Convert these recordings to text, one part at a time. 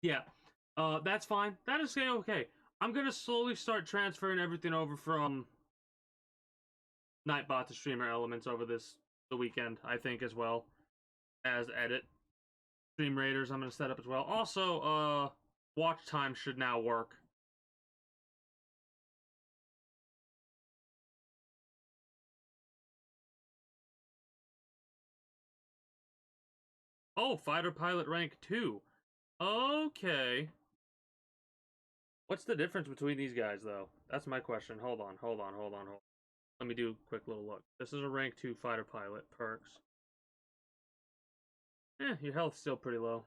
Yeah, that's fine. That is okay. I'm gonna slowly start transferring everything over from Nightbot to Streamer Elements over the weekend, I think, as well as edit. Stream Raiders I'm gonna set up as well. Also, watch time should now work. Oh, Fighter Pilot rank 2. Okay. What's the difference between these guys, though? That's my question. Hold on. Let me do a quick little look. This is a rank 2 Fighter Pilot. Perks. Your health's still pretty low.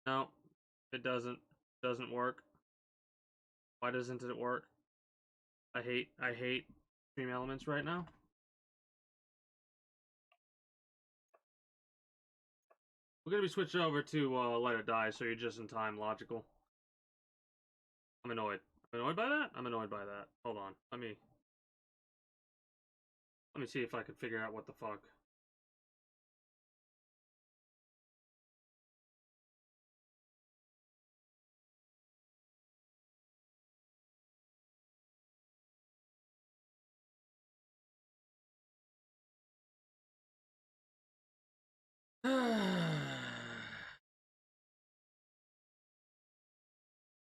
No, it doesn't work. Why doesn't it work? I hate Stream Elements right now. We're gonna be switching over to Let It Die, so you're just in time. Logical. I'm annoyed. I'm annoyed by that? I'm annoyed by that. Hold on. Let me see if I can figure out what the fuck.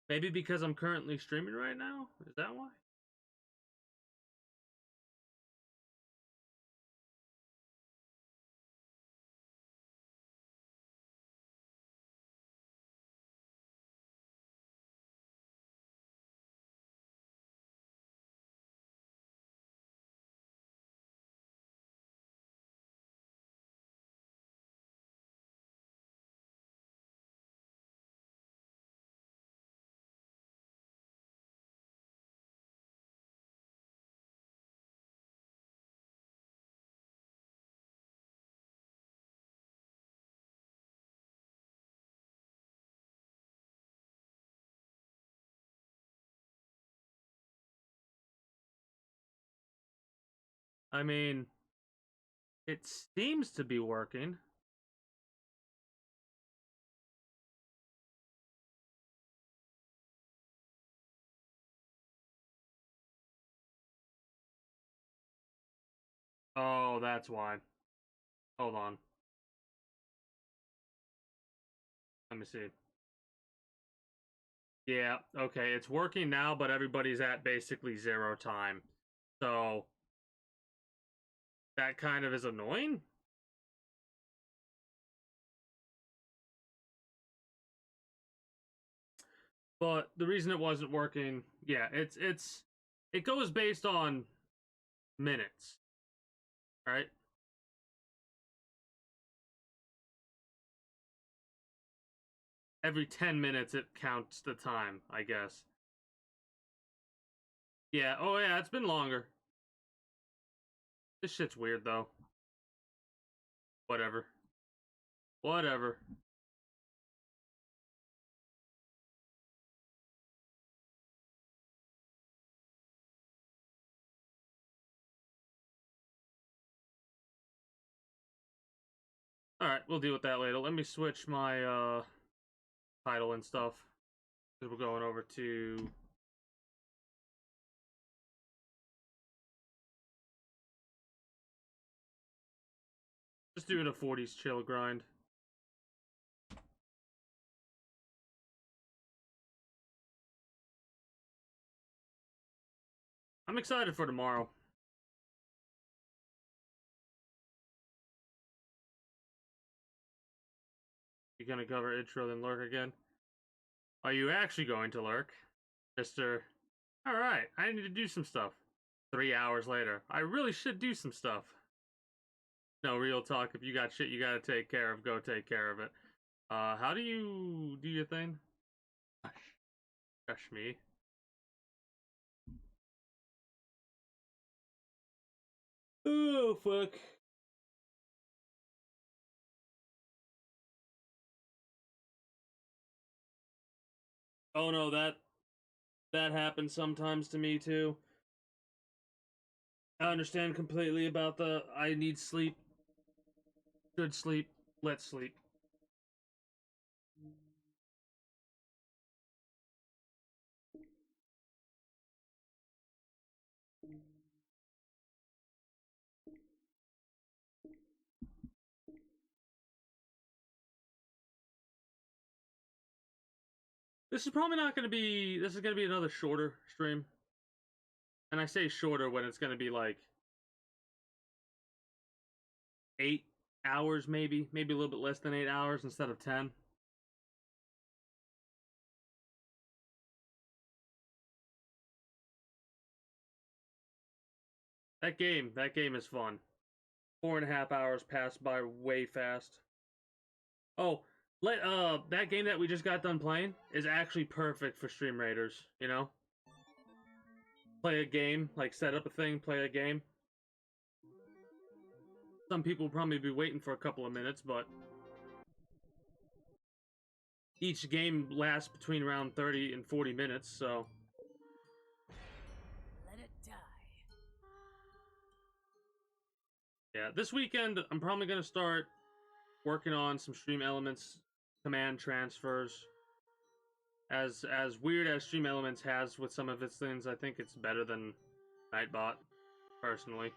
Maybe because I'm currently streaming right now? Is that why? I mean, it seems to be working. Oh, that's why. Hold on. Let me see. Yeah, okay, it's working now, but everybody's at basically 0 time. So, that kind of is annoying. But the reason it wasn't working, yeah, it goes based on minutes. Right? Every 10 minutes it counts the time, I guess. Yeah, oh yeah, it's been longer. This shit's weird though. Whatever. Whatever. Alright, we'll deal with that later. Let me switch my title and stuff. Because we're going over to just doing a 40s chill grind. I'm excited for tomorrow. You gonna cover intro then lurk again? Are you actually going to lurk, Mr. Alright, I need to do some stuff. 3 hours later. I really should do some stuff. No, real talk. If you got shit you gotta take care of, go take care of it. How do you do your thing? Gosh me. Oh, fuck. Oh no, that happens sometimes to me too. I understand completely about the I need sleep. Good sleep. Let's sleep. This is probably not going to be... This is going to be another shorter stream. And I say shorter when it's going to be like 8 hours, maybe a little bit less than 8 hours instead of 10. That game is fun. 4.5 hours passed by way fast. Oh, that game that we just got done playing is actually perfect for stream raiders, you know? Play a game, like set up a thing, play a game. Some people will probably be waiting for a couple of minutes, but each game lasts between around 30 and 40 minutes, so... Let it die. Yeah, this weekend I'm probably going to start working on some stream elements, command transfers. As weird as Stream Elements has with some of its things, I think it's better than Nightbot, personally.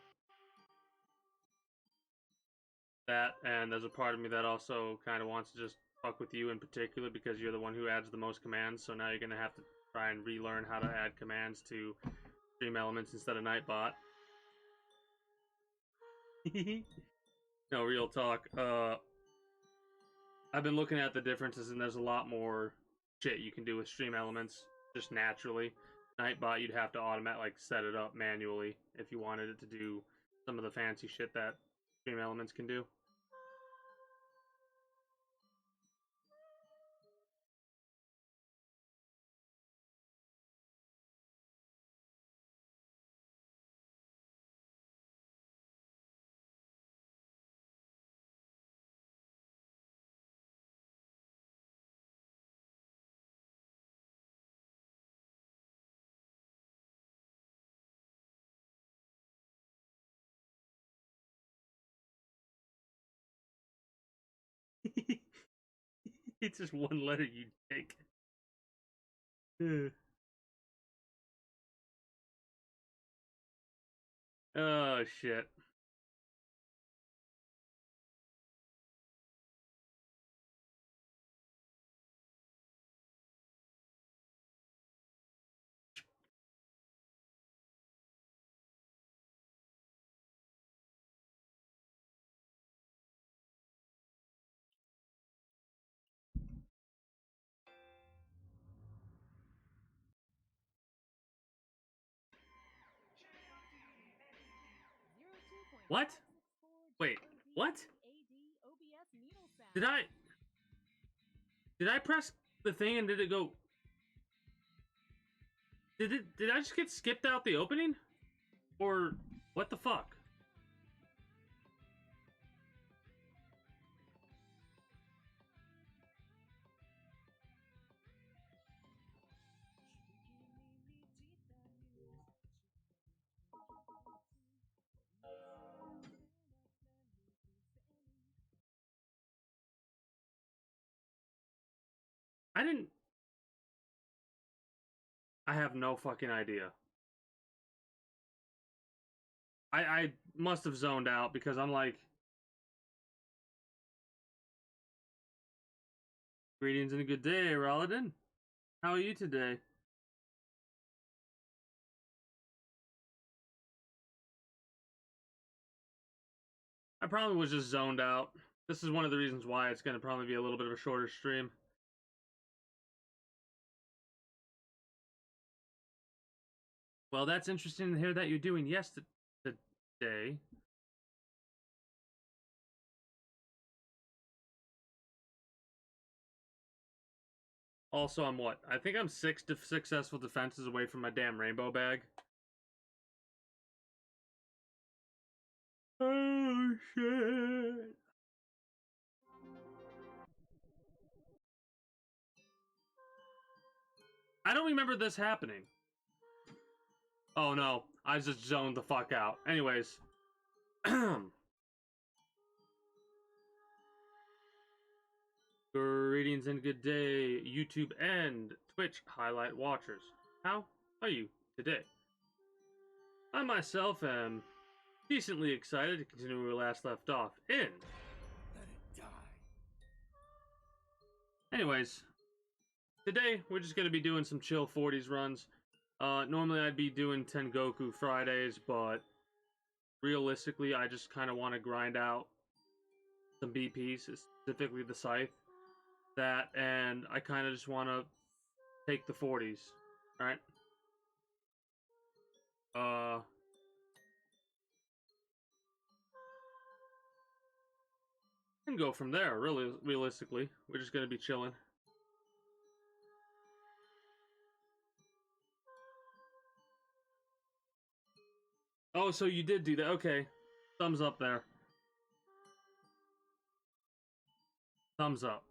That, and there's a part of me that also kind of wants to just fuck with you in particular because you're the one who adds the most commands, so now you're going to have to try and relearn how to add commands to Stream Elements instead of Nightbot. No, real talk. I've been looking at the differences, and there's a lot more shit you can do with Stream Elements just naturally. Nightbot, you'd have to automatically set it up manually if you wanted it to do some of the fancy shit that Stream Elements can do. It's just one letter you take. Oh, shit. What? Wait, what? Did I press the thing and did it go? Did I just get skipped out the opening? Or what the fuck? I have no fucking idea. I must have zoned out because I'm like, greetings and a good day, Rolladin. How are you today? I probably was just zoned out. This is one of the reasons why it's going to probably be a little bit of a shorter stream. Well, that's interesting to hear that you're doing yesterday. Also, I'm what? I think I'm 6 successful defenses away from my damn rainbow bag. Oh, shit. I don't remember this happening. Oh, no. I just zoned the fuck out. Anyways. Greetings and good day, YouTube and Twitch highlight watchers. How are you today? I myself am decently excited to continue where we last left off in... Let it die. Anyways, today we're just gonna be doing some chill 40s runs. Normally I'd be doing Tengoku Fridays, but realistically, I just kind of want to grind out some BPs, specifically the Scythe. That, and I kind of just want to take the 40s, right? And go from there. Really, realistically, we're just gonna be chilling. Oh, so you did do that? Okay, thumbs up there. Thumbs up.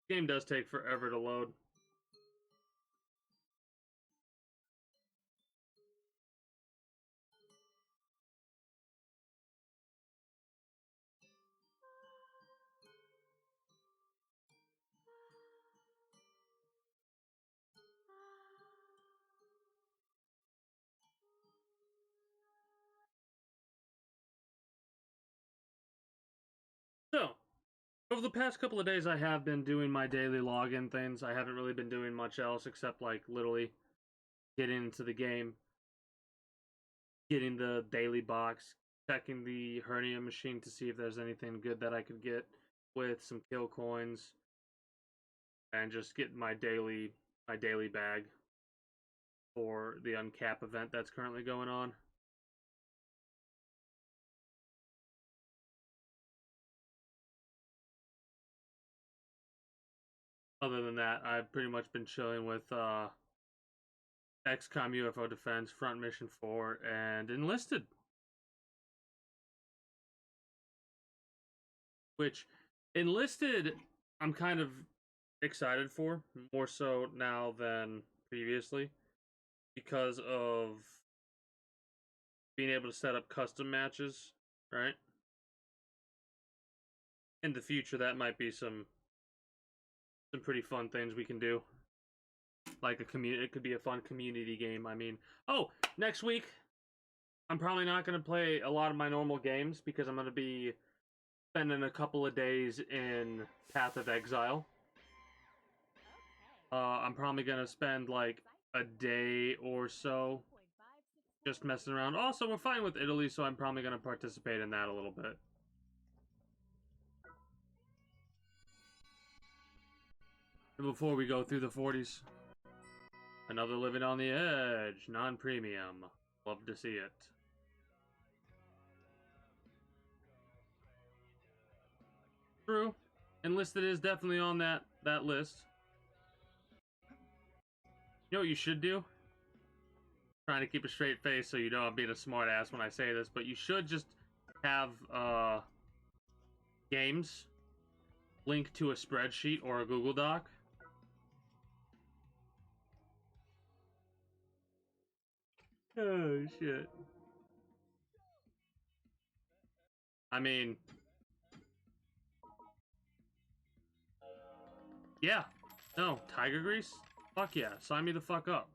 Game does take forever to load. So, over the past couple of days, I have been doing my daily login things. I haven't really been doing much else except, like, literally getting into the game, getting the daily box, checking the hernia machine to see if there's anything good that I could get with some kill coins, and just getting my daily bag for the uncap event that's currently going on. Other than that, I've pretty much been chilling with XCOM UFO Defense, Front Mission 4, and Enlisted. Which, Enlisted, I'm kind of excited for, more so now than previously, because of being able to set up custom matches, right? In the future, that might be some pretty fun things we can do. Like a community, it could be a fun community game. I mean, oh, next week, I'm probably not going to play a lot of my normal games because I'm going to be spending a couple of days in Path of Exile. I'm probably going to spend like a day or so just messing around. Also, we're fine with Italy, so I'm probably going to participate in that a little bit. Before we go through the 40s, another Living on the Edge, non-premium. Love to see it. True. Enlisted is definitely on that list. You know what you should do? Trying to keep a straight face so you know I'm being a smart ass when I say this, but you should just have games linked to a spreadsheet or a Google Doc. Oh shit. I mean, yeah. No, Tiger Grease? Fuck yeah, sign me the fuck up.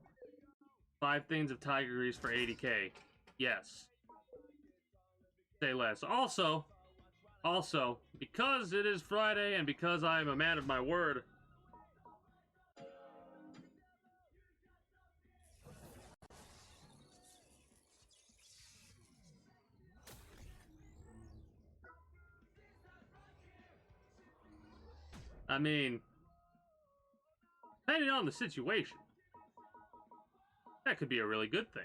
5 things of Tiger Grease for 80k. Yes. Say less. Also, because it is Friday and because I am a man of my word, I mean, depending on the situation, that could be a really good thing.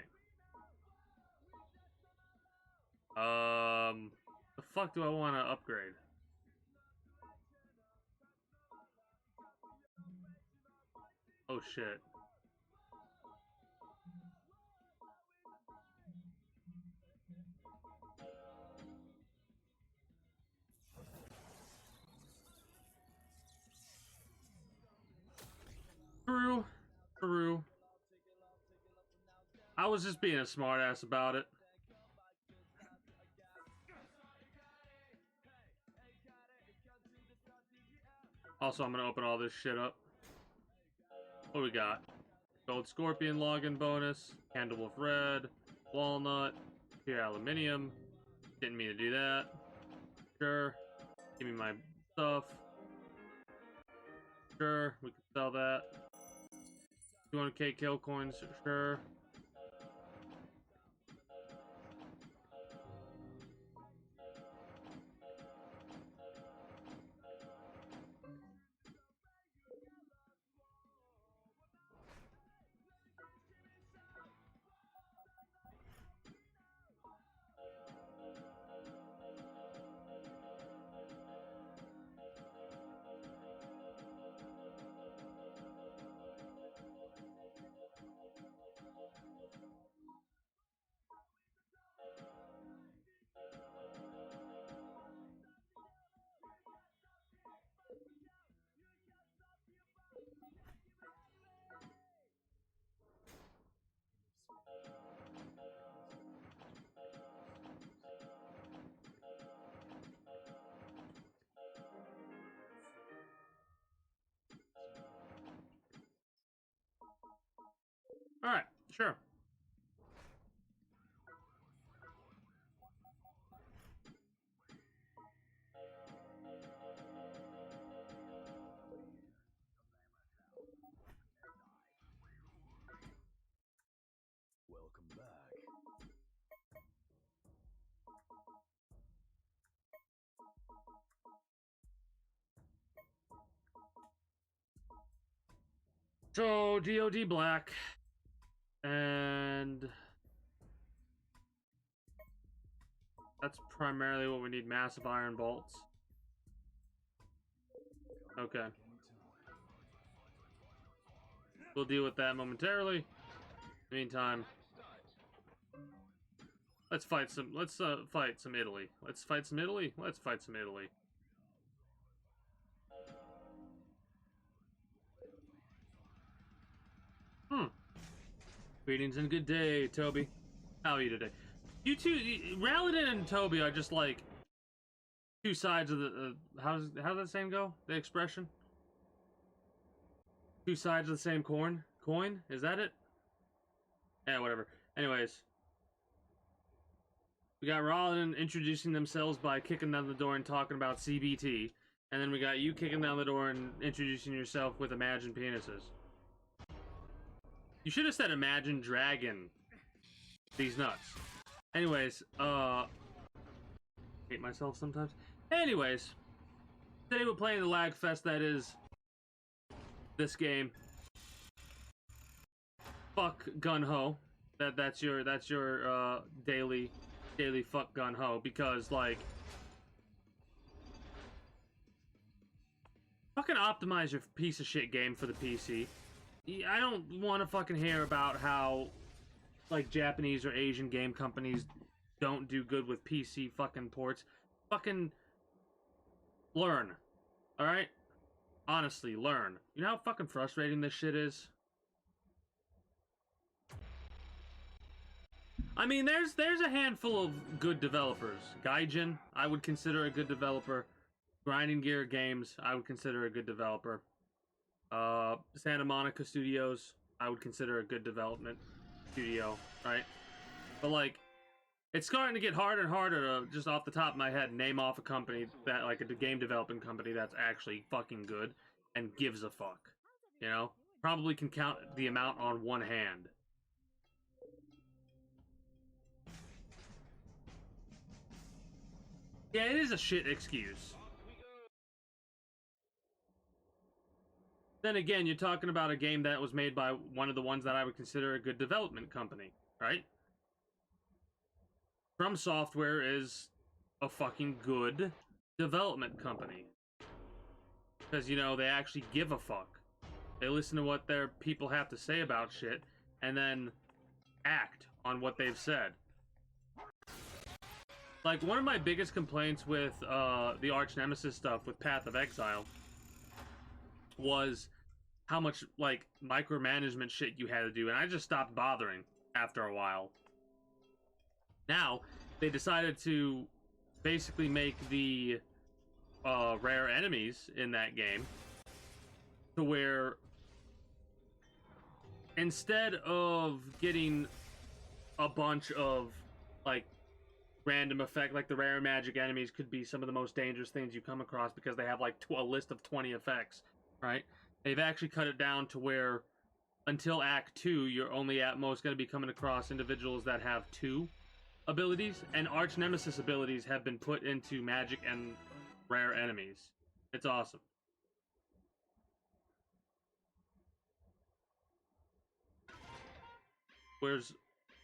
The fuck do I want to upgrade? Oh shit. True. I was just being a smartass about it. Also, I'm gonna open all this shit up. What we got? Gold Scorpion login bonus, Candlewolf Red, Walnut, Pure Aluminium. Didn't mean to do that. Sure. Give me my stuff. Sure, we can sell that. 200k kill coins, sure. Alright, sure. Welcome back. So, DoD Black. And that's primarily what we need, massive iron bolts. Okay. We'll deal with that momentarily. In the meantime, let's fight some Italy. Let's fight some Italy. Let's fight some Italy. Greetings and good day, Toby. How are you today? You two, Raladin and Toby are just like two sides of the. How's that saying go? The expression. Two sides of the same coin. Coin? Is that it? Yeah, whatever. Anyways, we got Raladin introducing themselves by kicking down the door and talking about CBT, and then we got you kicking down the door and introducing yourself with Imagine Penises. You should have said Imagine Dragon. These nuts. Anyways, hate myself sometimes. Anyways, today we're playing the lag fest that is this game. Fuck gun ho. That's your daily fuck gun ho, because like fucking optimize your piece of shit game for the PC. I don't want to fucking hear about how like Japanese or Asian game companies don't do good with PC fucking ports. Fucking learn. Alright? Honestly, learn. You know how fucking frustrating this shit is? I mean, there's a handful of good developers. Gaijin, I would consider a good developer. Grinding Gear Games, I would consider a good developer. Santa Monica Studios, I would consider a good development studio, right? But like, it's starting to get harder and harder to, just off the top of my head, name off a company that, like a game developing company that's actually fucking good and gives a fuck. You know? Probably can count the amount on one hand. Yeah, it is a shit excuse. Then again, you're talking about a game that was made by one of the ones that I would consider a good development company, right? From Software is a fucking good development company. Because, you know, they actually give a fuck. They listen to what their people have to say about shit, and then act on what they've said. Like, one of my biggest complaints with the Arch Nemesis stuff with Path of Exile was how much, like, micromanagement shit you had to do, and I just stopped bothering after a while. Now, they decided to basically make the rare enemies in that game to where instead of getting a bunch of like random effect, like the rare magic enemies could be some of the most dangerous things you come across because they have like a list of 20 effects, right? They've actually cut it down to where until Act 2, you're only at most going to be coming across individuals that have 2 abilities, and Arch Nemesis abilities have been put into magic and rare enemies. It's awesome. Where's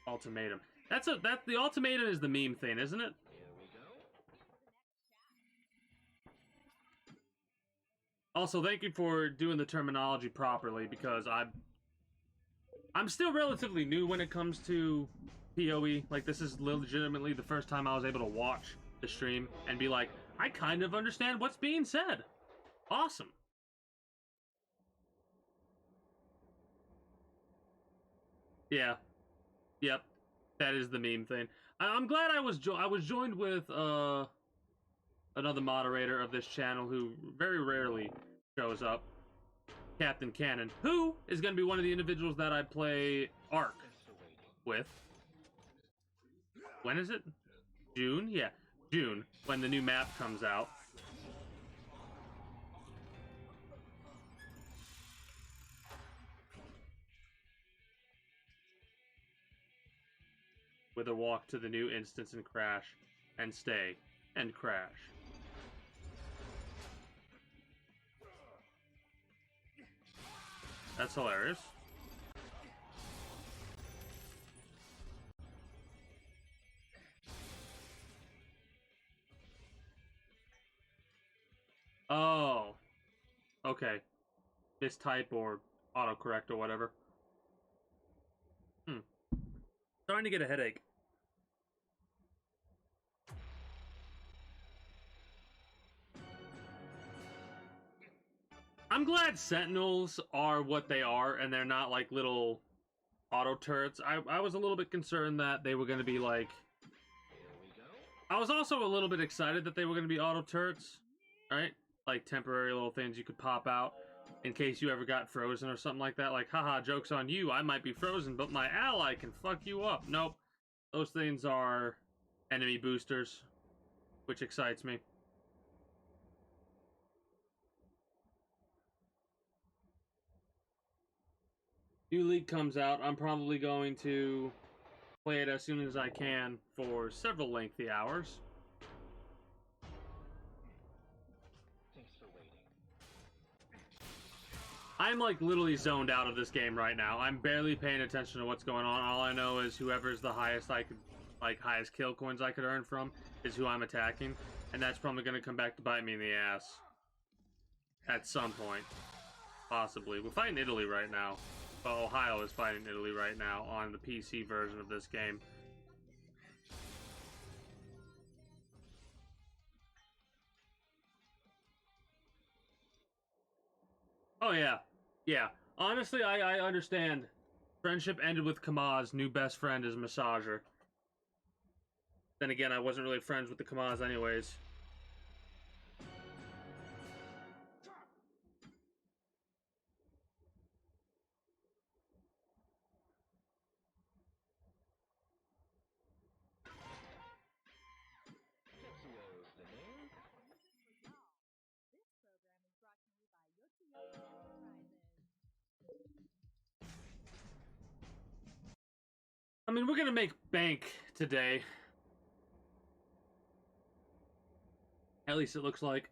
Ultimatum? The Ultimatum is the meme thing, isn't it? Also, thank you for doing the terminology properly, because I'm still relatively new when it comes to PoE. Like, this is legitimately the first time I was able to watch the stream and be like, I kind of understand what's being said. Awesome. Yeah. Yep. That is the meme thing. I'm glad I was joined with another moderator of this channel who very rarely shows up, Captain Cannon, who is going to be one of the individuals that I play Ark with. When is it? June? Yeah, June, when the new map comes out. With a walk to the new instance and crash, and stay, and crash. That's hilarious. Oh. Okay. Mistype or autocorrect or whatever. Starting to get a headache. I'm glad Sentinels are what they are, and they're not like little auto turrets. I was a little bit concerned that they were going to be like... I was also a little bit excited that they were going to be auto turrets, right? Like temporary little things you could pop out in case you ever got frozen or something like that. Like, haha, joke's on you, I might be frozen, but my ally can fuck you up. Nope. Those things are enemy boosters, which excites me. New League comes out, I'm probably going to play it as soon as I can for several lengthy hours. I'm like literally zoned out of this game right now. I'm barely paying attention to what's going on. All I know is whoever's the highest highest kill coins I could earn from is who I'm attacking, and that's probably going to come back to bite me in the ass at some point, possibly. We're fighting Italy right now. Well, Ohio is fighting Italy right now on the PC version of this game. Oh yeah, yeah. Honestly, I understand. Friendship ended with Kamaz. New best friend is Massager. Then again, I wasn't really friends with the Kamaz anyways. I mean, we're gonna make bank today. At least it looks like.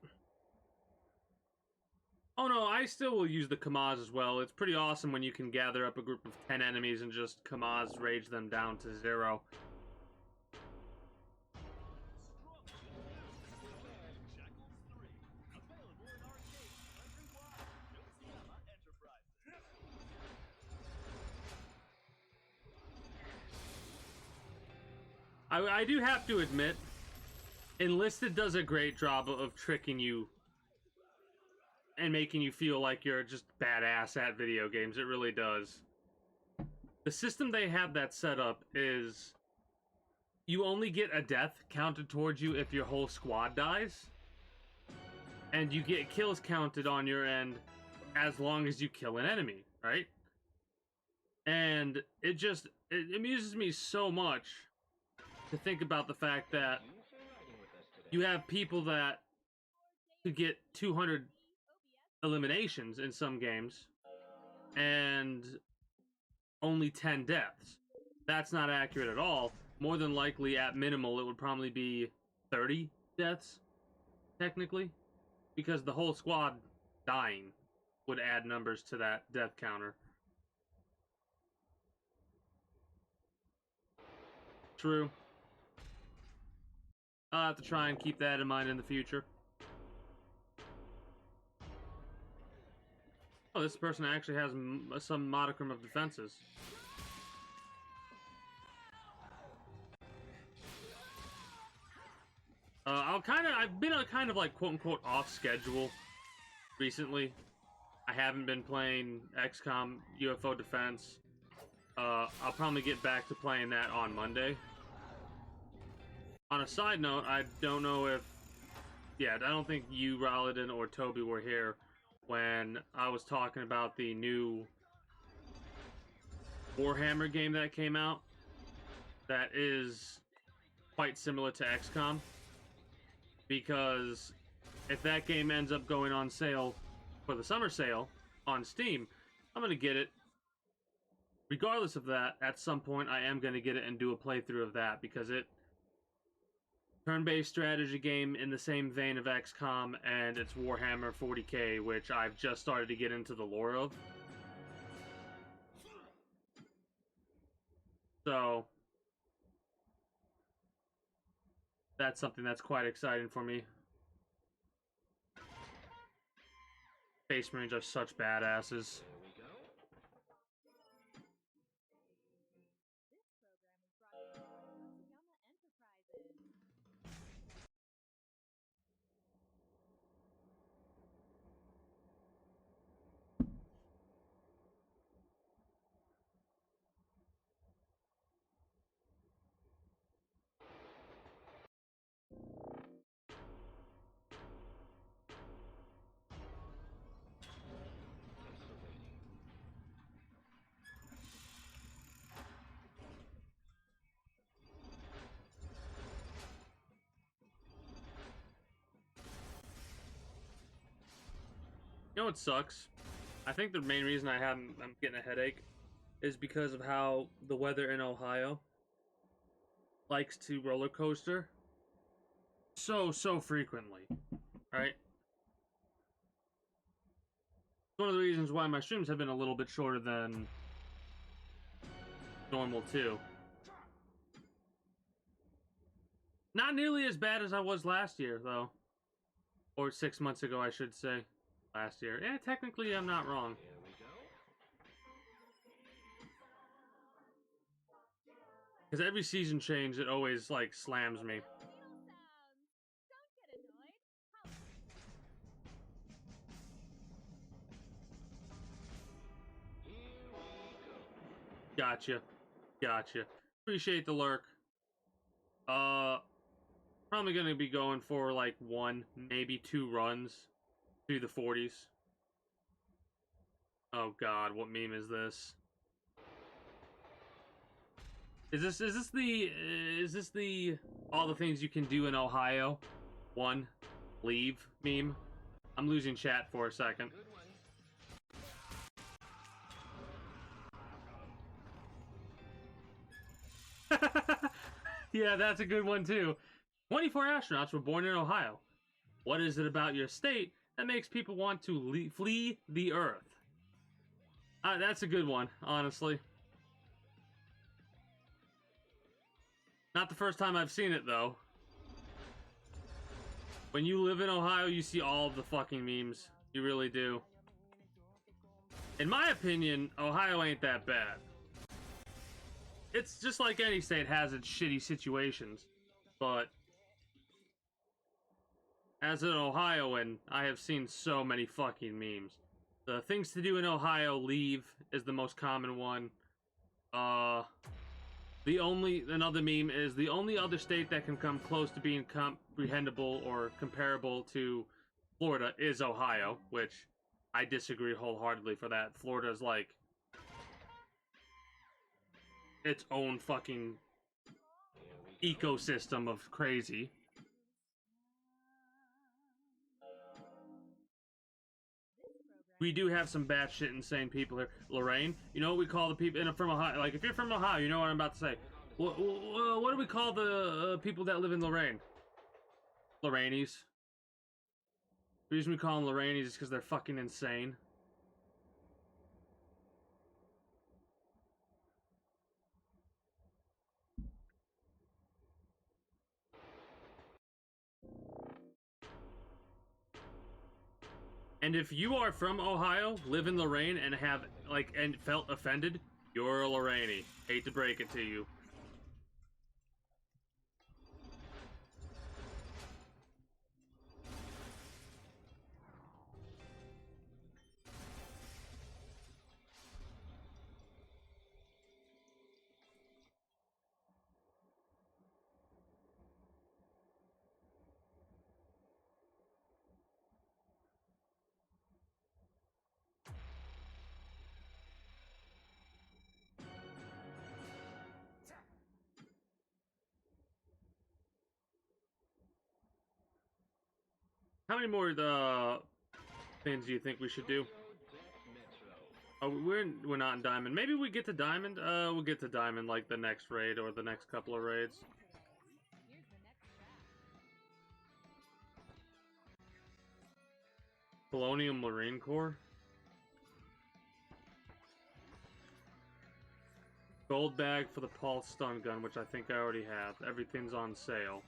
Oh no, I still will use the Kamaz as well. It's pretty awesome when you can gather up a group of 10 enemies and just Kamaz rage them down to 0. I do have to admit, Enlisted does a great job of tricking you and making you feel like you're just badass at video games. It really does. The system they have that set up is you only get a death counted towards you if your whole squad dies. And you get kills counted on your end as long as you kill an enemy, right? And it amuses me so much to think about the fact that you have people that could get 200 eliminations in some games and only 10 deaths. That's not accurate at all. More than likely, at minimal, it would probably be 30 deaths, technically, because the whole squad dying would add numbers to that death counter. True. I'll have to try and keep that in mind in the future. Oh, this person actually has some modicum of defenses. I've been a kind of like quote-unquote off schedule recently. I haven't been playing XCOM UFO Defense. I'll probably get back to playing that on Monday. On a side note, I don't know if... Yeah, I don't think you, Ralladin, or Toby were here when I was talking about the new Warhammer game that came out. That is quite similar to XCOM. Because if that game ends up going on sale for the summer sale on Steam, I'm going to get it. Regardless of that, at some point I am going to get it and do a playthrough of that, because it turn-based strategy game in the same vein of XCOM, and it's Warhammer 40k, which I've just started to get into the lore of. So that's something that's quite exciting for me. Space Marines are such badasses. You know what sucks? I think the main reason I'm getting a headache is because of how the weather in Ohio likes to roller coaster so frequently, right? It's one of the reasons why my streams have been a little bit shorter than normal too. Not nearly as bad as I was last year, though. Or 6 months ago, I should say. Last year. Yeah, technically I'm not wrong. Because every season change, it always, like, slams me. Gotcha. Gotcha. Appreciate the lurk. Probably gonna be going for, like, 1, maybe 2 runs through the 40s. Oh god, what meme is this? Is this the all the things you can do in Ohio? 1, leave meme? I'm losing chat for a second. Yeah, that's a good one too. 24 astronauts were born in Ohio. What is it about your state that makes people want to flee the Earth? That's a good one, honestly. Not the first time I've seen it, though. When you live in Ohio, you see all of the fucking memes. You really do. In my opinion, Ohio ain't that bad. It's just like any state has its shitty situations. But as an Ohioan, I have seen so many fucking memes. The things to do in Ohio, leave is the most common one. Another meme is the only other state that can come close to being comprehensible or comparable to Florida is Ohio, which I disagree wholeheartedly for that. Florida's like its own fucking ecosystem of crazy. We do have some batshit insane people here. Lorraine, you know what we call the people from Ohio? Like, if you're from Ohio, you know what I'm about to say. What do we call the people that live in Lorraine? Lorrainies. The reason we call them Lorrainies is because they're fucking insane. And if you are from Ohio, live in Lorraine, and have, like, and felt offended, you're a Lorraine. Hate to break it to you. How many more things do you think we should do? Oh, we're not in Diamond. Maybe we get to Diamond. We'll get to Diamond like the next raid or the next couple of raids. Colonial Marine Corps. Gold bag for the pulse stun gun, which I think I already have. Everything's on sale.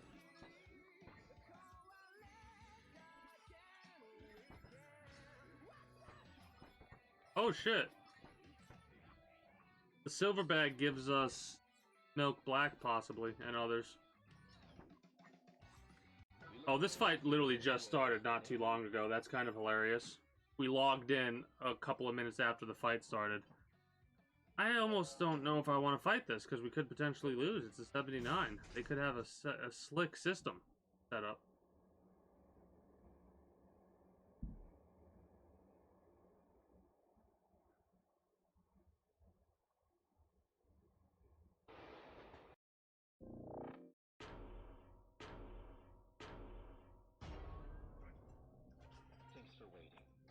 Oh shit! The silver bag gives us Milk Black, possibly, and others. Oh, this fight literally just started not too long ago. That's kind of hilarious. We logged in a couple of minutes after the fight started. I almost don't know if I want to fight this, because we could potentially lose. It's a 79. They could have a slick system set up.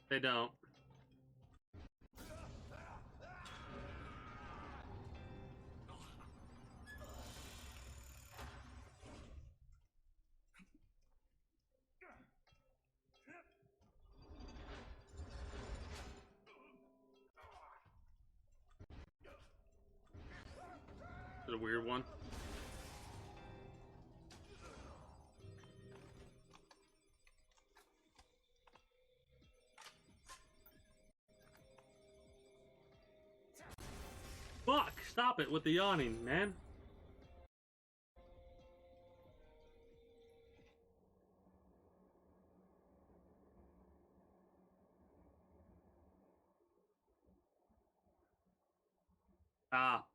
They don't. It's a weird one. Fuck! Stop it with the yawning, man. Ah.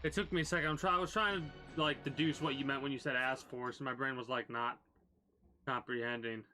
It took me a second. I was trying to, like, deduce what you meant when you said ass force, and my brain was, like, not comprehending.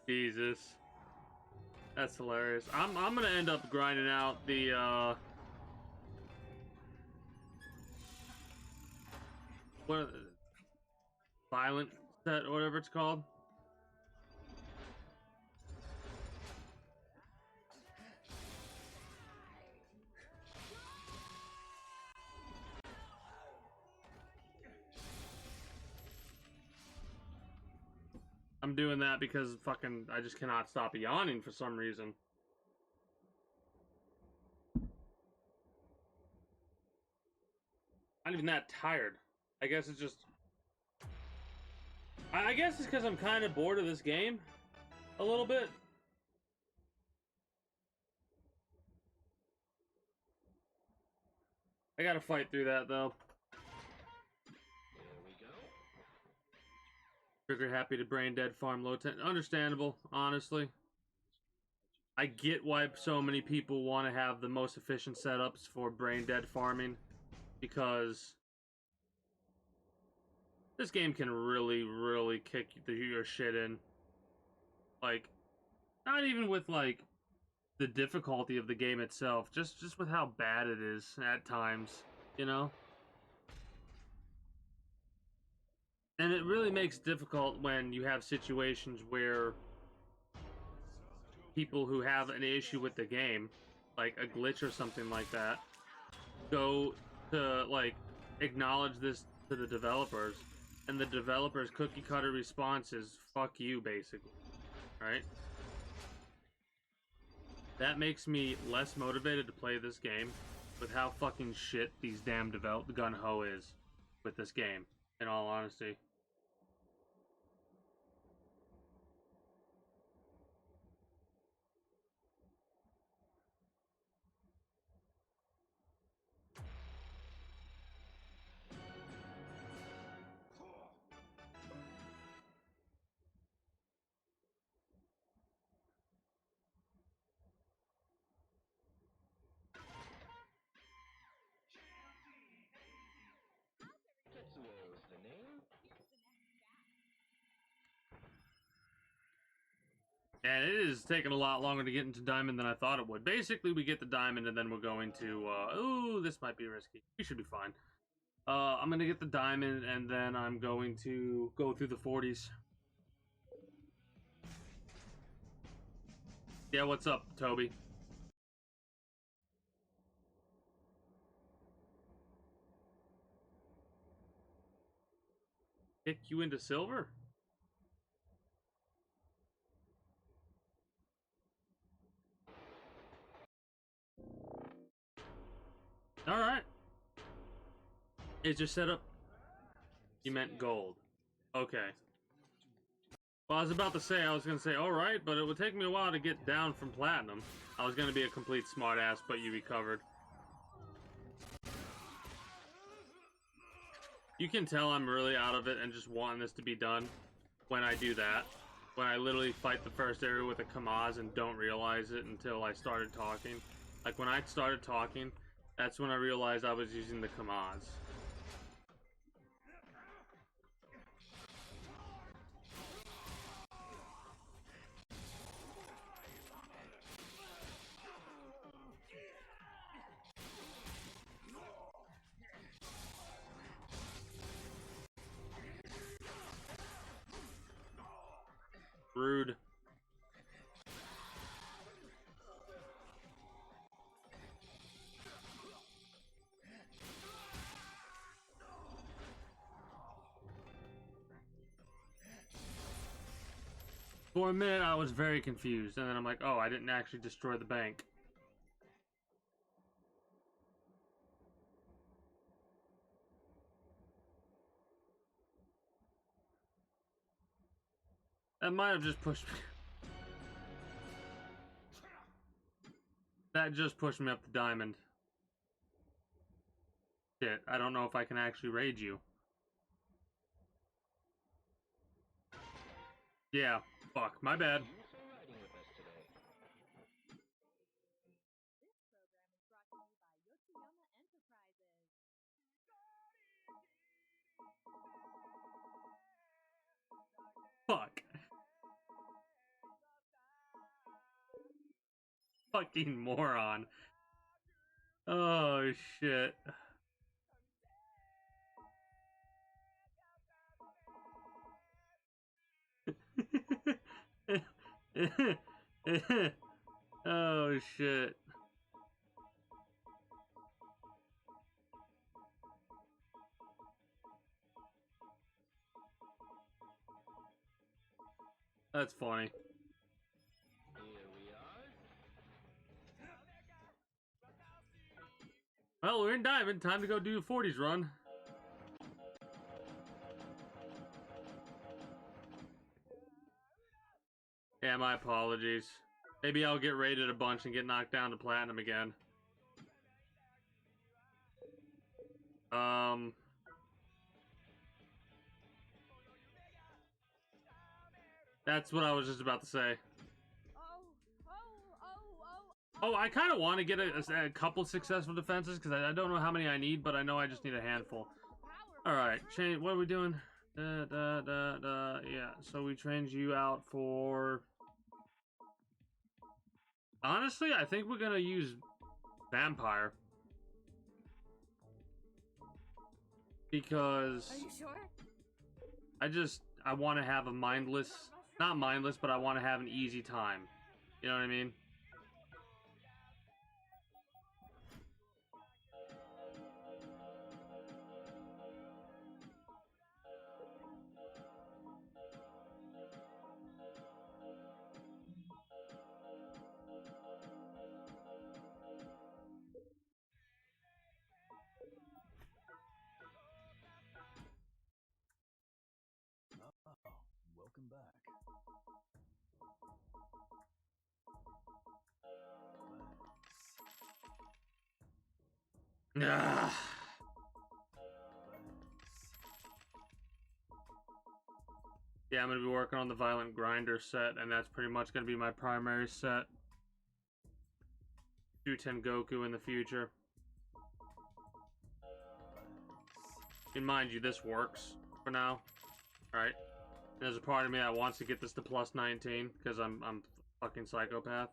Jesus. That's hilarious. I'm gonna end up grinding out the, what, violent set, or whatever it's called. I'm I'm doing that because fucking I just cannot stop yawning for some reason. Not even that tired. I guess it's just... I guess it's because I'm kind of bored of this game. A little bit. I gotta fight through that, though. Trigger happy to brain dead farm low 10. Understandable, honestly. I get why so many people want to have the most efficient setups for brain dead farming, because this game can really, really kick your shit in. Like, not even with like the difficulty of the game itself, just with how bad it is at times, you know? And it really makes it difficult when you have situations where people who have an issue with the game, like a glitch or something like that, go to like acknowledge this to the developers, and the developers' cookie cutter response is "fuck you," basically, right? That makes me less motivated to play this game with how fucking shit these damn gun ho is with this game, in all honesty. And it is taking a lot longer to get into Diamond than I thought it would. Basically, we get the Diamond, and then we're going to, ooh, this might be risky. We should be fine. I'm gonna get the Diamond, and then I'm going to go through the 40s. Yeah, what's up, Toby? Kick you into silver? Alright. Is your setup... You meant gold. Okay. Well, I was about to say, I was going to say, alright, but it would take me a while to get down from platinum. I was going to be a complete smartass, but you recovered. You can tell I'm really out of it and just wanting this to be done when I do that. When I literally fight the first area with a Kamaz and don't realize it until I started talking. Like, when I started talking, that's when I realized I was using the Kamaz. Rude. For a minute, I was very confused, and then I'm like, oh, I didn't actually destroy the bank. That might have just pushed me. That just pushed me up the diamond. Shit, I don't know if I can actually raid you. Yeah, fuck, my bad. Fuck. Fucking moron. Oh, shit. Oh, shit. That's funny. Here we are. Well, we're in Diamond. Time to go do a 40s run. Yeah, my apologies. Maybe I'll get raided a bunch and get knocked down to Platinum again. That's what I was just about to say. Oh, I kind of want to get a couple successful defenses, because I don't know how many I need, but I know I just need a handful. Alright, what are we doing? Yeah, so we trained you out for... Honestly, I think we're gonna use Vampire. Because... Are you sure? I want to have a mindless... Not mindless, but I want to have an easy time. You know what I mean? Oh, welcome back. Ah. Yeah, I'm going to be working on the Violent Grinder set, and that's pretty much going to be my primary set. Do Tengoku in the future. And mind you, this works for now. Alright. There's a part of me that wants to get this to plus 19, because I'm a fucking psychopath.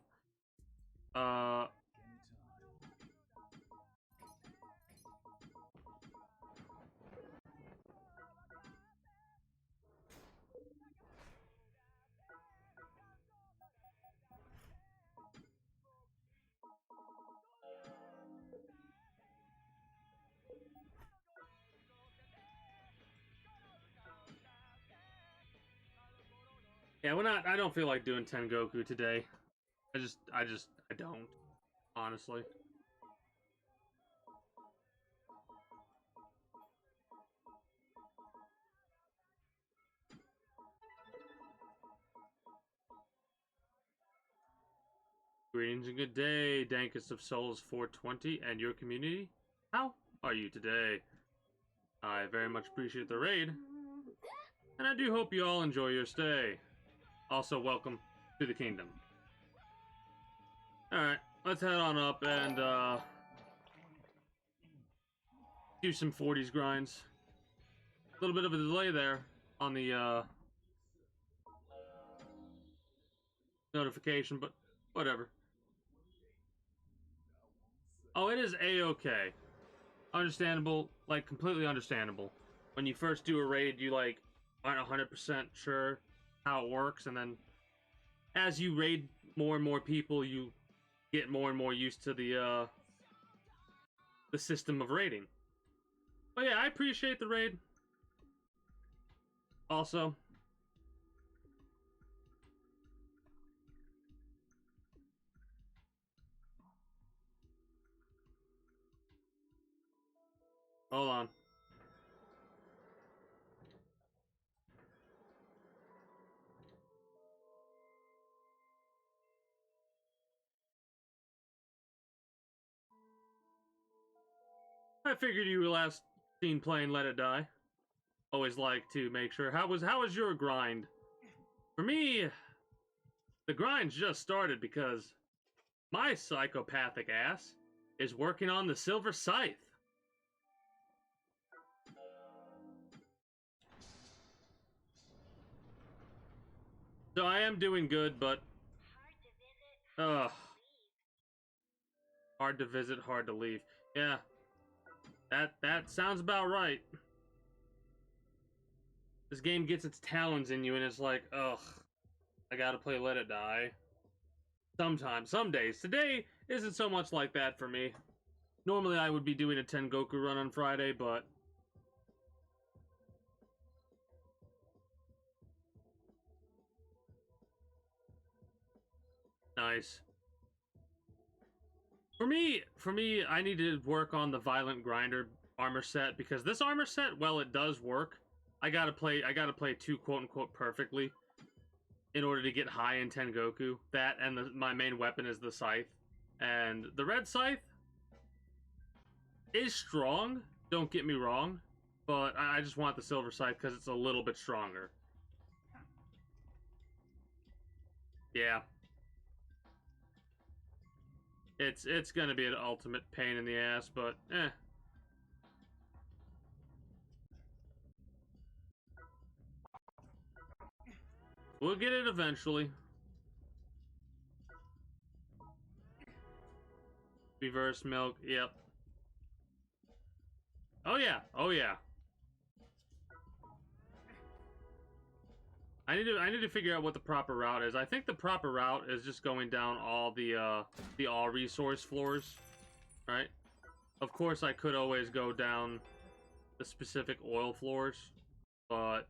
Yeah, I don't feel like doing Tengoku today. I don't. Honestly. Greetings and good day, Dankest of Souls 420 and your community. How are you today? I very much appreciate the raid, and I do hope you all enjoy your stay. Also, welcome to the kingdom. Alright, let's head on up and do some 40s grinds. A little bit of a delay there on the notification, but whatever. Oh, it is A-okay. Understandable, like, completely understandable. When you first do a raid, you, like, aren't 100% sure how it works, and then as you raid more and more people, you get more and more used to the system of raiding. But yeah, I appreciate the raid. Also, hold on. I figured you were last seen playing Let It Die. Always like to make sure. How was your grind? For me, the grind's just started because my psychopathic ass is working on the Silver Scythe. So I am doing good, but hard to visit, hard to leave. Yeah. That sounds about right. This game gets its talons in you, and it's like, ugh, I gotta play Let It Die. Sometimes, some days. Today isn't so much like that for me. Normally I would be doing a Tengoku run on Friday, but... Nice. For me, I need to work on the Violent Grinder armor set, because this armor set, well, it does work. I gotta play 2 quote-unquote perfectly in order to get high in Tengoku. That, and my main weapon is the scythe. And the red scythe is strong, don't get me wrong, but I just want the silver scythe because it's a little bit stronger. Yeah. It's gonna be an ultimate pain in the ass, but eh. We'll get it eventually. Reverse milk, yep. Oh yeah, oh yeah. I need to figure out what the proper route is. I think the proper route is just going down all the all resource floors, right? Of course, I could always go down the specific oil floors, but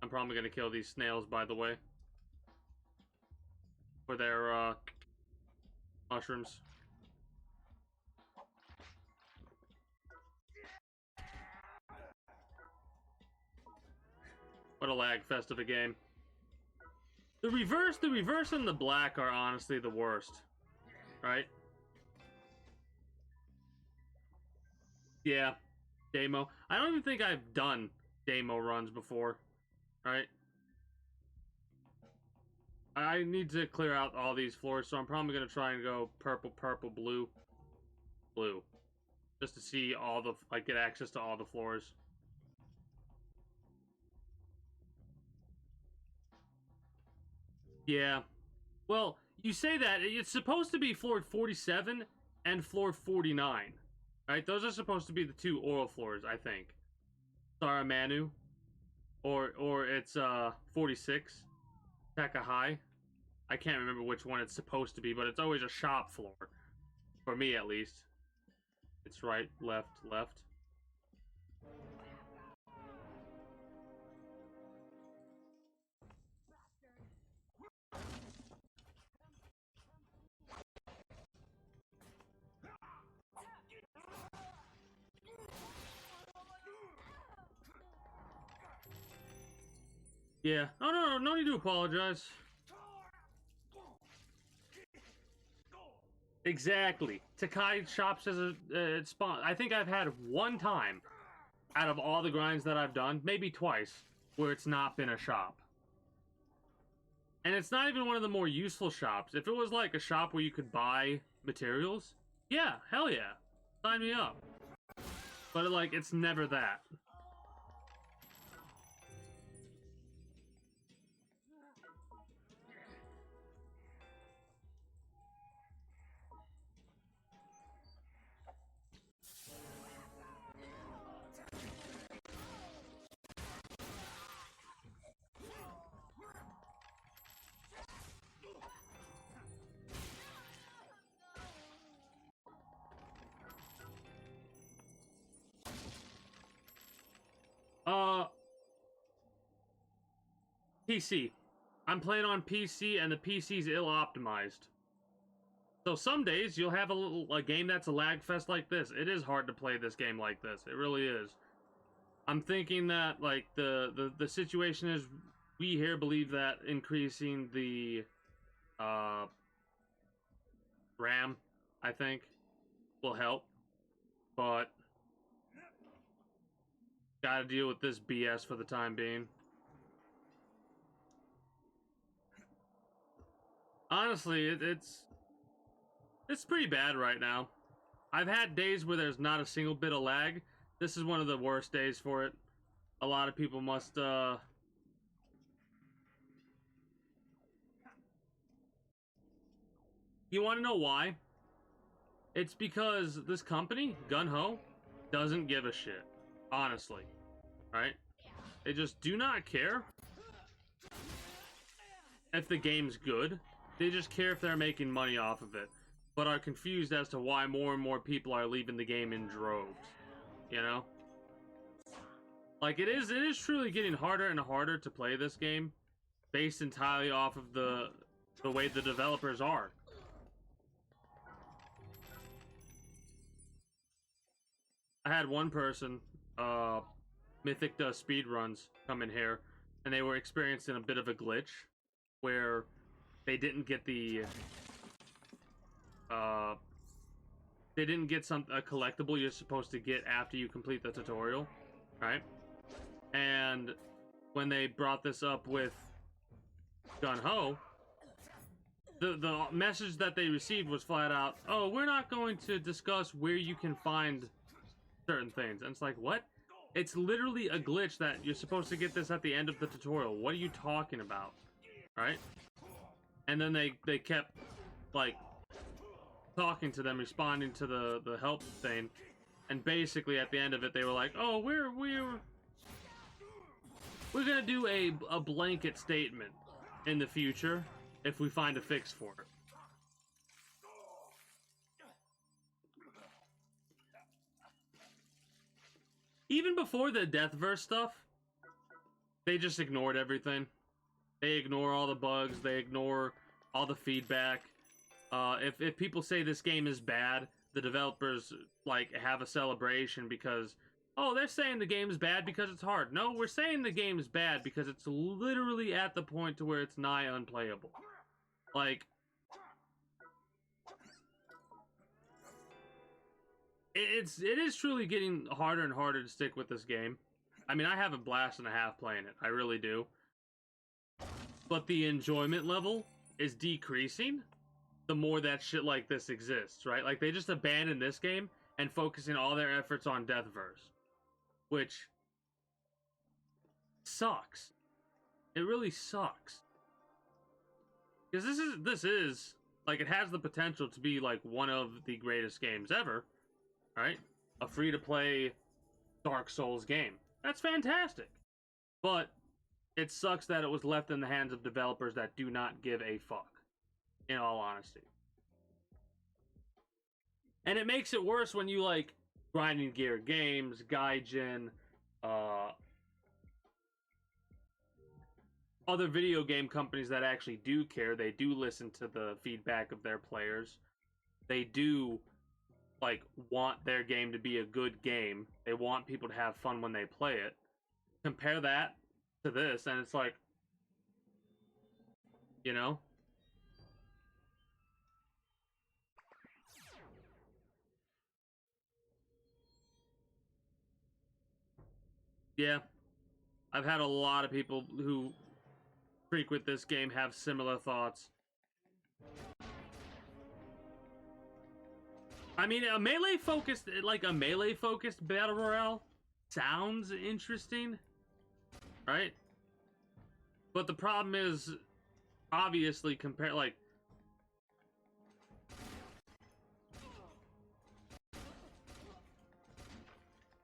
I'm probably gonna kill these snails, by the way, for their mushrooms. What a lag fest of a game. The reverse and the black are honestly the worst, right? Yeah, demo. I don't even think I've done demo runs before, right? I need to clear out all these floors, so I'm probably gonna try and go purple, purple, blue, blue, just to see all the, like, get access to all the floors. Yeah. Well, you say that, it's supposed to be floor 47 and floor 49. Right? Those are supposed to be the 2 oil floors, I think. Saramanu. Or it's 46. Takahai. I can't remember which one it's supposed to be, but it's always a shop floor. For me, at least. It's right, left, left. Yeah. Oh, no need to apologize. Exactly. Takai shops as a spawn. I think I've had one time out of all the grinds that I've done, maybe twice, where it's not been a shop. And it's not even one of the more useful shops. If it was like a shop where you could buy materials, yeah, hell yeah. Sign me up. But like, it's never that. PC. I'm playing on PC, and the PC's ill-optimized. So some days you'll have a game that's a lag fest like this. It is hard to play this game like this. It really is. I'm thinking that like the situation is, we here believe that increasing the RAM, I think, will help, but gotta deal with this BS for the time being. Honestly, it's pretty bad right now. I've had days where there's not a single bit of lag. This is one of the worst days for it. A lot of people must, You want to know why? It's because this company, Gun-Ho, doesn't give a shit. Honestly. Right? They just do not care if the game's good. They just care if they're making money off of it. But are confused as to why more and more people are leaving the game in droves. You know? Like, it is truly getting harder and harder to play this game. based entirely off of the way the developers are. I had one person, Mythic does speedruns, come in here, and they were experiencing a bit of a glitch where they didn't get a collectible you're supposed to get after you complete the tutorial, right? And when they brought this up with Gun Ho, the message that they received was flat out, "Oh, we're not going to discuss where you can find certain things." And it's like, what? It's literally a glitch that you're supposed to get this at the end of the tutorial. What are you talking about? Right? And then they kept, like, talking to them, responding to the help thing, and basically at the end of it, they were like, "Oh, we're gonna do a blanket statement in the future if we find a fix for it." Even before the Deathverse stuff, they just ignored everything. They ignore all the bugs. They ignore all the feedback. If people say this game is bad, the developers like have a celebration because, oh, they're saying the game is bad because it's hard. No, we're saying the game is bad because it's literally at the point to where it's nigh unplayable. Like, it is truly getting harder and harder to stick with this game. I mean, I have a blast and a half playing it. I really do. But the enjoyment level is decreasing the more that shit like this exists, right? Like, they just abandoned this game and focusing all their efforts on Deathverse, which sucks. It really sucks. Because this is like, it has the potential to be like one of the greatest games ever, right? A free-to-play Dark Souls game. That's fantastic. But it sucks that it was left in the hands of developers that do not give a fuck, in all honesty. And it makes it worse when you, like, Grinding Gear Games, Gaijin, other video game companies that actually do care. They do listen to the feedback of their players. They do, like, want their game to be a good game. They want people to have fun when they play it. Compare that to this, and it's like, you know? Yeah. I've had a lot of people who frequent this game have similar thoughts. I mean, a melee-focused battle royale sounds interesting, right? But the problem is, obviously,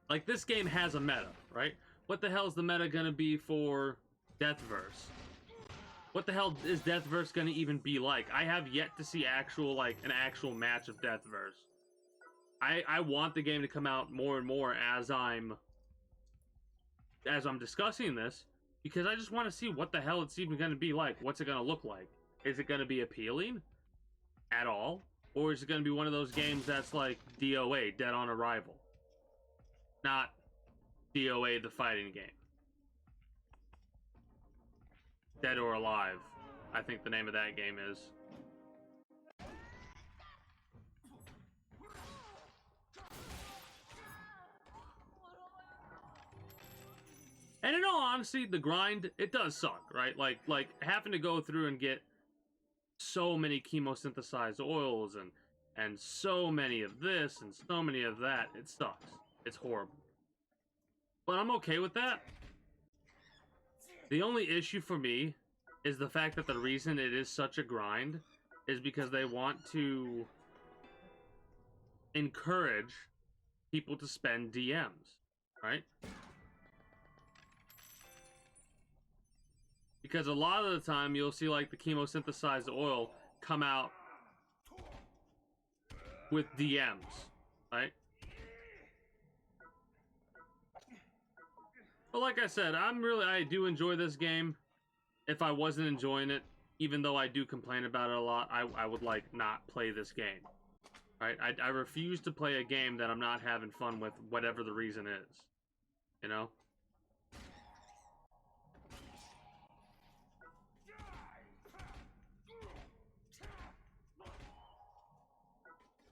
like, this game has a meta, right? What the hell is the meta gonna be for Deathverse? What the hell is Deathverse gonna even be like? I have yet to see an actual match of Deathverse. I want the game to come out more and more as I'm discussing this, because I just want to see what the hell it's even gonna be like. What's it gonna look like? Is it gonna be appealing at all? Or is it gonna be one of those games that's like DOA, Dead on Arrival? Not DOA, the fighting game. Dead or Alive, I think the name of that game is. And in all honesty, the grind, it does suck, right? Like having to go through and get so many chemosynthesized oils and so many of this and so many of that, it sucks. It's horrible. But I'm okay with that. The only issue for me is the fact that the reason it is such a grind is because they want to encourage people to spend DMs, right? Because a lot of the time you'll see like the chemosynthesized oil come out with DMs, right? But like I said, I do enjoy this game. if I wasn't enjoying it, even though I do complain about it a lot, I would like not play this game. Right? I refuse to play a game that I'm not having fun with, whatever the reason is. You know?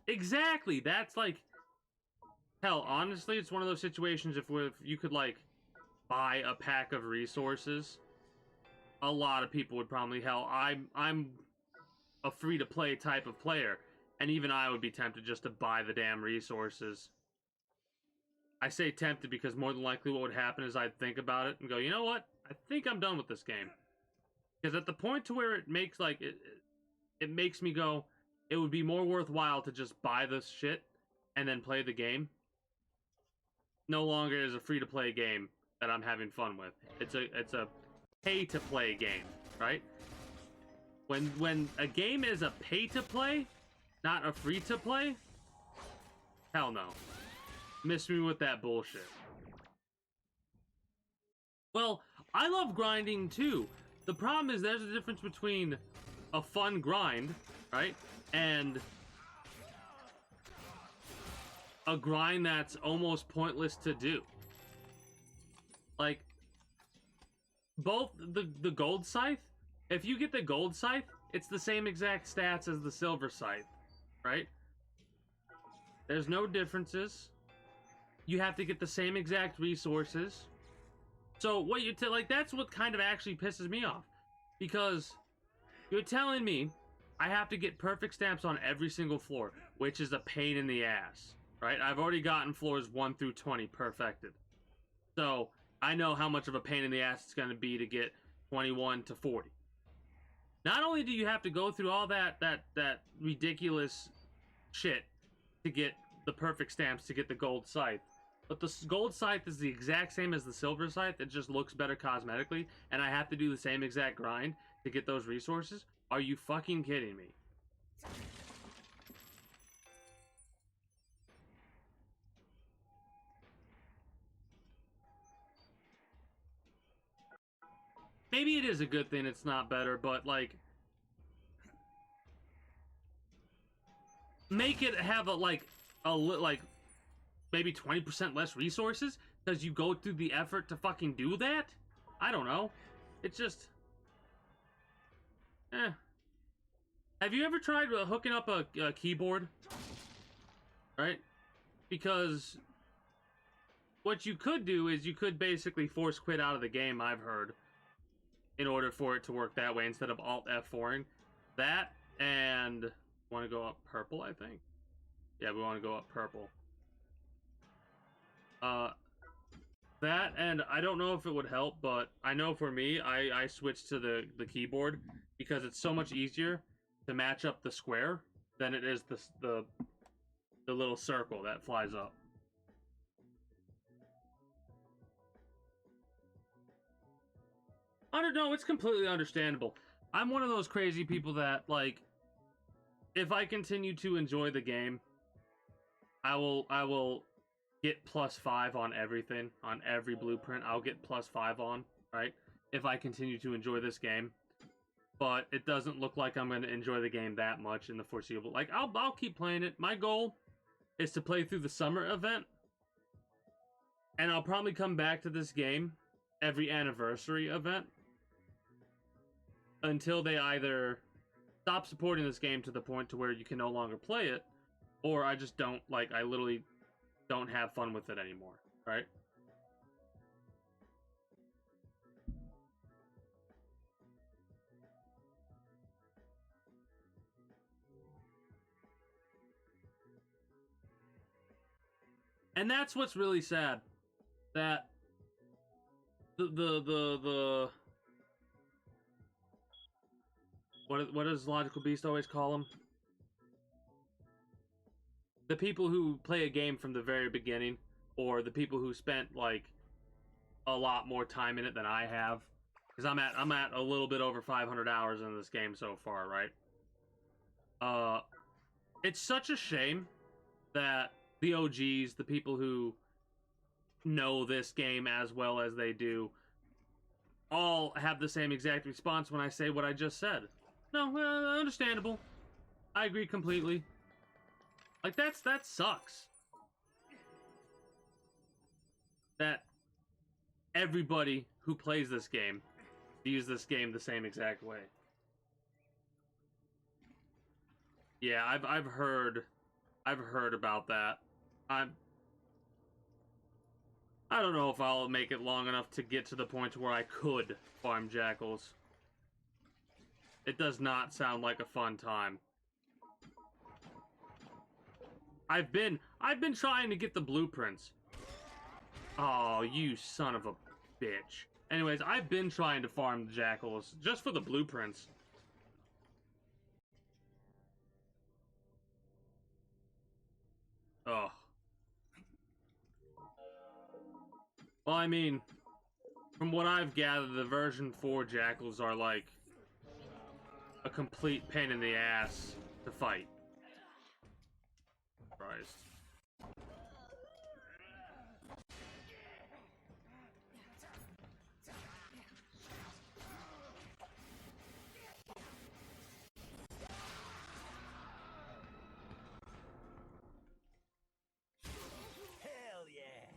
Exactly. That's like, hell, honestly, it's one of those situations if you could like buy a pack of resources, a lot of people would probably, hell, I'm a free to play type of player, and even I would be tempted just to buy the damn resources. I say tempted because more than likely what would happen is I'd think about it and go, you know what? I think I'm done with this game. Because at the point to where it makes like it makes me go, it would be more worthwhile to just buy this shit and then play the game. No longer is a free to play game that I'm having fun with. It's a pay to play game, right? When a game is a pay to play, not a free to play, hell no. Miss me with that bullshit. Well, I love grinding too. The problem is there's a difference between a fun grind, right? And a grind that's almost pointless to do. Like, both the gold scythe, if you get the gold scythe, it's the same exact stats as the silver scythe, right? There's no differences. You have to get the same exact resources. So what you like, that's what kind of actually pisses me off, because you're telling me I have to get perfect stamps on every single floor, which is a pain in the ass, right? I've already gotten floors 1 through 20 perfected, so I know how much of a pain in the ass it's going to be to get 21 to 40. Not only do you have to go through all that ridiculous shit to get the perfect stamps to get the gold scythe, but the gold scythe is the exact same as the silver scythe. It just looks better cosmetically, and I have to do the same exact grind to get those resources? Are you fucking kidding me? Maybe it is a good thing it's not better, but like, make it have like maybe 20% less resources because you go through the effort to fucking do that. I don't know. It's just, Have you ever tried hooking up a keyboard? Right? Because what you could do is you could basically force quit out of the game, I've heard, in order for it to work that way instead of Alt F4ing. That, and want to go up purple, I think. Yeah, we want to go up purple. That, and I don't know if it would help, but I know for me, I switched to the keyboard because it's so much easier to match up the square than it is the little circle that flies up. I don't know, it's completely understandable. I'm one of those crazy people that, like, if I continue to enjoy the game, I will get +5 on everything, on every blueprint. I'll get +5 on, right? If I continue to enjoy this game. But it doesn't look like I'm going to enjoy the game that much in the foreseeable. Like, I'll keep playing it. My goal is to play through the summer event. And I'll probably come back to this game every anniversary event until they either stop supporting this game to the point to where you can no longer play it, or I just don't, like, I literally don't have fun with it anymore, right? And that's what's really sad, that the what does Logical Beast always call them? The people who play a game from the very beginning, or the people who spent like a lot more time in it than I have, because I'm at a little bit over 500 hours in this game so far, right? It's such a shame that the OGs, the people who know this game as well as they do, all have the same exact response when I say what I just said. No, understandable. I agree completely. Like, that sucks. That everybody who plays this game views this game the same exact way. Yeah, I've heard about that. I don't know if I'll make it long enough to get to the point where I could farm jackals. It does not sound like a fun time. I've been trying to get the blueprints. Oh, you son of a bitch. Anyways, I've been trying to farm the jackals just for the blueprints. Oh. Well, I mean, from what I've gathered, the version 4 jackals are like a complete pain in the ass to fight. Christ. Hell yeah!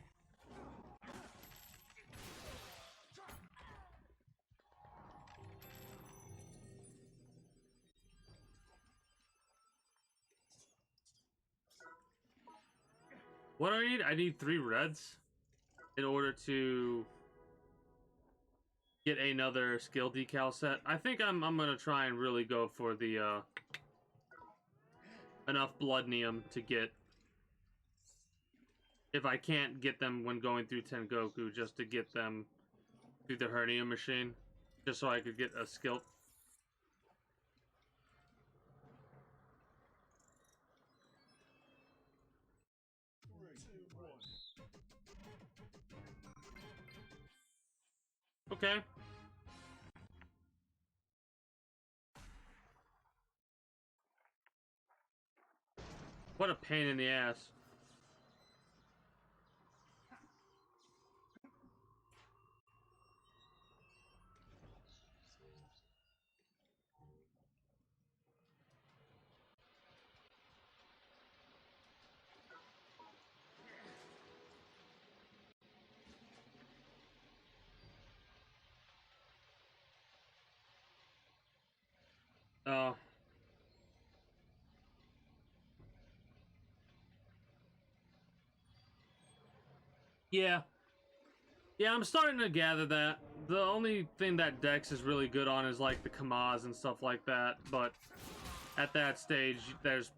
What do I need? I need 3 reds in order to get another skill decal set. I think I'm gonna try and really go for the enough bloodnium to get, if I can't get them when going through Tengoku, just to get them through the hernia machine, just so I could get a skill. Okay. What a pain in the ass. Oh. Yeah. Yeah, I'm starting to gather that. The only thing that Dex is really good on is like the Kamaz and stuff like that, but at that stage, there's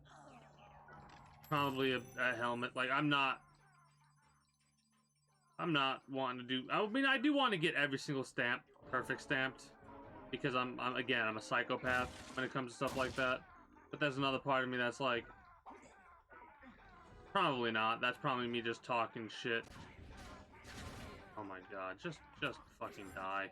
probably a helmet. Like, I'm not wanting to do. I mean, I do want to get every single stamp perfect stamped, because I'm a psychopath when it comes to stuff like that. But there's another part of me that's like, probably not. That's probably me just talking shit. Oh my god, just fucking die.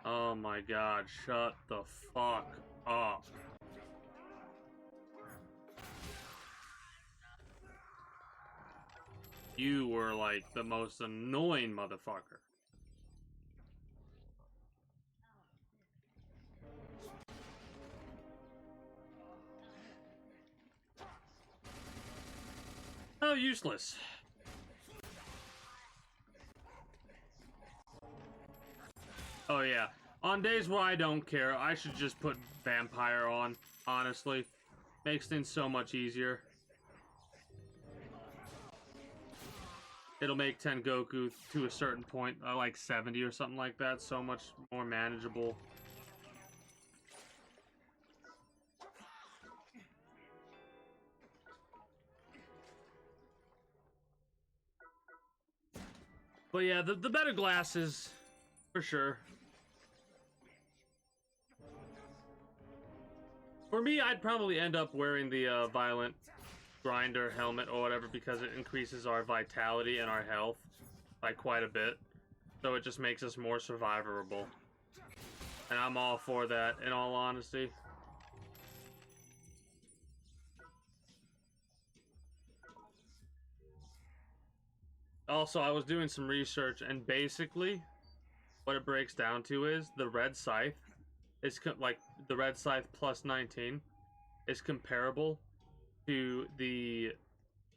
Oh my god, shut the fuck up. You were like the most annoying motherfucker. Oh, useless. Oh yeah. On days where I don't care, I should just put Vampire on, honestly. Makes things so much easier. It'll make Tengoku to a certain point, like 70 or something like that, so much more manageable. But yeah, the better glasses, for sure. For me, I'd probably end up wearing the Violent Grinder helmet or whatever, because it increases our vitality and our health by quite a bit. So it just makes us more survivable. And I'm all for that, in all honesty. Also, I was doing some research, and basically, what it breaks down to is the red scythe is like the red scythe plus 19 is comparable to the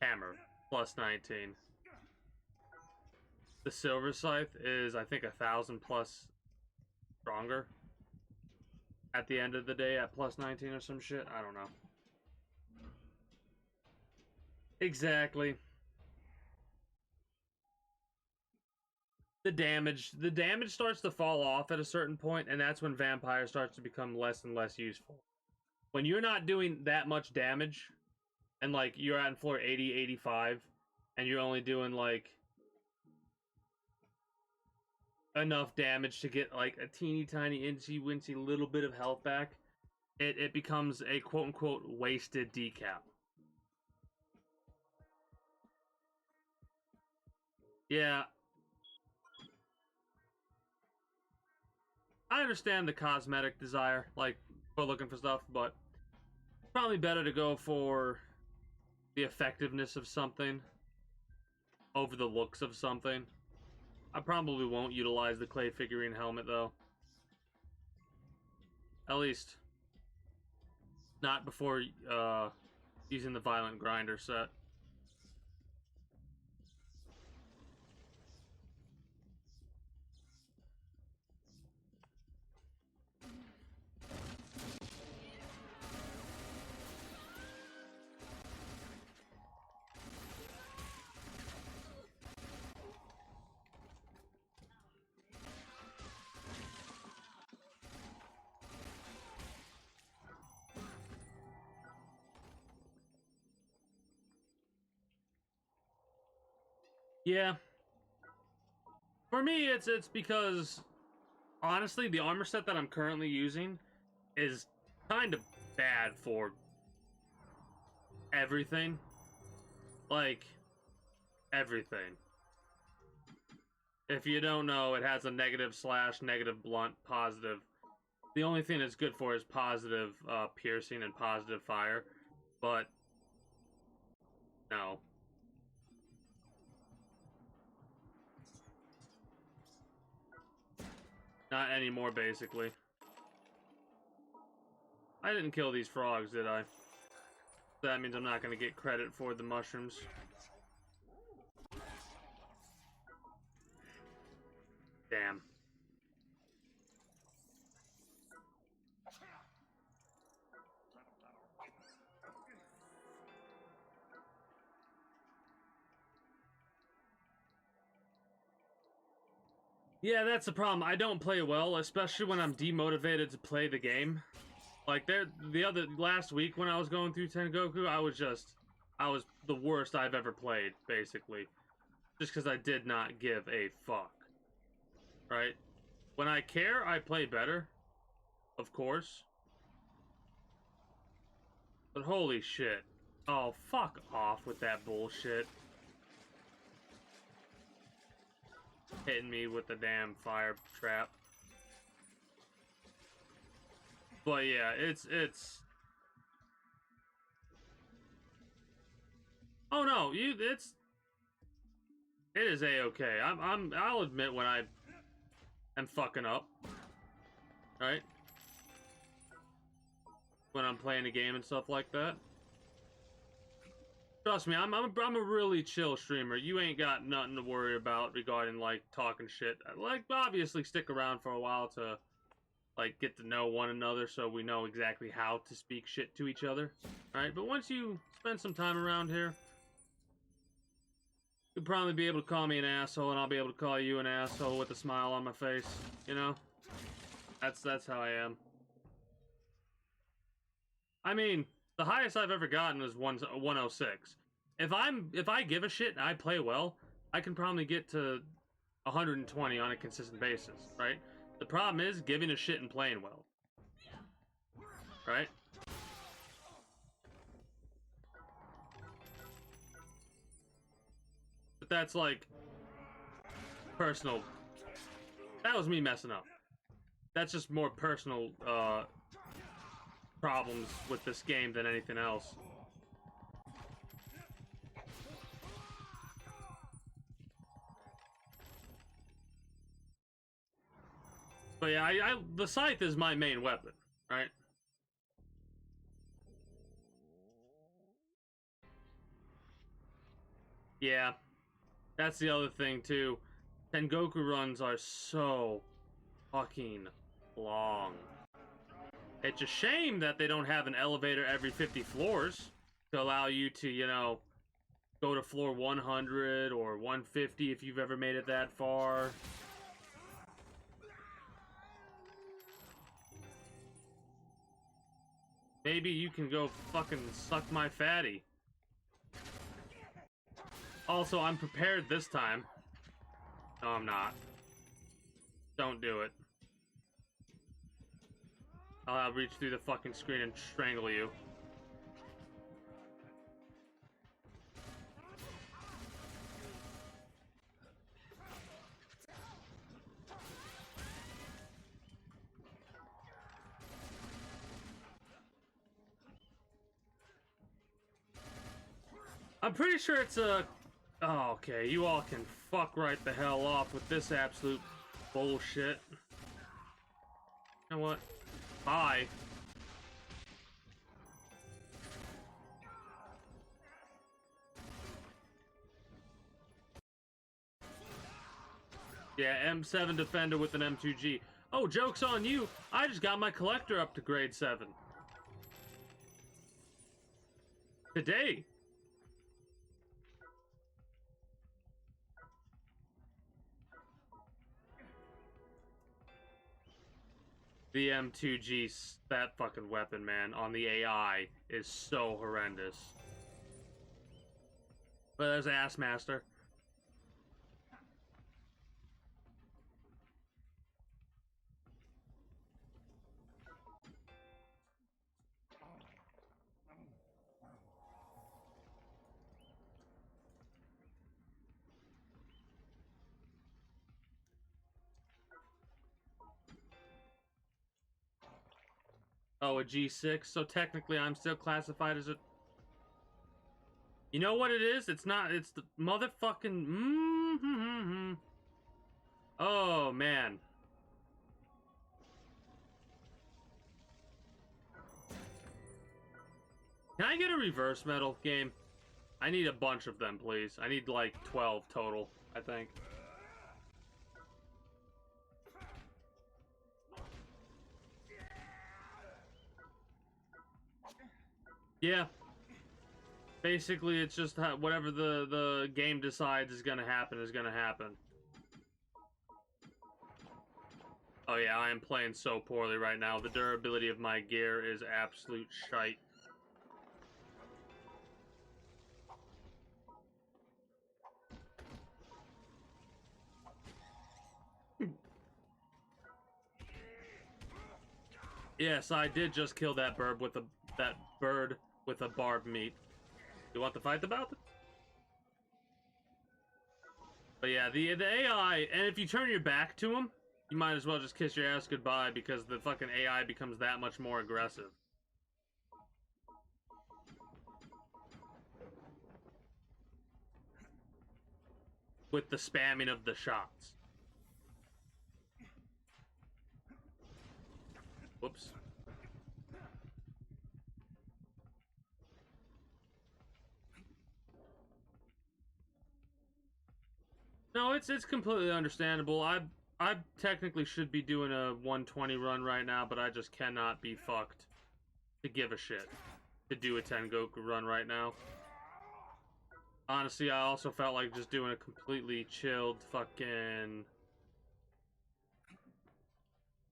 hammer plus 19. The silver scythe is, I think, 1,000 plus stronger at the end of the day at plus 19 or some shit. I don't know. Exactly. The damage starts to fall off at a certain point, and that's when vampire starts to become less and less useful. When you're not doing that much damage, and like you're at floor 80, 85, and you're only doing like enough damage to get like a teeny tiny incy wincy little bit of health back, it becomes a quote unquote wasted decap. Yeah, I understand the cosmetic desire, like for looking for stuff, but probably better to go for the effectiveness of something over the looks of something. I probably won't utilize the clay figurine helmet though. At least not before using the violent grinder set. Yeah. For me, it's because honestly, the armor set that I'm currently using is kind of bad for everything. Like everything. If you don't know, it has a negative slash, negative blunt, positive. The only thing it's good for is positive piercing and positive fire, but no. Not anymore, basically. I didn't kill these frogs, did I? That means I'm not going to get credit for the mushrooms. Damn. Yeah, that's the problem. I don't play well, especially when I'm demotivated to play the game. Like last week when I was going through Tengoku, I was the worst I've ever played, basically. Just because I did not give a fuck. Right? When I care, I play better. Of course. But holy shit. Oh, fuck off with that bullshit. Hitting me with the damn fire trap. But yeah, it's oh no, it is a-okay. I'll admit when I am fucking up. Right? When I'm playing a game and stuff like that. Trust me, I'm a really chill streamer. You ain't got nothing to worry about regarding like talking shit. Like obviously stick around for a while to like get to know one another so we know exactly how to speak shit to each other. Alright, but once you spend some time around here, you'll probably be able to call me an asshole and I'll be able to call you an asshole with a smile on my face, you know? That's how I am. I mean, the highest I've ever gotten is 106. If I give a shit and I play well, I can probably get to 120 on a consistent basis, right? The problem is giving a shit and playing well. Right? But that's like personal. That was me messing up. that's just more personal problems with this game than anything else. But yeah, the scythe is my main weapon, right? Yeah, that's the other thing too. Tengoku runs are so fucking long. It's a shame that they don't have an elevator every 50 floors to allow you to, you know, go to floor 100 or 150 if you've ever made it that far. Maybe you can go fucking suck my fatty. Also, I'm prepared this time. No, I'm not. Don't do it. I'll reach through the fucking screen and strangle you. I'm pretty sure it's a... Oh, okay, you all can fuck right the hell off with this absolute bullshit. You know what? Bye. Yeah, M7 Defender with an M2G. Oh, joke's on you. I just got my collector up to grade 7. Today. The M2G, that fucking weapon, man, on the AI is so horrendous. But there's Assmaster. Oh, a G6, so technically I'm still classified as a... You know what it is? It's not, it's the motherfucking... Oh, man. Can I get a reverse medal game? I need a bunch of them, please. I need like 12 total, I think. Yeah. Basically, it's just whatever the game decides is gonna happen is gonna happen. Oh yeah, I am playing so poorly right now. The durability of my gear is absolute shite. Yes, I did just kill that bird with a barbed meat. You want to fight about it? But yeah, the AI, and if you turn your back to him, you might as well just kiss your ass goodbye because the fucking AI becomes that much more aggressive. With the spamming of the shots. Whoops. No, it's completely understandable. I technically should be doing a 120 run right now, but I just cannot be fucked to give a shit to do a Tengoku run right now. Honestly, I also felt like just doing a completely chilled fucking...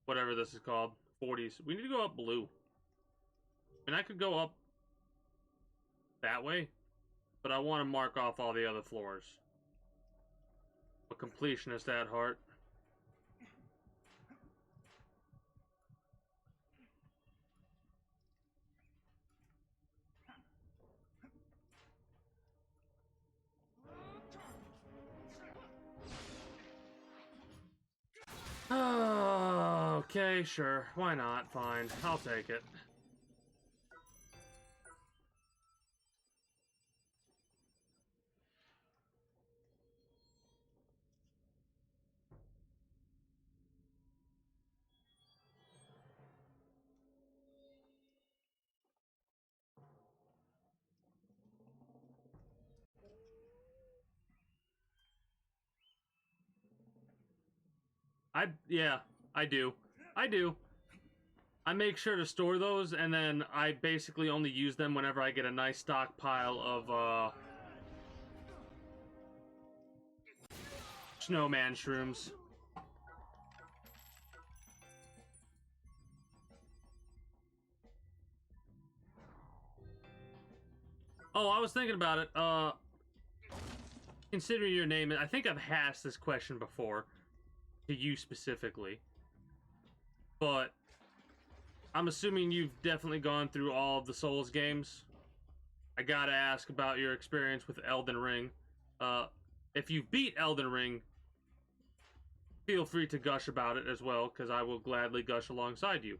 whatever this is called. 40s. We need to go up blue. I mean, I could go up that way, but I want to mark off all the other floors. A completionist at heart. Okay, sure. Why not? Fine. I'll take it. Yeah, I do. I do. I make sure to store those, and then I basically only use them whenever I get a nice stockpile of, snowman shrooms. Oh, I was thinking about it, considering your name, I think I've asked this question before, to you specifically, but I'm assuming you've definitely gone through all of the Souls games. I gotta ask about your experience with Elden Ring. If you beat Elden Ring, feel free to gush about it as well, because I will gladly gush alongside you.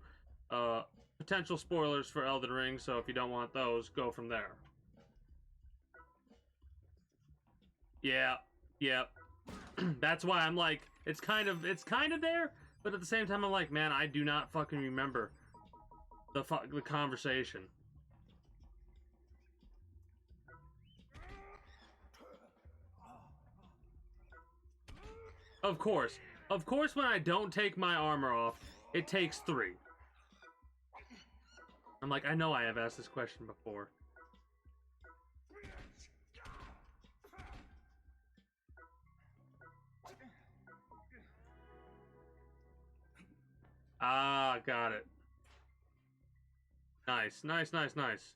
Potential spoilers for Elden Ring, so if you don't want those, go from there. Yeah, yeah. That's why I'm like, it's kind of there, but at the same time, I'm like, man, I do not fucking remember the conversation. Of course. Of course, when I don't take my armor off, it takes 3. I'm like, I know I have asked this question before. Ah, got it. Nice, nice, nice, nice.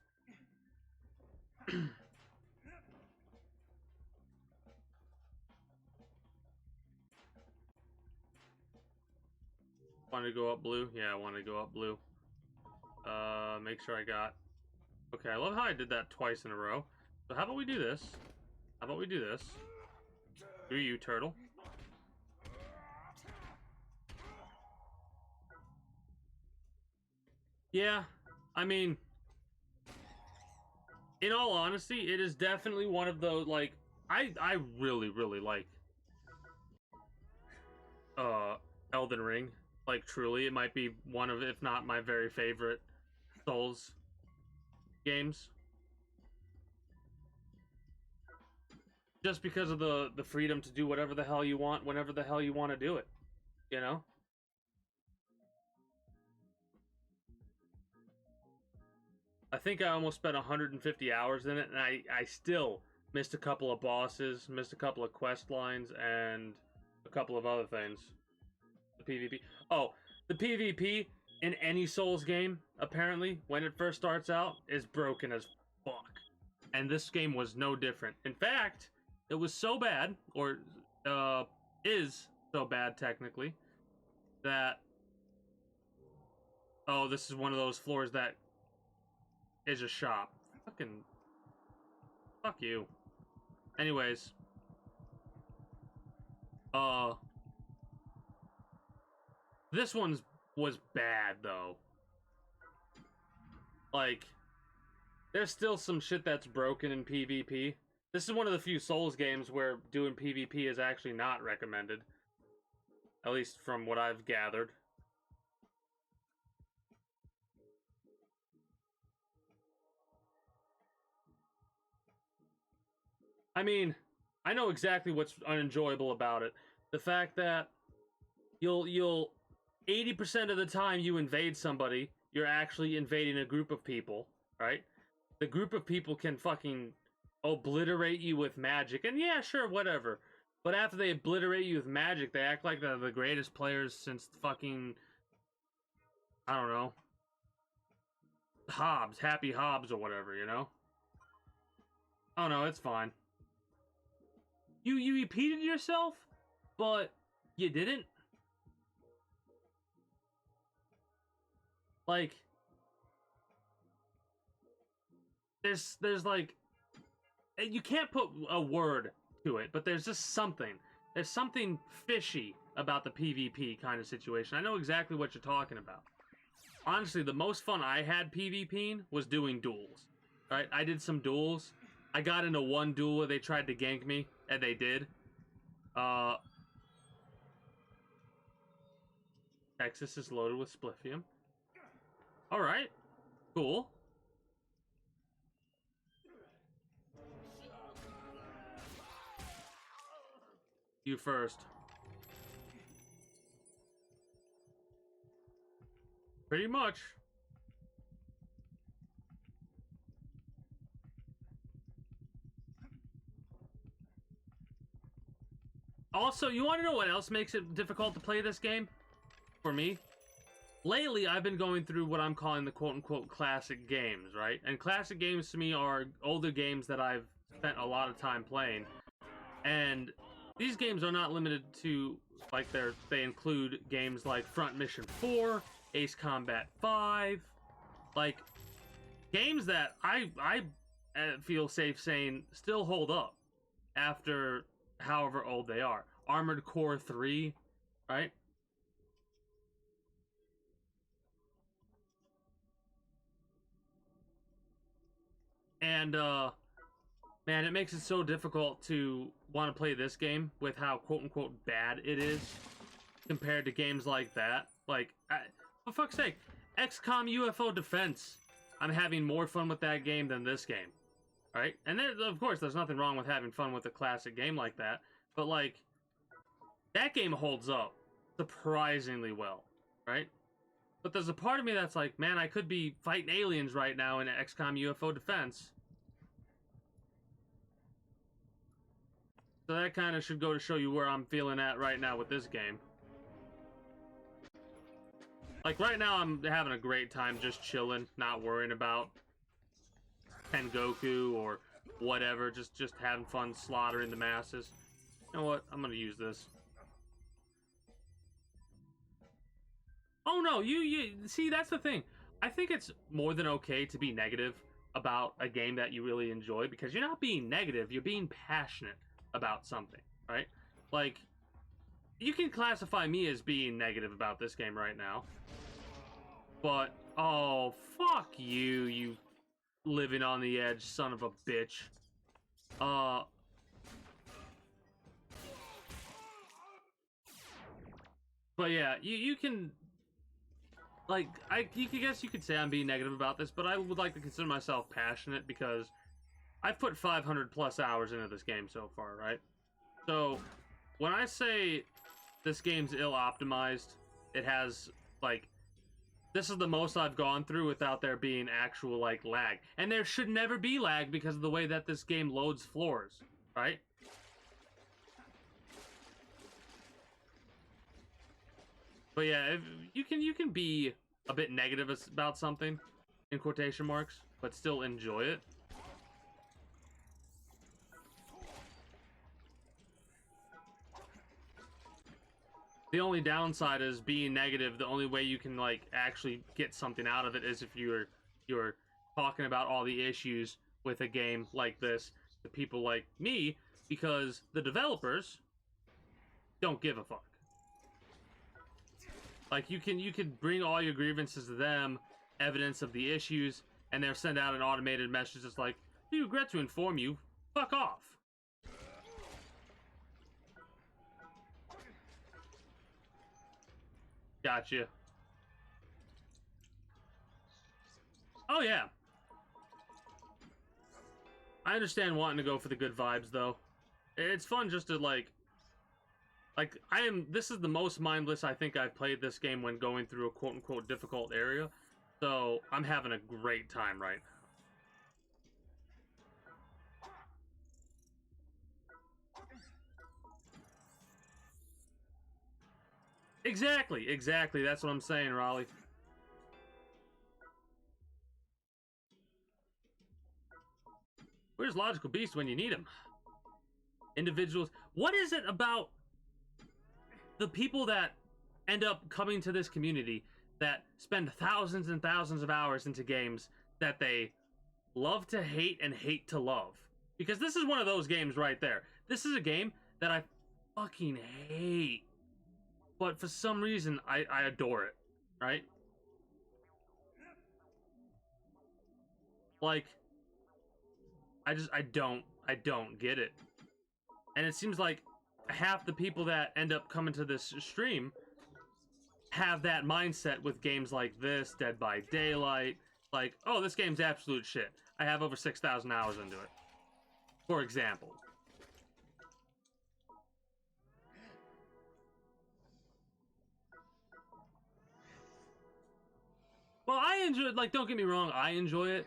Want to go up blue? Yeah, I want to go up blue. Make sure I got... Okay, I love how I did that twice in a row. So how about we do this? How about we do this? Do you, turtle? Yeah, I mean... In all honesty, it is definitely one of those, like... I really, really like... Elden Ring. Like, truly, it might be one of, if not my very favorite Souls games. Just because of the freedom to do whatever the hell you want, whenever the hell you want to do it. You know? I think I almost spent 150 hours in it, and I still missed a couple of bosses, missed a couple of quest lines, and a couple of other things. The PvP. Oh, the PvP in any Souls game, apparently, when it first starts out, is broken as fuck. And this game was no different. In fact, it was so bad, or is so bad technically, that... Oh, this is one of those floors that is a shop. Fucking... Fuck you. Anyways. This one's was bad, though. Like, there's still some shit that's broken in PvP. This is one of the few Souls games where doing PvP is actually not recommended. At least from what I've gathered. I mean, I know exactly what's unenjoyable about it. The fact that you'll 80% of the time you invade somebody, you're actually invading a group of people, right? The group of people can fucking obliterate you with magic, and yeah, sure, whatever. But after they obliterate you with magic, they act like they're the greatest players since fucking, I don't know, Hobbs, Happy Hobbs or whatever, you know? Oh no, it's fine. You repeated yourself, but you didn't. Like, there's like, you can't put a word to it, but there's just something. There's something fishy about the PvP kind of situation. I know exactly what you're talking about. Honestly, the most fun I had PvPing was doing duels. Right? I did some duels. I got into one duel where they tried to gank me, and they did. Texas is loaded with spliffium. Alright. Cool. You first. Pretty much. Also, you want to know what else makes it difficult to play this game? For me? Lately, I've been going through what I'm calling the quote-unquote classic games, right? And classic games to me are older games that I've spent a lot of time playing. And these games are not limited to, like, they include games like Front Mission 4, Ace Combat 5, like, games that I feel safe saying still hold up after however old they are. Armored Core 3, right? And, man, it makes it so difficult to want to play this game with how quote-unquote bad it is compared to games like that. Like, for fuck's sake, XCOM UFO Defense. I'm having more fun with that game than this game, right? And there, of course, there's nothing wrong with having fun with a classic game like that, but, like, that game holds up surprisingly well, right? But there's a part of me that's like, man, I could be fighting aliens right now in XCOM UFO Defense. So that kind of should go to show you where I'm feeling at right now with this game. Like, right now, I'm having a great time just chilling, not worrying about Tengoku or whatever, just having fun slaughtering the masses. You know what? I'm gonna use this. Oh no, you see, that's the thing. I think it's more than okay to be negative about a game that you really enjoy, because you're not being negative, you're being passionate about something, right? Like, you can classify me as being negative about this game right now. But, oh, fuck you, you living on the edge son of a bitch. But yeah, you can, like, I guess you could say I'm being negative about this, but I would like to consider myself passionate because I've put 500 plus hours into this game so far, right? So, when I say this game's ill-optimized, it has, like, this is the most I've gone through without there being actual, like, lag. And there should never be lag because of the way that this game loads floors, right? But yeah, if you can be a bit negative about something, in quotation marks, but still enjoy it. The only downside is being negative. The only way you can, like, actually get something out of it is if you're talking about all the issues with a game like this to people like me, because the developers don't give a fuck. Like, you can bring all your grievances to them, evidence of the issues, and they'll send out an automated message that's like, we regret to inform you, fuck off. Gotcha. Oh, yeah. I understand wanting to go for the good vibes, though. It's fun just to, like, this is the most mindless I think I've played this game when going through a quote-unquote difficult area. So, I'm having a great time right now. Exactly, that's what I'm saying, Raleigh. Where's Logical Beast when you need him? Individuals. What is it about the people that end up coming to this community that spend thousands and thousands of hours into games that they love to hate and hate to love? Because this is one of those games right there. This is a game that I fucking hate. but for some reason I adore it, right? Like, I don't get it. And it seems like half the people that end up coming to this stream have that mindset with games like this, Dead by Daylight. Like, oh, this game's absolute shit. I have over 6,000 hours into it, for example. Well, I enjoy it. Like, don't get me wrong, I enjoy it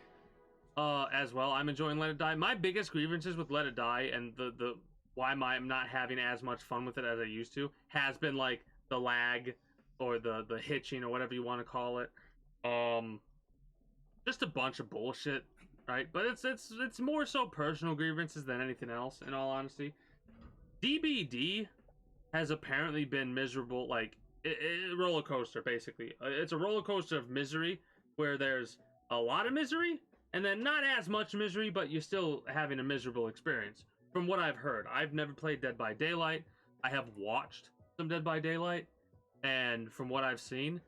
as well. I'm enjoying Let It Die. My biggest grievances with Let It Die and the why I'm not having as much fun with it as I used to has been like the lag or the hitching or whatever you want to call it. Just a bunch of bullshit, right? But it's more so personal grievances than anything else, in all honesty. DBD has apparently been miserable, like roller coaster, basically. It's a roller coaster of misery where there's a lot of misery and then not as much misery, but you're still having a miserable experience. From what I've heard, I've never played Dead by Daylight. I have watched some Dead by Daylight, and from what I've seen,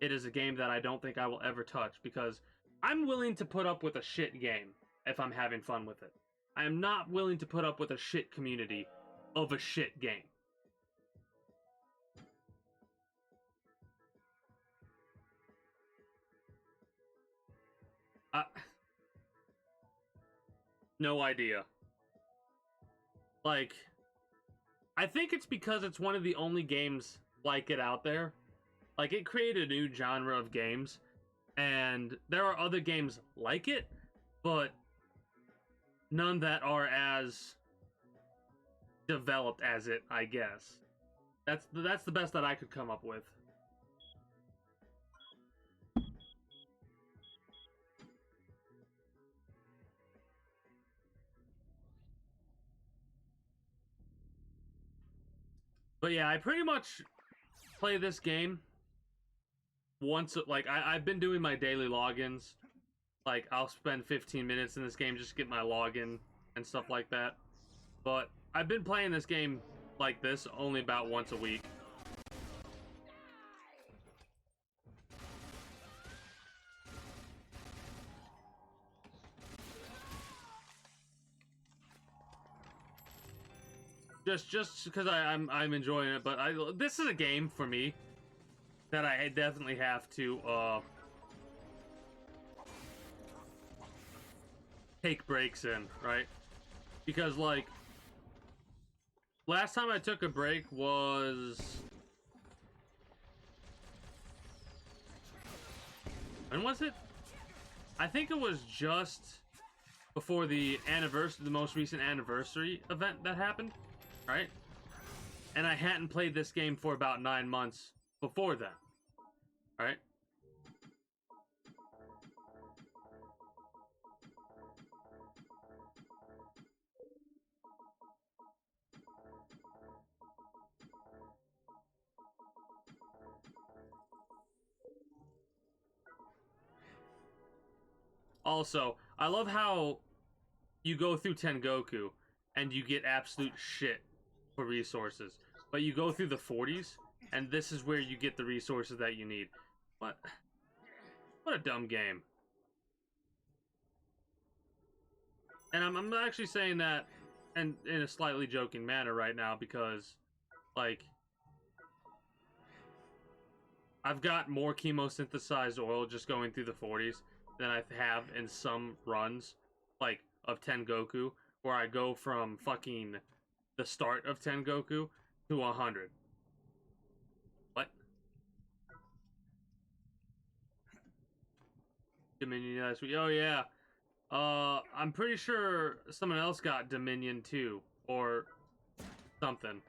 it is a game that I don't think I will ever touch because I'm willing to put up with a shit game if I'm having fun with it. I am not willing to put up with a shit community of a shit game. No idea. Like, I think it's because it's one of the only games like it out there. Like, it created a new genre of games, and there are other games like it, but none that are as developed as it, I guess. That's the best that I could come up with. But yeah, I pretty much play this game once. Like, I've been doing my daily logins. Like, I'll spend 15 minutes in this game just to get my login and stuff like that. But I've been playing this game like this only about once a week. Just because I'm enjoying it, but this is a game for me that I definitely have to take breaks in, right? Because like last time I took a break was when was it? I think it was just before the anniversary, the most recent anniversary event that happened. Right? And I hadn't played this game for about 9 months before then. Right? Also, I love how you go through Tengoku and you get absolute shit for resources. But you go through the 40s, and this is where you get the resources that you need. What a dumb game. And I'm actually saying that in a slightly joking manner right now because, like, I've got more chemosynthesized oil just going through the 40s than I have in some runs, like, of Tengoku, where I go from fucking the start of Tengoku to 100. What? Dominion last week. Oh yeah. I'm pretty sure someone else got Dominion too, or something.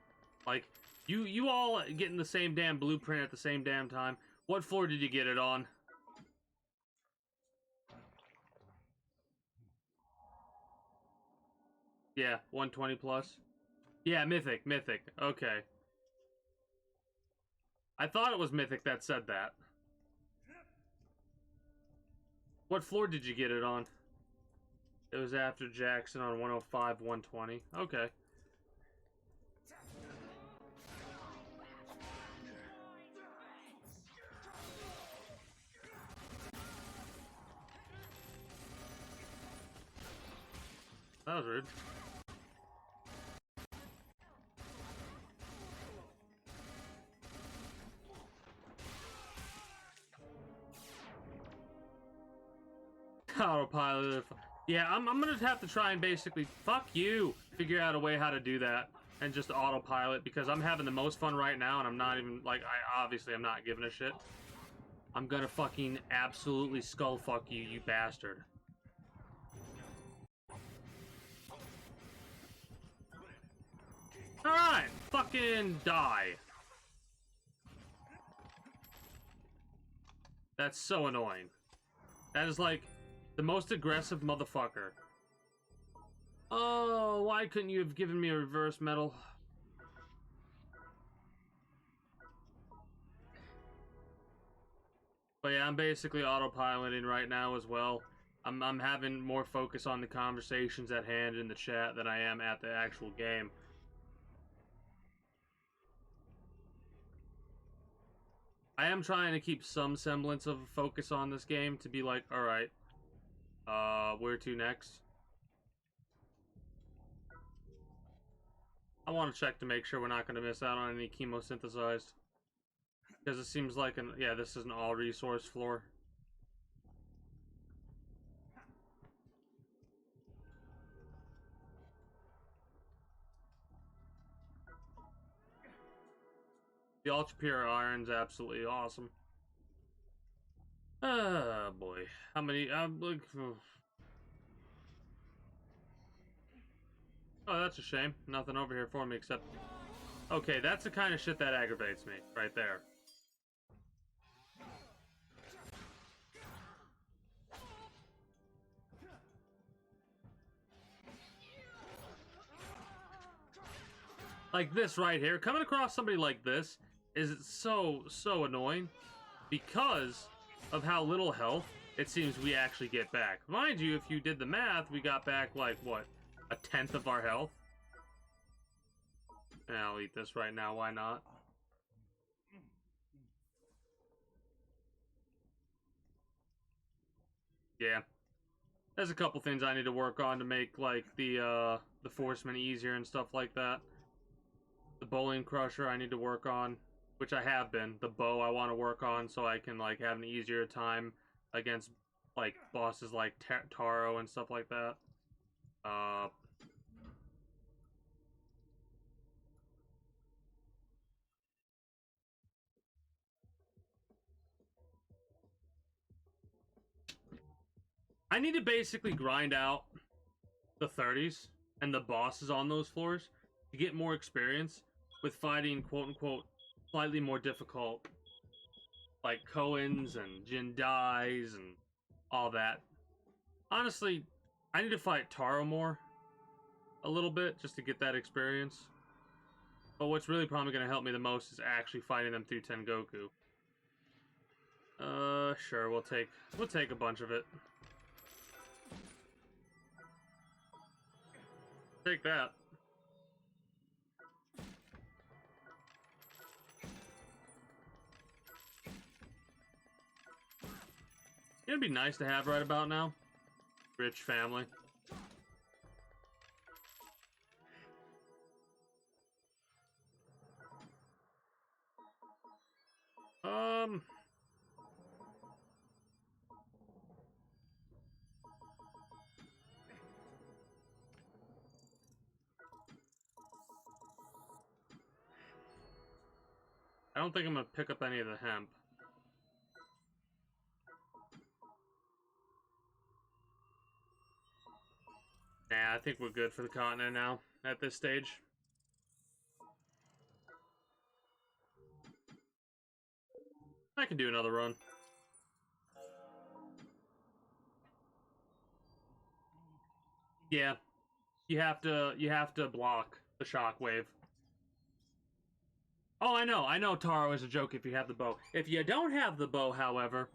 Like, you all getting the same damn blueprint at the same damn time. What floor did you get it on? Yeah, 120 plus. Yeah, Mythic. Okay. I thought it was Mythic that said that. What floor did you get it on? It was after Jackson on 105, 120. Okay. That was rude. Autopilot. Yeah, I'm gonna have to try and basically, fuck you, figure out a way how to do that and just autopilot, because I'm having the most fun right now and I'm not even, like, I'm not giving a shit. I'm gonna fucking absolutely skull fuck you, you bastard. Alright, fucking die. That's so annoying. That is like the most aggressive motherfucker. Oh, why couldn't you have given me a reverse medal? But yeah, I'm basically autopiloting right now as well. I'm having more focus on the conversations at hand in the chat than I am at the actual game. I am trying to keep some semblance of a focus on this game to be like, alright, where to next? I want to check to make sure we're not going to miss out on any chemosynthesized. Because it seems like, yeah, this is an all-resource floor. The Ultra Pure Iron's absolutely awesome. Ah, boy. How many, like... Oh, that's a shame. Nothing over here for me except... Okay, that's the kind of shit that aggravates me, right there. Like this right here. Coming across somebody like this is so annoying because of how little health it seems we actually get back. Mind you, if you did the math, we got back, like, what, 1/10 of our health? And I'll eat this right now, why not? Yeah. There's a couple things I need to work on to make, like, the Forceman easier and stuff like that. The Bowling Crusher I need to work on, which I have been. The bow I want to work on so I can, like, have an easier time against, like, bosses like Taro and stuff like that. I need to basically grind out the 30s and the bosses on those floors to get more experience with fighting quote-unquote slightly more difficult, like Cohen's and Jindai's and all that. Honestly, I need to fight Taro more a little bit just to get that experience. But what's really probably going to help me the most is actually fighting them through Tengoku. Sure, we'll take a bunch of it. Take that. It'd be nice to have right about now. Rich family. I don't think I'm gonna pick up any of the hemp. Nah, I think we're good for the continent now, at this stage. I can do another run. Yeah. You have to block the shockwave. Oh, I know Taro is a joke if you have the bow. If you don't have the bow, however,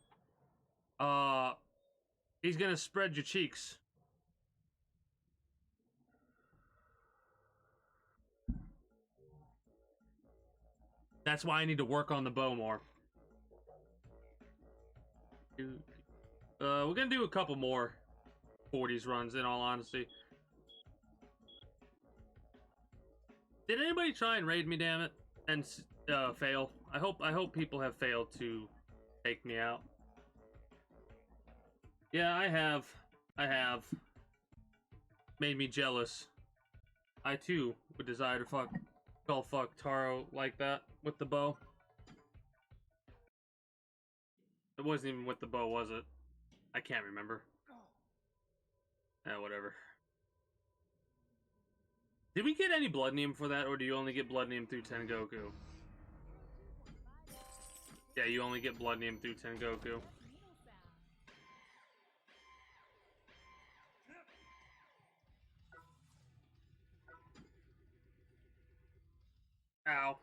he's gonna spread your cheeks. That's why I need to work on the bow more. We're gonna do a couple more 40s runs, in all honesty. Did anybody try and raid me, damn it, and fail? I hope people have failed to take me out. Yeah, I have. I have. Made me jealous. I too would desire to fuck Taro like that with the bow. It wasn't even with the bow, was it? I can't remember. Whatever. Did we get any blood neem for that, or do you only get blood neem through Tengoku? Yeah, you only get blood neem through Tengoku. Ow.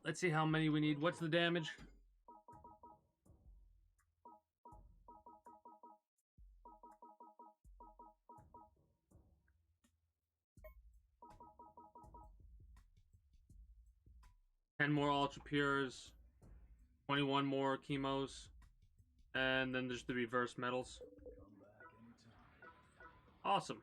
Let's see how many we need. What's the damage? Ten more ultra pures, 21 more chemos, and then there's the reverse metals. Awesome.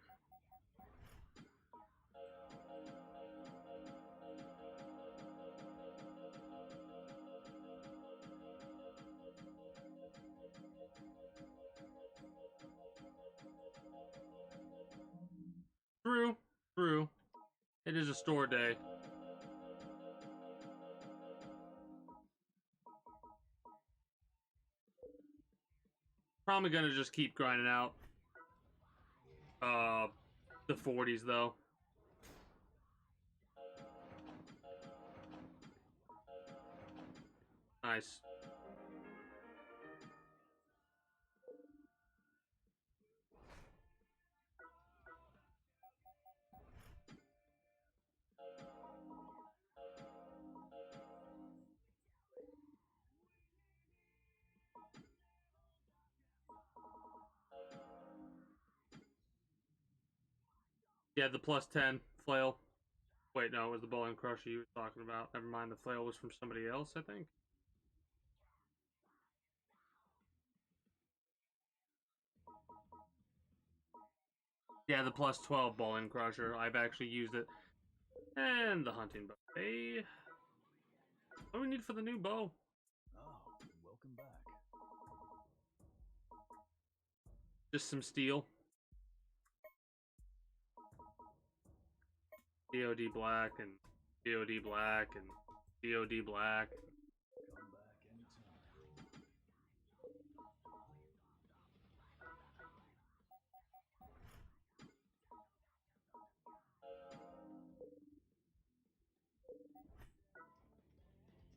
True. It is a store day. Probably gonna just keep grinding out the 40s though. Nice. Yeah, the plus 10 flail. Wait, no, it was the bowling crusher you were talking about. Never mind, the flail was from somebody else, I think. Yeah, the plus 12 bowling crusher. I've actually used it. And the hunting bow. Hey. What do we need for the new bow? Oh, welcome back. Just some steel. DOD black and DOD black and DOD black. Come back anytime.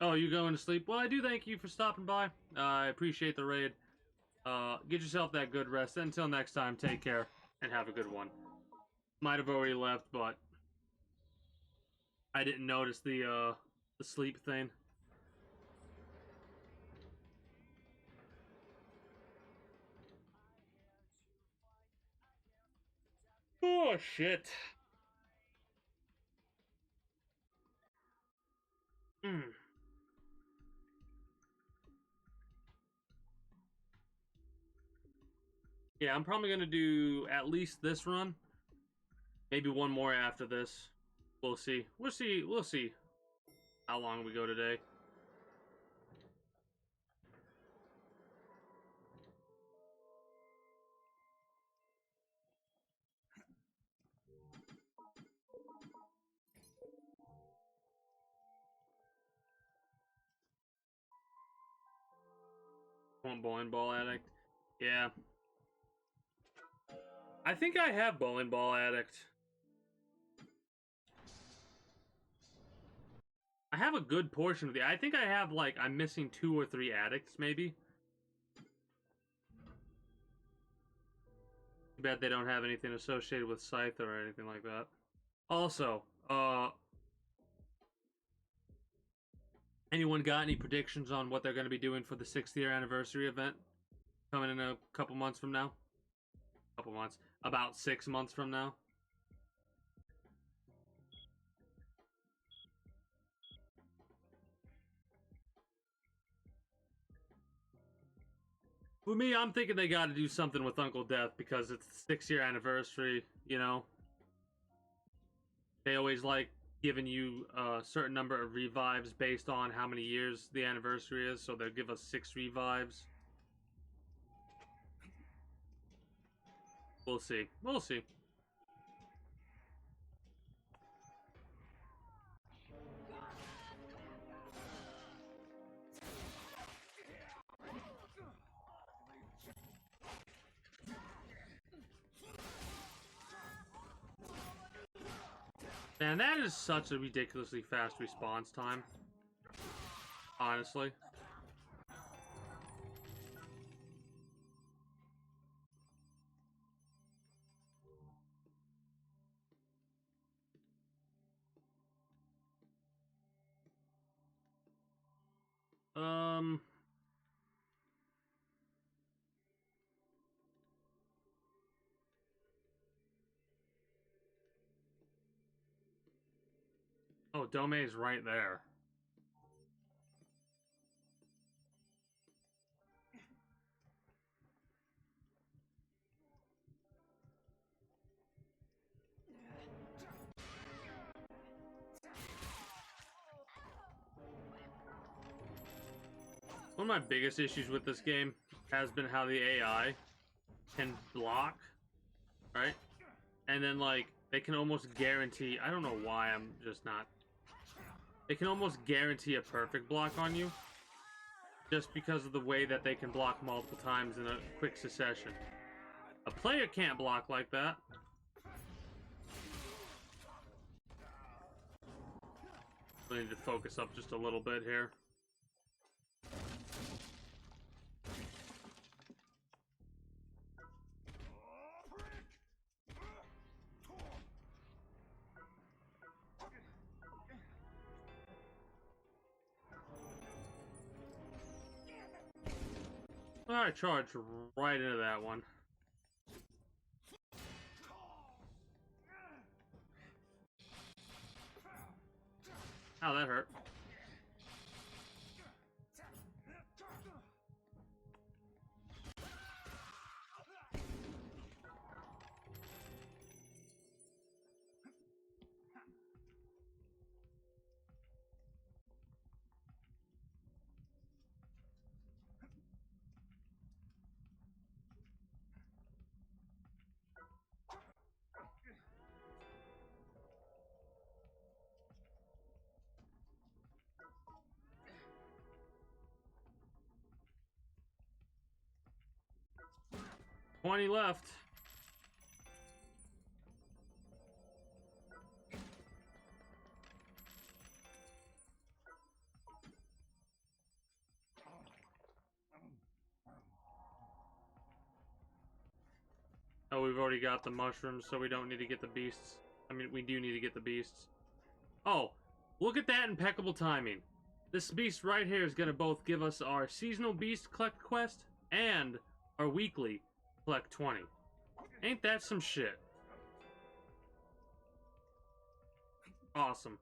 Oh, you going to sleep? Well, I do thank you for stopping by. I appreciate the raid. Get yourself that good rest. Until next time, take care and have a good one. Might have already left, but I didn't notice the sleep thing. Oh shit. Hmm. Yeah, I'm probably gonna do at least this run. Maybe one more after this. We'll see. We'll see how long we go today. Want bowling ball addict? Yeah. I think I have bowling ball addict. I have a good portion of the. I think I have like I'm missing 2 or 3 addicts maybe. Too bad they don't have anything associated with Scythe or anything like that. Also, anyone got any predictions on what they're going to be doing for the 6th year anniversary event coming in a couple months from now? Couple months, about 6 months from now. For me, I'm thinking they got to do something with Uncle Death because it's the 6-year anniversary. You know, they always like giving you a certain number of revives based on how many years the anniversary is. So they'll give us 6 revives. We'll see. We'll see. Man, that is such a ridiculously fast response time. Honestly. Um... Oh, Dome's right there. One of my biggest issues with this game has been how the AI can block, right? And then, like, they can almost guarantee... I don't know why I'm just not... They can almost guarantee a perfect block on you just because of the way that they can block multiple times in a quick succession. A player can't block like that. I need to focus up just a little bit here. Alright, charge right into that one. Ow, that hurt. $20 left. Oh, we've already got the mushrooms, so we don't need to get the beasts. I mean, we do need to get the beasts. Oh, look at that impeccable timing. This beast right here is going to both give us our seasonal beast collect quest and our weekly collect 20. Ain't that some shit? Awesome.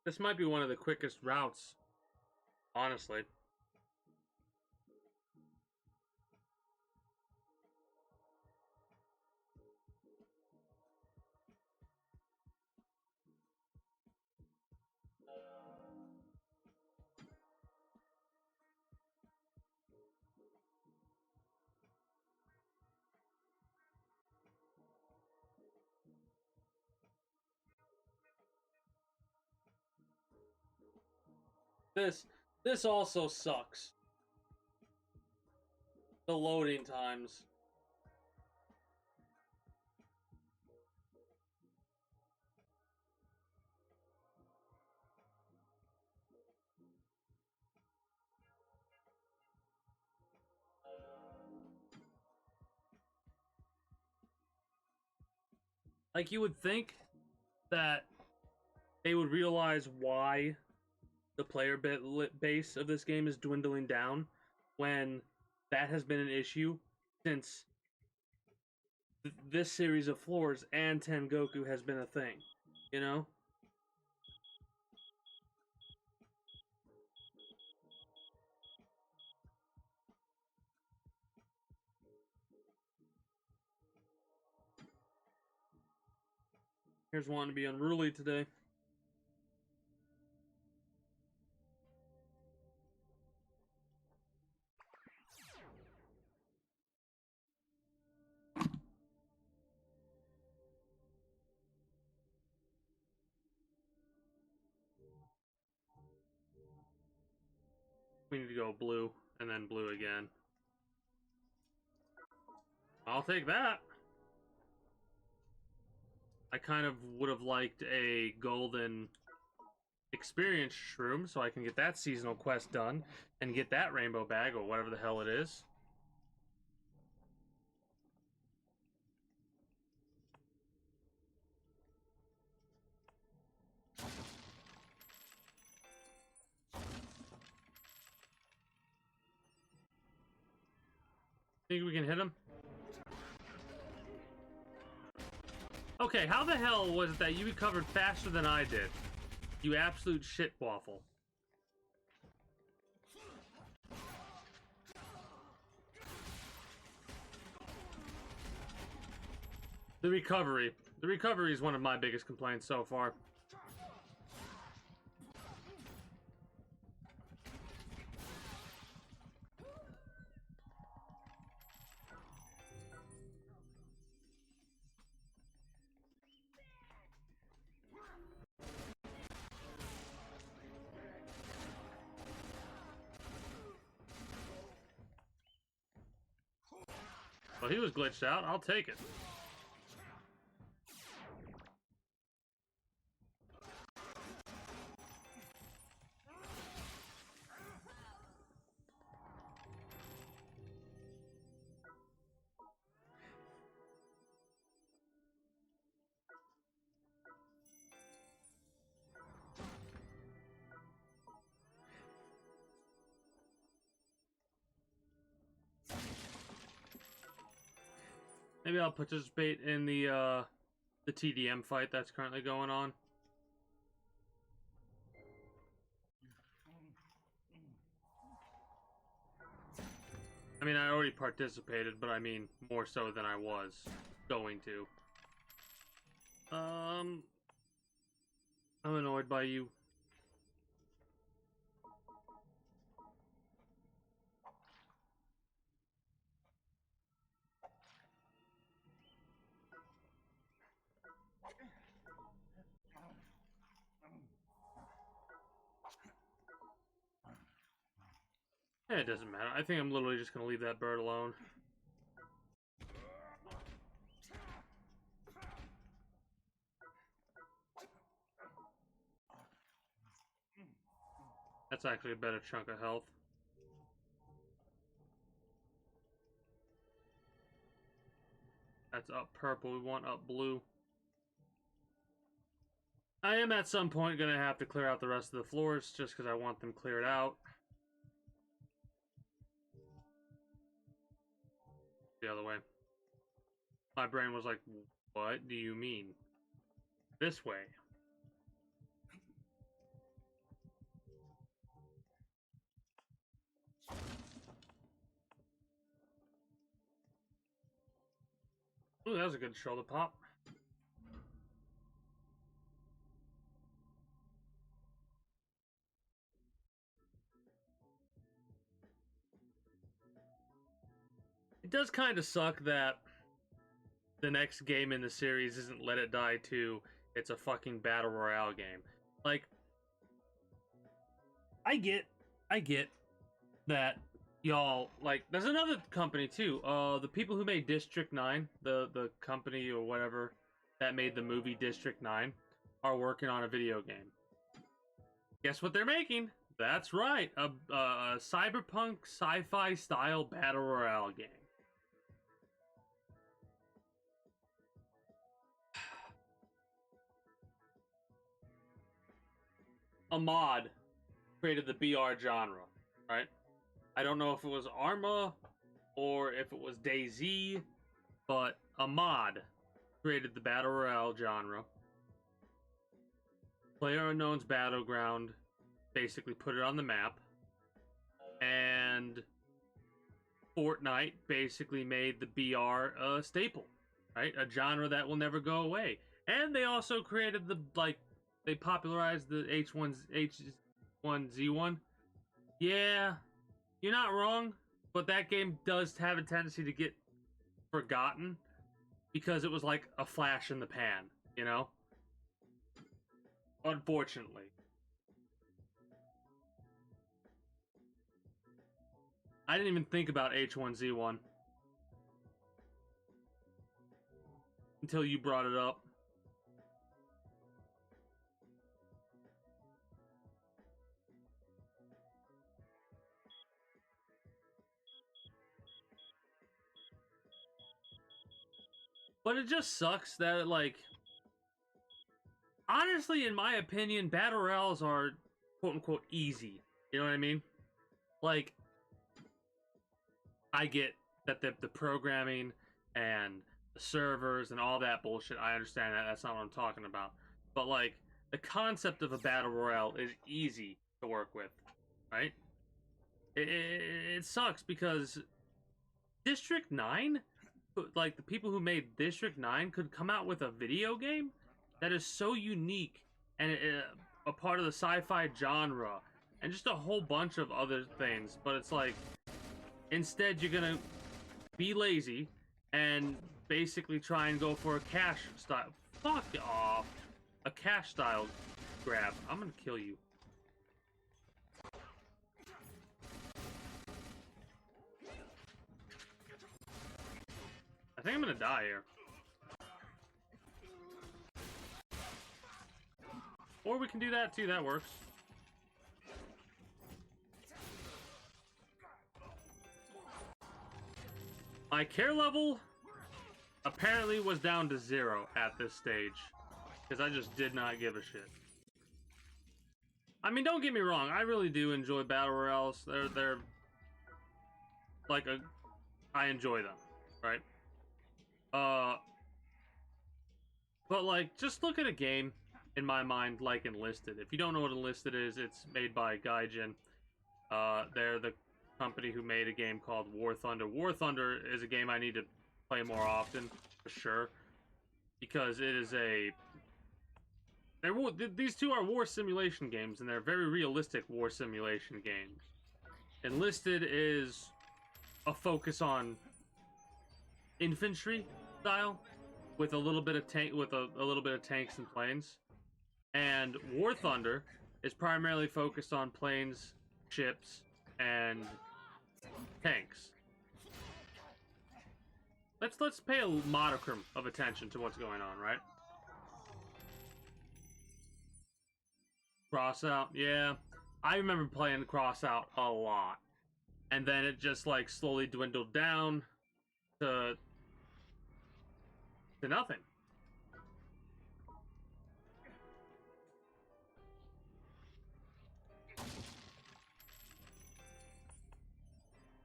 This might be one of the quickest routes, honestly. This also sucks. The loading times. Like, you would think that they would realize why the player base of this game is dwindling down when that has been an issue since this series of floors and Tengoku has been a thing, you know? Here's one to be unruly today. We need to go blue, and then blue again. I'll take that. I kind of would have liked a golden experience shroom so I can get that seasonal quest done and get that rainbow bag or whatever the hell it is. Think we can hit him? Okay, how the hell was it that you recovered faster than I did? You absolute shit waffle. The recovery. The recovery is one of my biggest complaints so far. Well, he was glitched out. I'll take it. Maybe I'll participate in the TDM fight that's currently going on. I mean, I already participated, but I mean more so than I was going to. I'm annoyed by you. It doesn't matter. I think I'm literally just gonna leave that bird alone. That's actually a better chunk of health. That's up purple. We want up blue. I am at some point gonna have to clear out the rest of the floors just because I want them cleared out. The other way. My brain was like, what do you mean? This way. Ooh, that was a good shoulder pop. It does kind of suck that the next game in the series isn't Let It Die 2, it's a fucking Battle Royale game. Like, I get that y'all, like, there's another company too, the people who made District 9, the company or whatever that made the movie District 9, are working on a video game. Guess what they're making? That's right, a cyberpunk sci-fi style Battle Royale game. a mod created the BR genre, right? I don't know if it was Arma or if it was DayZ, but a mod created the Battle Royale genre. PlayerUnknown's Battleground basically put it on the map, and Fortnite basically made the BR a staple, right? A genre that will never go away. And they also created they popularized the H1Z1. Yeah, you're not wrong, but that game does have a tendency to get forgotten because it was like a flash in the pan, you know? Unfortunately. I didn't even think about H1Z1 until you brought it up. But it just sucks that, like, honestly, in my opinion, battle royales are quote unquote easy. You know what I mean? Like, I get that the programming and the servers and all that bullshit. I understand that. That's not what I'm talking about. But, like, the concept of a battle royale is easy to work with, right? It sucks because District 9, like, the people who made District 9 could come out with a video game that is so unique and a part of the sci-fi genre and just a whole bunch of other things. But it's like, instead you're gonna be lazy and basically try and go for a cash style. Fuck off. A cash style grab. I'm gonna kill you. I think I'm gonna die here. Or we can do that too, that works. My care level apparently was down to 0 at this stage. Because I just did not give a shit. I mean, don't get me wrong, I really do enjoy battle royales. They're like I enjoy them, right? But like, just look at a game, in my mind, like Enlisted. If you don't know what Enlisted is, it's made by Gaijin. They're the company who made a game called War Thunder. War Thunder is a game I need to play more often, for sure. Because it is these two are war simulation games, and they're very realistic war simulation games. Enlisted is a focus on infantry style, with a little bit of a little bit of tanks and planes. And War Thunder is primarily focused on planes, ships, and tanks. Let's pay a modicum of attention to what's going on, right? Crossout, yeah. I remember playing Crossout a lot. And then it just like slowly dwindled down to nothing.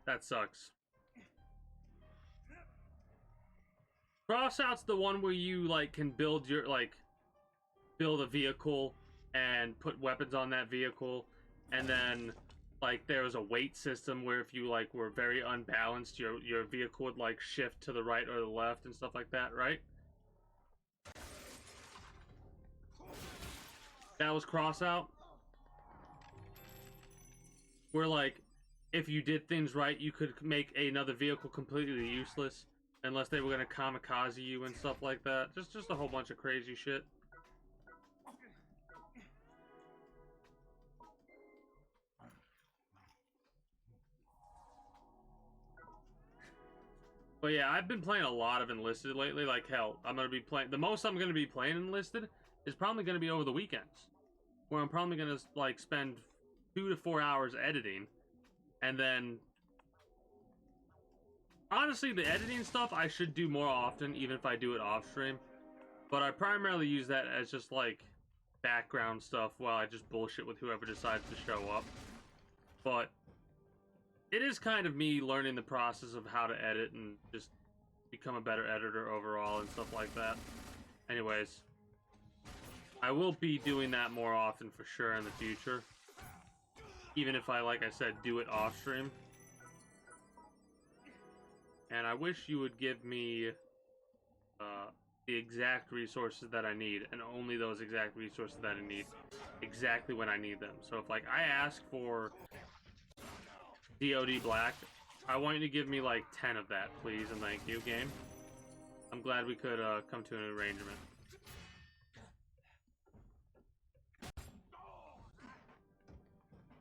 That sucks. Crossout's the one where you like can build build a vehicle and put weapons on that vehicle, and then like there was a weight system where if you like were very unbalanced, your vehicle would like shift to the right or the left and stuff like that, right? That was Crossout. Where like if you did things right, you could make another vehicle completely useless unless they were gonna kamikaze you and stuff like that. Just a whole bunch of crazy shit. But yeah, I've been playing a lot of Enlisted lately. Like, hell, I'm gonna be playing. The most I'm gonna be playing Enlisted is probably gonna be over the weekends, where I'm probably gonna like spend 2 to 4 hours editing, and then honestly, the editing stuff I should do more often, even if I do it off stream. But I primarily use that as just like background stuff while I just bullshit with whoever decides to show up. But it is kind of me learning the process of how to edit and just become a better editor overall and stuff like that. Anyways, I will be doing that more often for sure in the future. Even if I, like I said, do it off stream. And I wish you would give me the exact resources that I need, and only those exact resources that I need, exactly when I need them. So if, like, I ask for DoD Black, I want you to give me, like, 10 of that, please, and thank you, game. I'm glad we could come to an arrangement.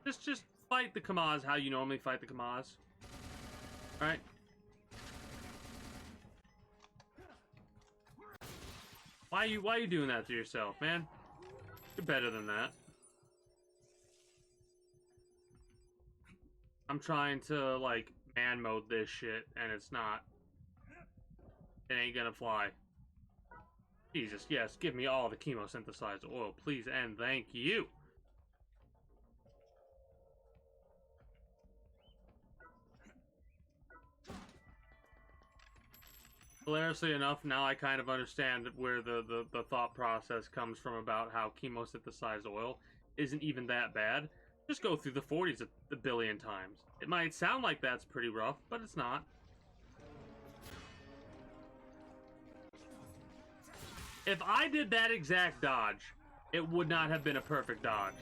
Just fight the Kamaz how you normally fight the Kamaz. Alright? Why are you doing that to yourself, man? You're better than that. I'm trying to, like, man mode this shit, and it's not. It ain't gonna fly. Jesus, yes, give me all the chemosynthesized oil, please, and thank you. Hilariously enough, now I kind of understand where the thought process comes from about how chemosynthesized oil isn't even that bad. Just go through the 40s a billion times. It might sound like that's pretty rough, but it's not. If I did that exact dodge, it would not have been a perfect dodge.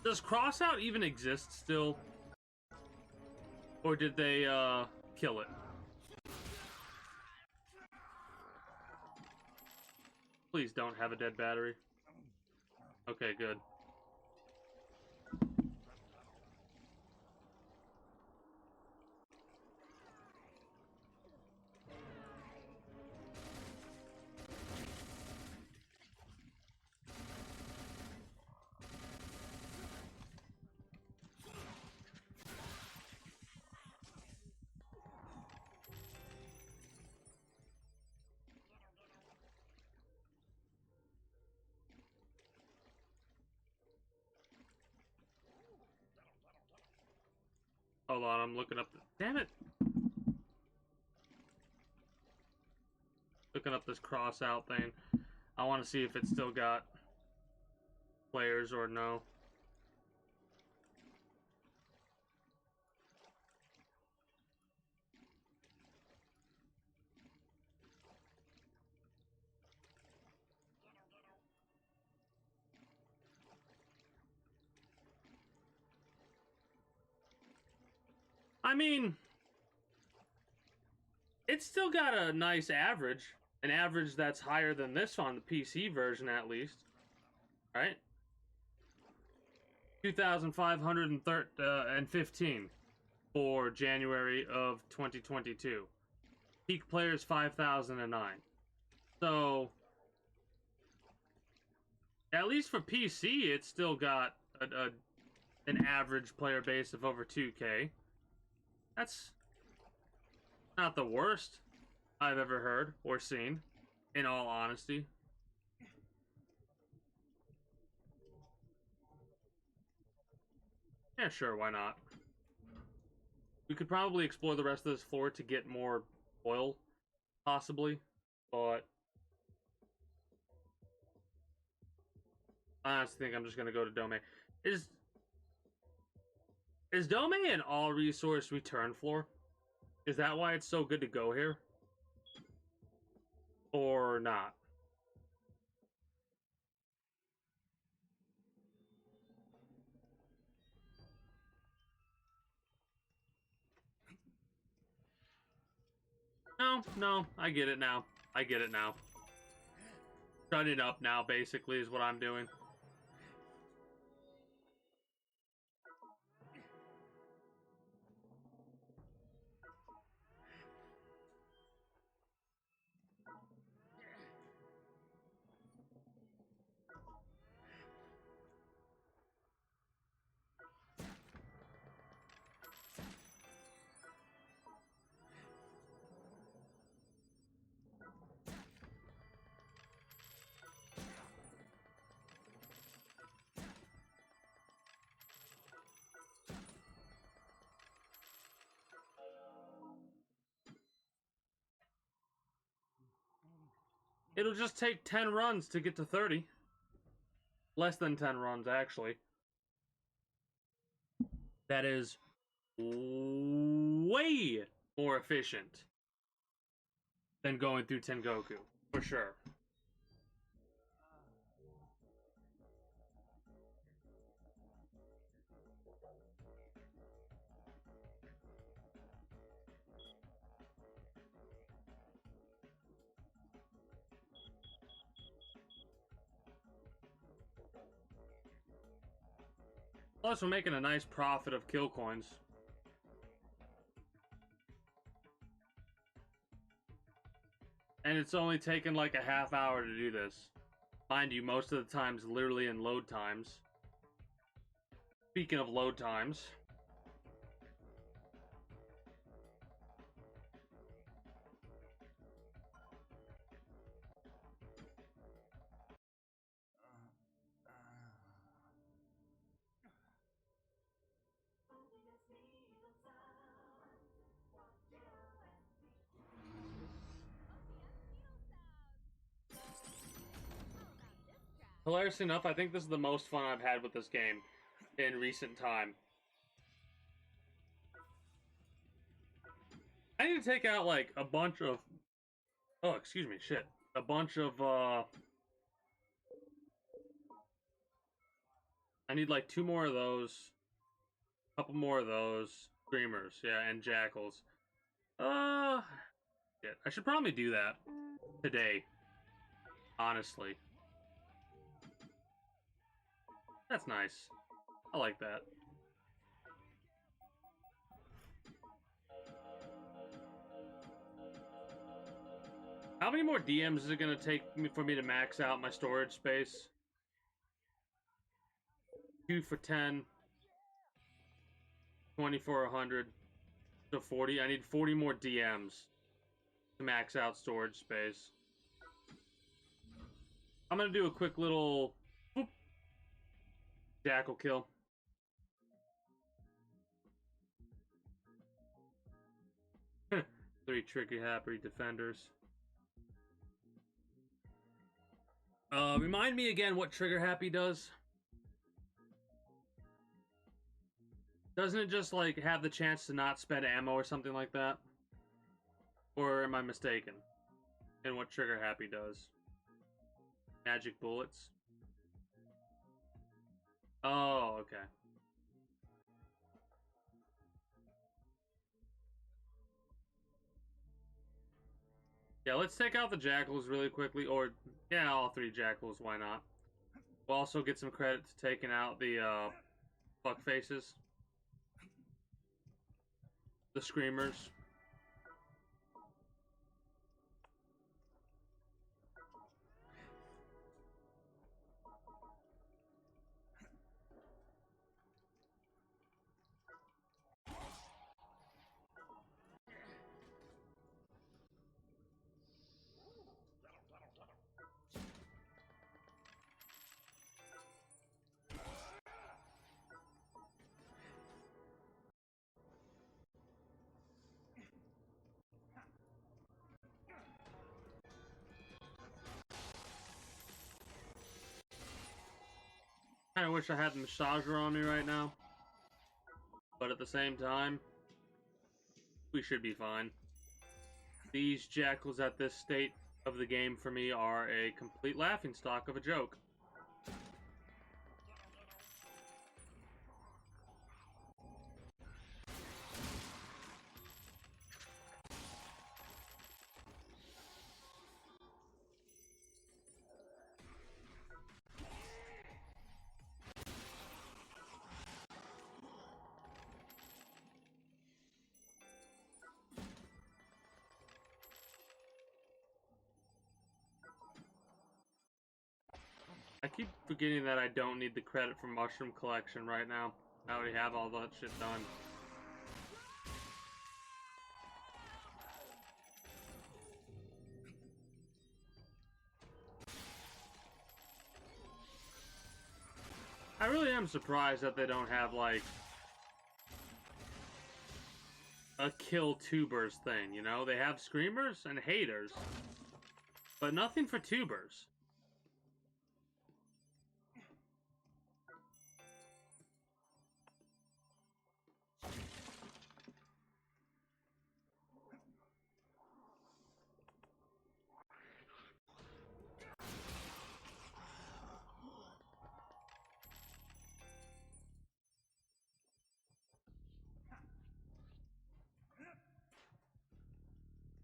Does crossout even exist still? Or did they, kill it? Please don't have a dead battery. Okay, good. Hold on, I'm looking up the... Damn it! Looking up this cross-out thing. I want to see if it's still got players or no. I mean, it's still got a nice average. An average that's higher than this on the PC version, at least. Right? 2,515 for January of 2022. Peak players 5,009. So, at least for PC, it's still got an average player base of over 2K. That's not the worst I've ever heard or seen, in all honesty. Yeah, sure, why not? We could probably explore the rest of this floor to get more oil, possibly, but I honestly think I'm just gonna go to Dome. Is Dome an all-resource return floor? Is that why it's so good to go here? Or not? No, I get it now. I get it now. Shut it up now, basically, is what I'm doing. It'll just take 10 runs to get to 30. Less than 10 runs, actually. That is way more efficient than going through Tengoku, for sure. Plus, we're making a nice profit of kill coins. And it's only taken like a half hour to do this. Mind you, most of the times literally in load times. Speaking of load times. Hilariously enough, I think this is the most fun I've had with this game in recent time. I need to take out like a bunch of... Oh, excuse me, shit. A bunch of, I need like 2 more of those. A couple more of those. Screamers, yeah, and jackals. Shit. I should probably do that today. Honestly. That's nice. I like that. How many more DMs is it gonna take for me to max out my storage space? 2 for 10. 20 for 100. So 40. I need 40 more DMs to max out storage space. I'm gonna do a quick little whoop, jackal kill. Three tricky happy defenders. Remind me again what trigger happy does. Doesn't it just like have the chance to not spend ammo or something like that? Or am I mistaken in what trigger happy does? Magic bullets. Oh, okay. Yeah, let's take out the jackals really quickly, or yeah, all 3 jackals, why not? We'll also get some credit to taking out the fuck faces. The screamers. I wish I had the massager on me right now. But at the same time, we should be fine. These jackals at this state of the game for me are a complete laughingstock of a joke. I keep forgetting that I don't need the credit for mushroom collection right now. I already have all that shit done. I really am surprised that they don't have, like, a kill tubers thing, you know? They have screamers and haters. but nothing for tubers.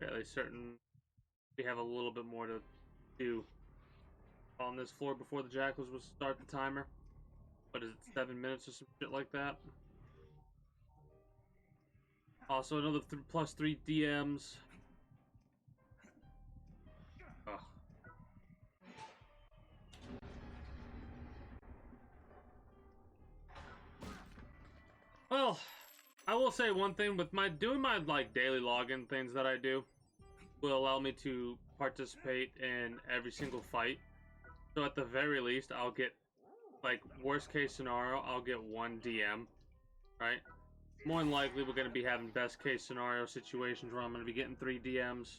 Fairly certain we have a little bit more to do on this floor before the jackals will start the timer. What is it, 7 minutes or some shit like that? Also, another +3 DMs. Ugh. Well, I will say one thing with doing my like daily login things that I do will allow me to participate in every single fight. So at the very least, I'll get, like, worst case scenario, I'll get 1 DM, right? More than likely, we're going to be having best case scenario situations where I'm going to be getting 3 DMs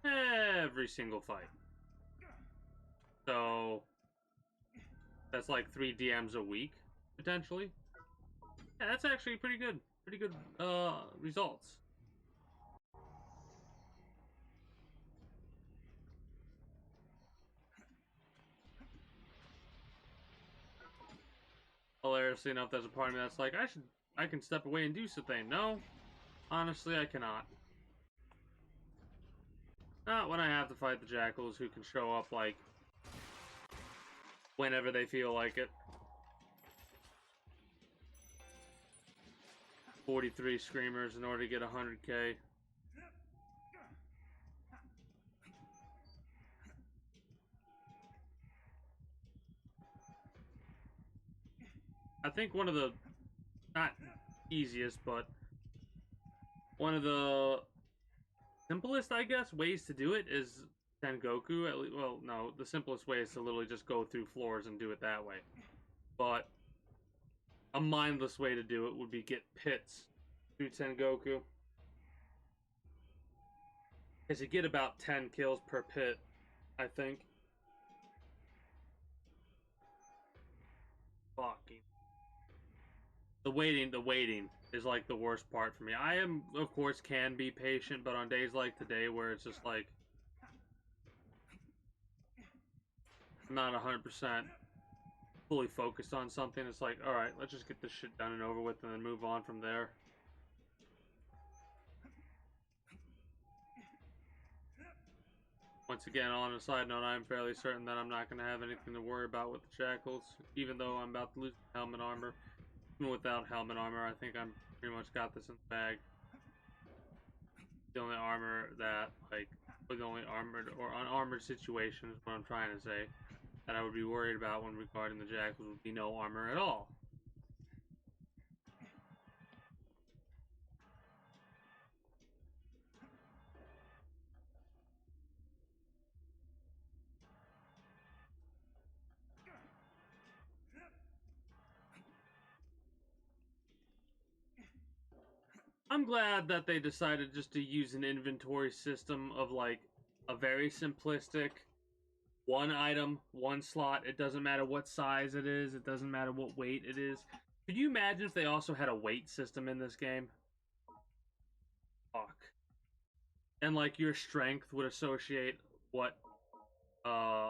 every single fight. So that's like 3 DMs a week, potentially. Yeah, that's actually pretty good. Pretty good results. Hilariously enough, there's a part of me that's like, I can step away and do something. No, honestly, I cannot. Not when I have to fight the jackals, who can show up like whenever they feel like it. 43 screamers in order to get 100k. I think one of the, not easiest, but one of the simplest, I guess, ways to do it is Tengoku. At least, well, no, the simplest way is to literally just go through floors and do it that way. But a mindless way to do it would be get pits through Tengoku. Because you get about 10 kills per pit, I think. Fucking. The waiting is like the worst part for me. I am, of course, can be patient, but on days like today where it's just like I'm not 100% fully focused on something, it's like, alright, let's just get this shit done and over with and then move on from there. Once again, on a side note, I'm fairly certain that I'm not going to have anything to worry about with the jackals, even though I'm about to lose helmet armor. Even without helmet armor, I think I'm pretty much got this in the bag. The only armor that, like, or the only armored or unarmored situation is what I'm trying to say, that I would be worried about when regarding the jackals would be no armor at all. I'm glad that they decided just to use an inventory system of like a very simplistic one item, one slot. It doesn't matter what size it is, it doesn't matter what weight it is. Could you imagine if they also had a weight system in this game? Fuck. And like your strength would associate what uh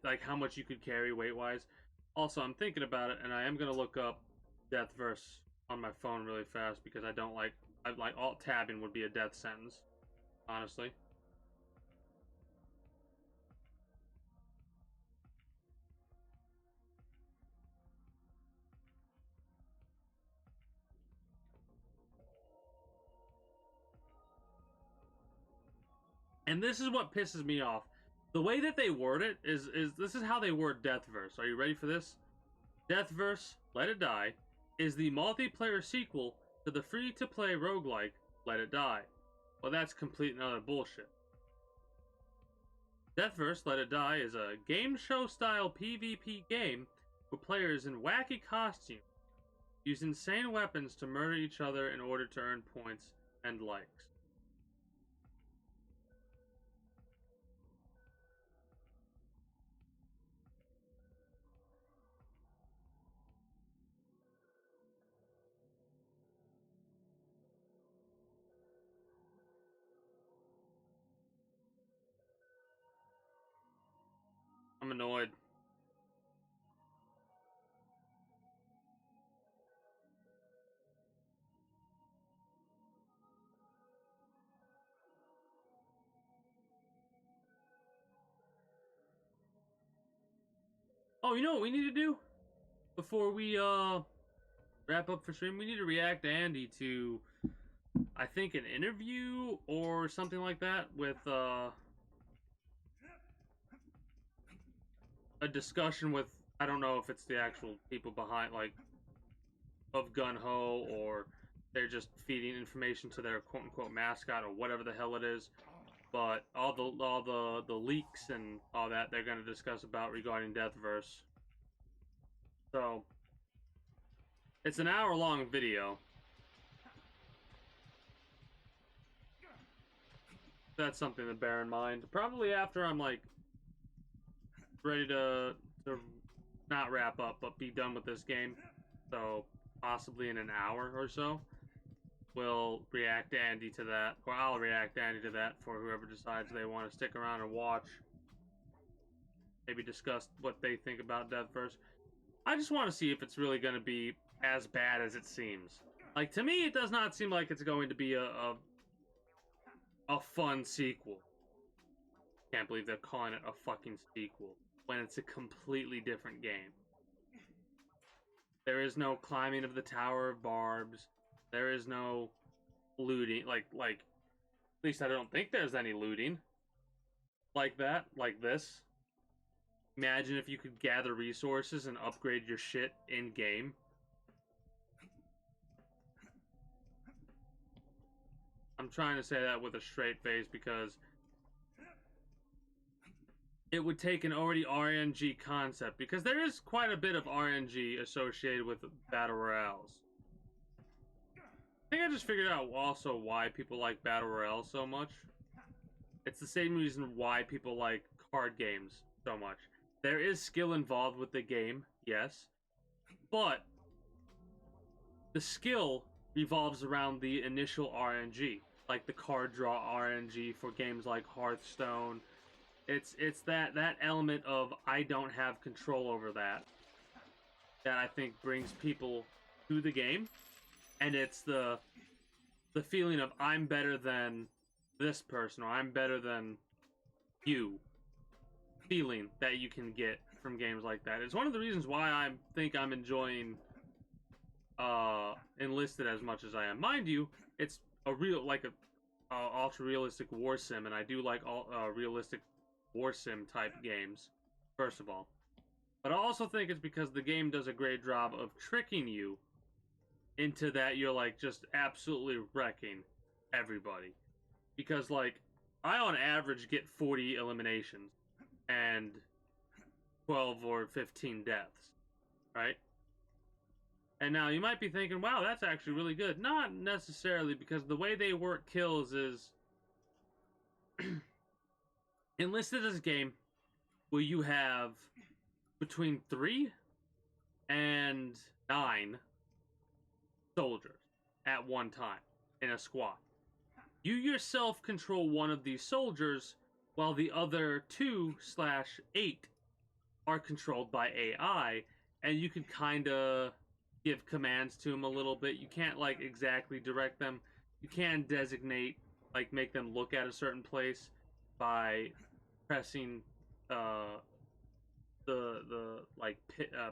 like how much you could carry weight wise. Also, I'm thinking about it, and I am gonna look up death verse on my phone really fast because I don't like alt tabbing would be a death sentence, honestly. And this is what pisses me off. The way that they word it is this is how they word death verse. Are you ready for this? Death verse, Let It Die, is the multiplayer sequel to the free-to-play roguelike Let It Die. Well, that's complete and utter bullshit. Deathverse Let It Die is a game show style PvP game where players in wacky costumes use insane weapons to murder each other in order to earn points and likes. I'm annoyed. Oh, you know what we need to do? Before we wrap up for stream, we need to react to Andy to, I think, an interview or something like that with a discussion with, I don't know if it's the actual people behind, like, of Gun Ho, or they're just feeding information to their quote unquote mascot or whatever the hell it is. But all the leaks and all that they're gonna discuss about regarding Deathverse. So it's an hour-long video. That's something to bear in mind. Probably after I'm like ready to not wrap up, but be done with this game. So possibly in an hour or so, we'll react to Andy to that, or I'll react to Andy to that for whoever decides they want to stick around and watch. Maybe discuss what they think about Deathverse. I just want to see if it's really going to be as bad as it seems. Like, to me, it does not seem like it's going to be a fun sequel. Can't believe they're calling it a fucking sequel when it's a completely different game. There is no climbing of the Tower of Barbs. There is no looting. Like, at least I don't think there's any looting. Like that, like this. Imagine if you could gather resources and upgrade your shit in-game. I'm trying to say that with a straight face because it would take an already RNG concept, because there is quite a bit of RNG associated with Battle Royales. I think I just figured out also why people like Battle Royale so much. It's the same reason why people like card games so much. There is skill involved with the game, yes, but the skill revolves around the initial RNG, like the card draw RNG for games like Hearthstone. It's that element of I don't have control over that I think brings people to the game, and it's the feeling of I'm better than this person, or I'm better than you. Feeling that you can get from games like that. It's one of the reasons why I think I'm enjoying Enlisted as much as I am. Mind you, it's a real, like a ultra realistic war sim, and I do like all realistic war sim type games, first of all. But I also think it's because the game does a great job of tricking you into that you're like just absolutely wrecking everybody. Because like I on average get 40 eliminations and 12 or 15 deaths, right? And now you might be thinking, wow, that's actually really good. Not necessarily, because the way they work kills is Enlisted is a game where you have between 3 and 9 soldiers at one time in a squad. You yourself control one of these soldiers, while the other 2/8 are controlled by AI, and you can kind of give commands to them a little bit. You can't like exactly direct them. You can designate, like make them look at a certain place by pressing the like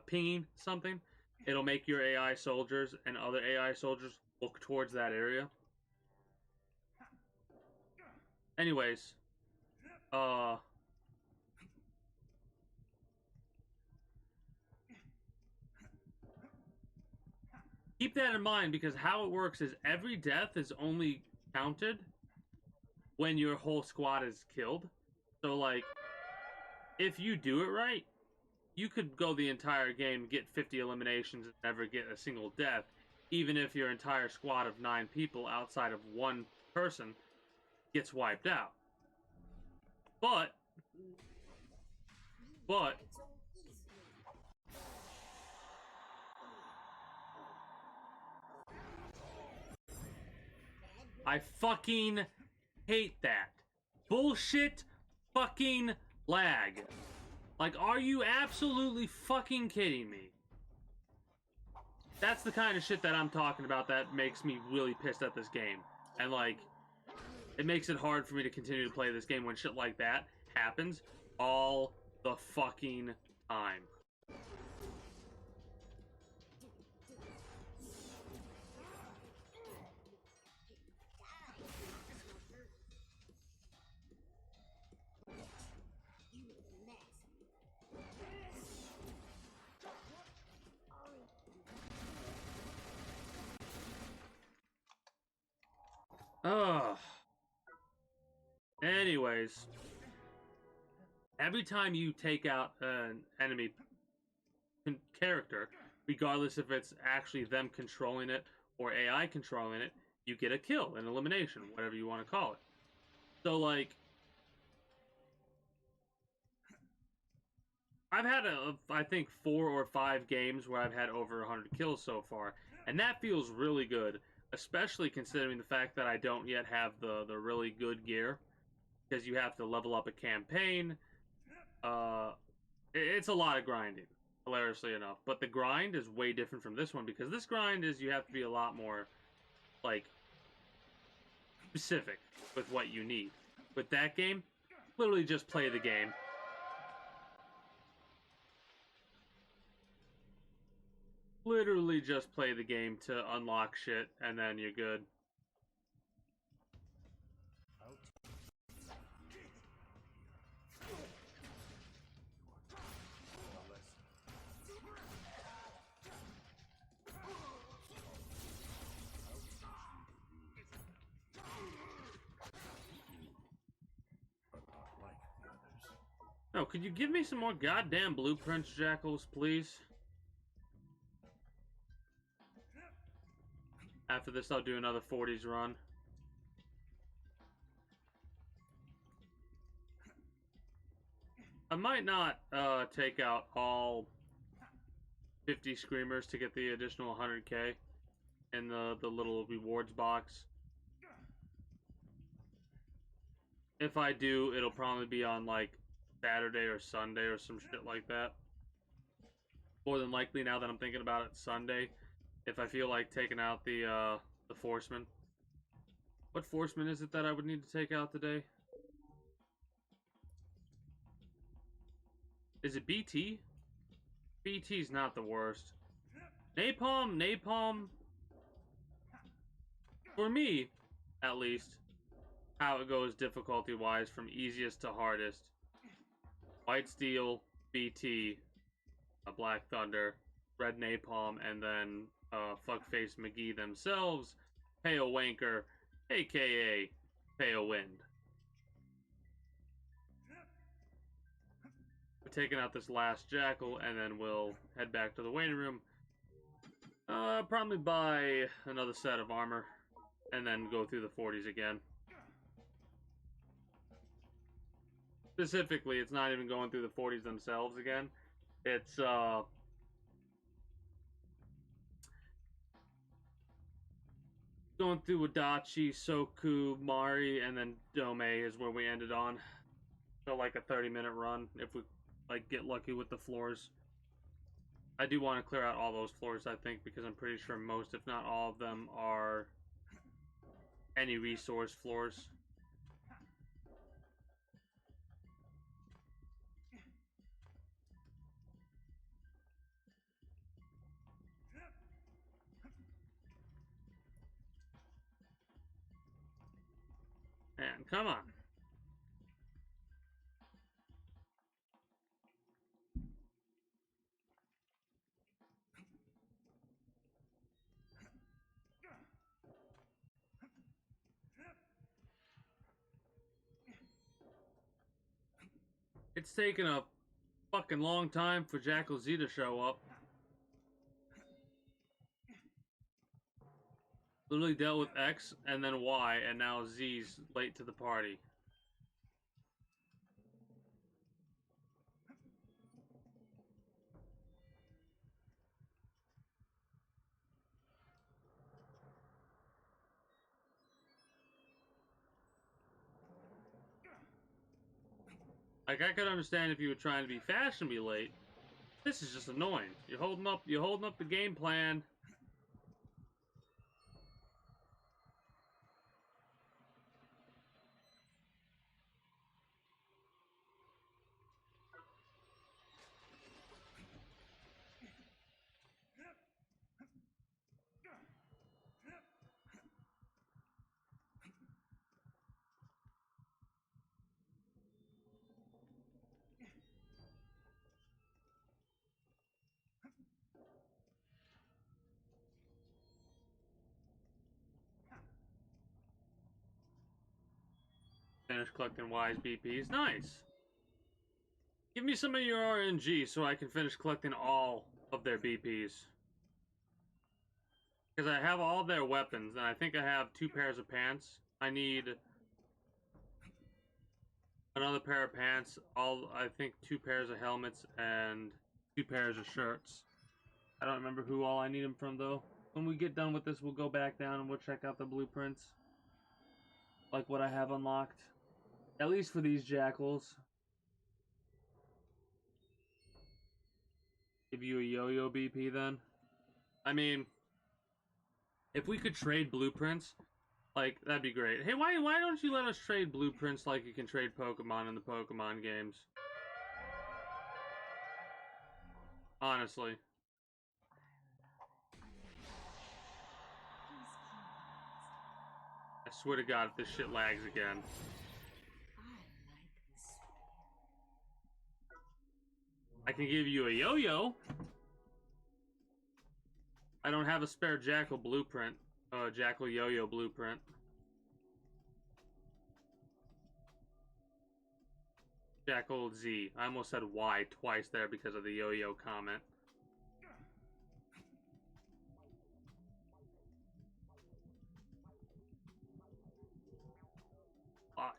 pinging something. It'll make your AI soldiers and other AI soldiers look towards that area. Anyways, keep that in mind, because how it works is every death is only counted when your whole squad is killed. So, like, if you do it right, you could go the entire game, get 50 eliminations, and never get a single death, even if your entire squad of 9 people outside of one person gets wiped out. But I fucking hate that bullshit fucking lag. Like, are you absolutely fucking kidding me? That's the kind of shit that I'm talking about that makes me really pissed at this game. And, like, it makes it hard for me to continue to play this game when shit like that happens all the fucking time. Ugh. Anyways, every time you take out an enemy character, regardless if it's actually them controlling it or AI controlling it, you get a kill, an elimination, whatever you want to call it. So, like, I've had, I think, 4 or 5 games where I've had over 100 kills so far, and that feels really good, especially considering the fact that I don't yet have the really good gear, because you have to level up a campaign. It's a lot of grinding, hilariously enough. But the grind is way different from this one, because this grind is you have to be a lot more, like, specific with what you need. With that game, literally just play the game. Literally just play the game to unlock shit, and then you're good. Oh, could you give me some more goddamn blueprints, Jackals, please? After this, I'll do another 40s run. I might not take out all 50 screamers to get the additional 100k in the little rewards box. If I do, it'll probably be on, like, Saturday or Sunday or some shit like that. More than likely, now that I'm thinking about it, Sunday. If I feel like taking out the Forceman. What Forceman is it that I would need to take out today? Is it BT? BT's not the worst. Napalm, for me, at least, how it goes difficulty-wise from easiest to hardest. White Steel, BT, Black Thunder, Red Napalm, and then Fuckface McGee themselves, Pale Wanker, aka Pale Wind. We're taking out this last Jackal, and then we'll head back to the waiting room. Probably buy another set of armor, and then go through the 40s again. Specifically, it's not even going through the 40s themselves again. It's, going through Adachi, Soku, Mari, and then Dome is where we ended on. So, like, a 30-minute run, if we, like, get lucky with the floors. I do want to clear out all those floors, I think, because I'm pretty sure most, if not all of them, are any resource floors. Man, come on. It's taken a fucking long time for Jackal Z to show up. Literally dealt with X and then Y, and now Z's late to the party. Like, I could understand if you were trying to be fast and be late. This is just annoying. You're holding up the game plan. Finish collecting wise BPs. Nice. Give me some of your RNG so I can finish collecting all of their BPs. Because I have all their weapons, and I think I have 2 pairs of pants. I need another pair of pants, I think 2 pairs of helmets, and 2 pairs of shirts. I don't remember who all I need them from, though. When we get done with this, we'll go back down and we'll check out the blueprints. Like what I have unlocked. At least for these jackals. Give you a yo-yo BP, then. I mean, if we could trade blueprints, like, that'd be great. Hey, why don't you let us trade blueprints like you can trade Pokemon in the Pokemon games? Honestly. I swear to God, if this shit lags again. I can give you a yo-yo. I don't have a spare Jackal blueprint. Jackal yo-yo blueprint. Jackal Z. I almost said Y twice there because of the yo-yo comment. Fuck.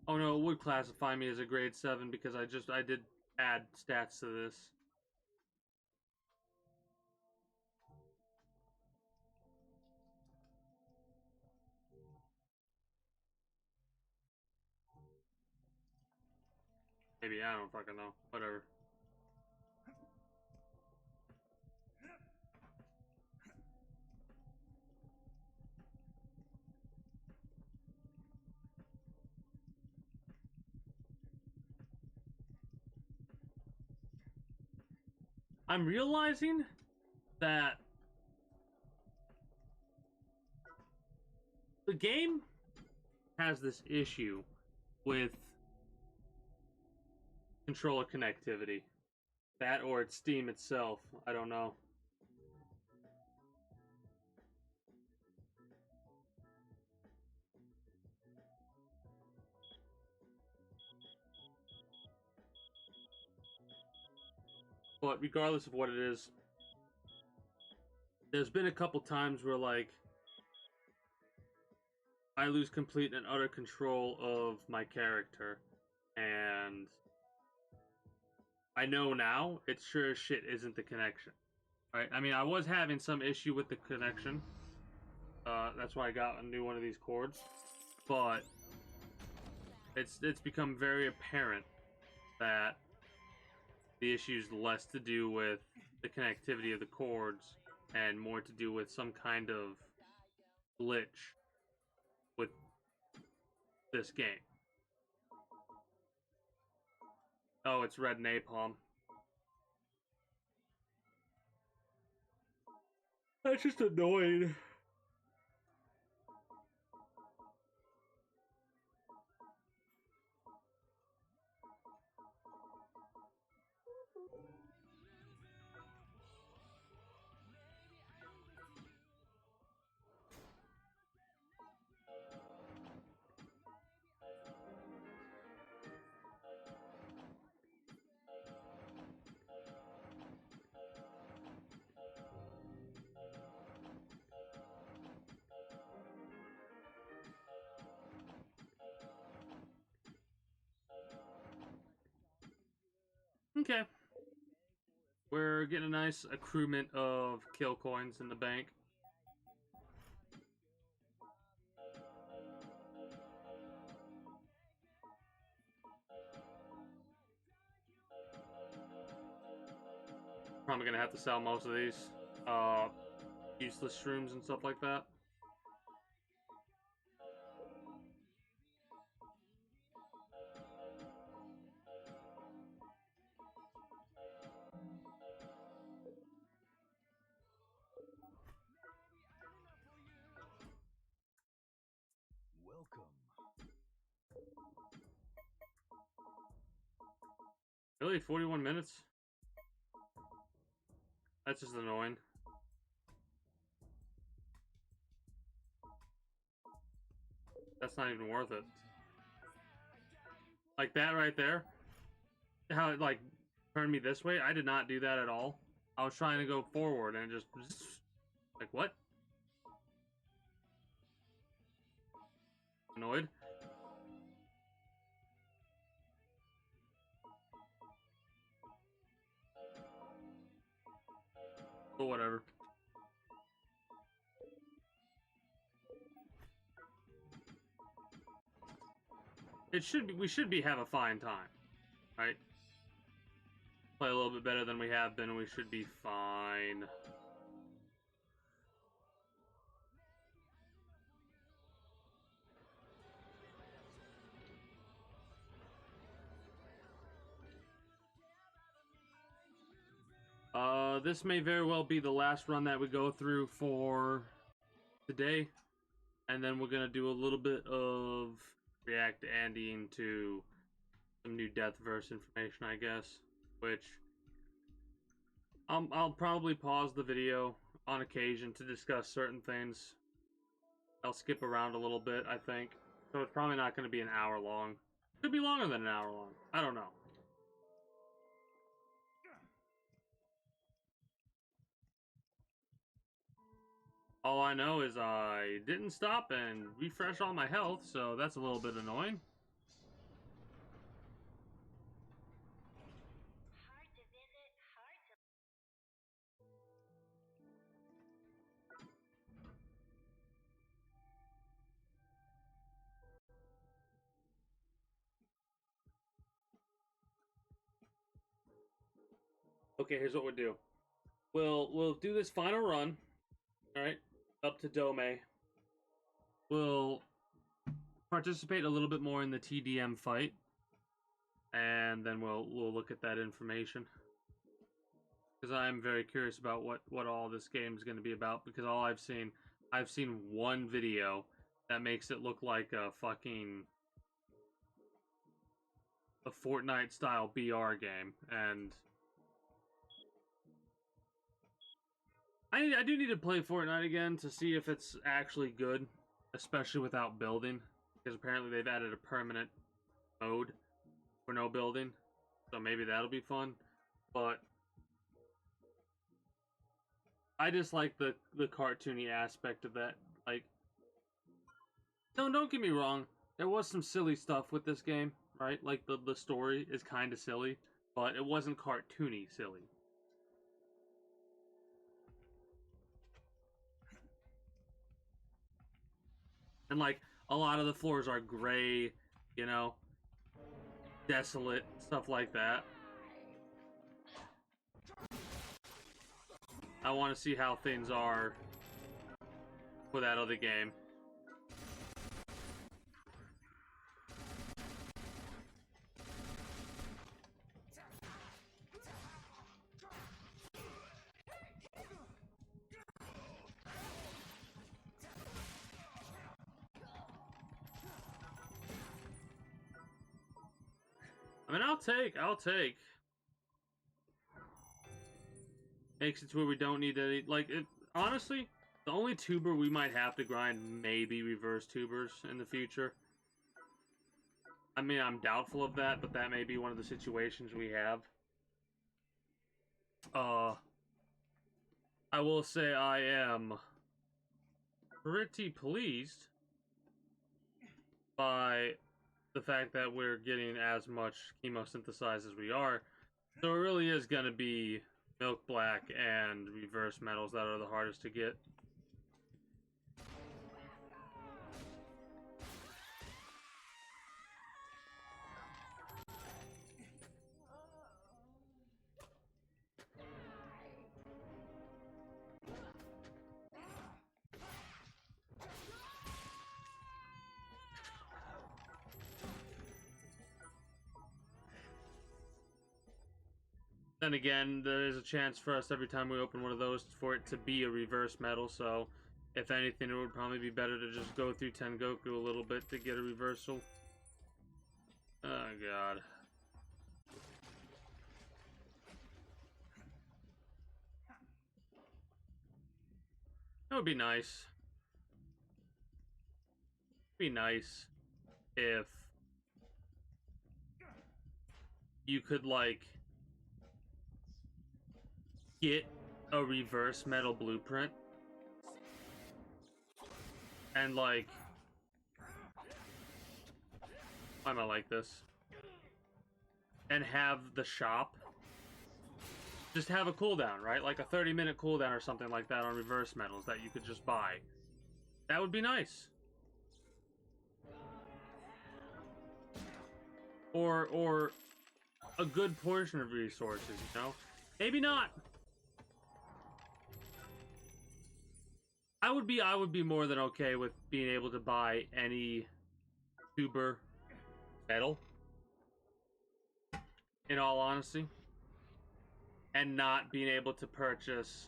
Oh no, it would classify me as a grade 7 because I did add stats to this. Maybe, I don't fucking know. Whatever. I'm realizing that the game has this issue with controller connectivity. That or it's Steam itself. I don't know. But regardless of what it is, there's been a couple times where, like, I lose complete and utter control of my character. And I know now it sure as shit isn't the connection. Right? I mean, I was having some issue with the connection. That's why I got a new one of these cords. But it's become very apparent that the issue is less to do with the connectivity of the cords and more to do with some kind of glitch with this game. Oh, it's red napalm. That's just annoying. Okay. We're getting a nice accruement of kill coins in the bank. Probably gonna have to sell most of these useless shrooms and stuff like that. Welcome. Really, 41 minutes? That's just annoying. That's not even worth it. Like that right there, how it like turned me this way. I did not do that at all. I was trying to go forward and it just like what? Annoyed. But whatever. It should be. We should be have a fine time, right? Play a little bit better than we have been. We should be fine. This may very well be the last run that we go through for today, and then we're gonna do a little bit of react Andying to some new Deathverse information, I guess. Which I'll probably pause the video on occasion to discuss certain things. I'll skip around a little bit, I think, so it's probably not going to be an hour long. Could be longer than an hour long. I don't know. All I know is I didn't stop and refresh all my health, so that's a little bit annoying. Okay, here's what we'll do. We'll do this final run, all right, up to Dome. We'll participate a little bit more in the TDM fight, and then we'll look at that information. Because I'm very curious about what all this game is going to be about. Because all I've seen one video that makes it look like a fucking Fortnite style BR game, and I do need to play Fortnite again to see if it's actually good, especially without building. Because apparently they've added a permanent mode for no building, so maybe that'll be fun. But I just like the cartoony aspect of that. Like, don't get me wrong. There was some silly stuff with this game, right? Like the story is kind of silly, but it wasn't cartoony silly. And like a lot of the floors are gray, you know, desolate, stuff like that. I want to see how things are for that other game. I mean, I'll take. Makes it to where we don't need any, like, it, honestly, the only tuber we might have to grind may be reverse tubers in the future. I mean, I'm doubtful of that, but that may be one of the situations we have. I will say I am pretty pleased by the fact that we're getting as much chemosynthesized as we are. So it really is going to be Milk Black and reverse metals that are the hardest to get. Then again, there is a chance for us every time we open one of those for it to be a reverse metal, so if anything, it would probably be better to just go through Tengoku a little bit to get a reversal. Oh, God. It would be nice. It'd be nice if you could, like, get a reverse metal blueprint and, like, why am I like this? And have the shop just have a cooldown, right? Like a 30-minute cooldown or something like that on reverse metals that you could just buy. That would be nice. Or a good portion of resources, you know? Maybe not. I would be more than okay with being able to buy any tuber metal, in all honesty, and not being able to purchase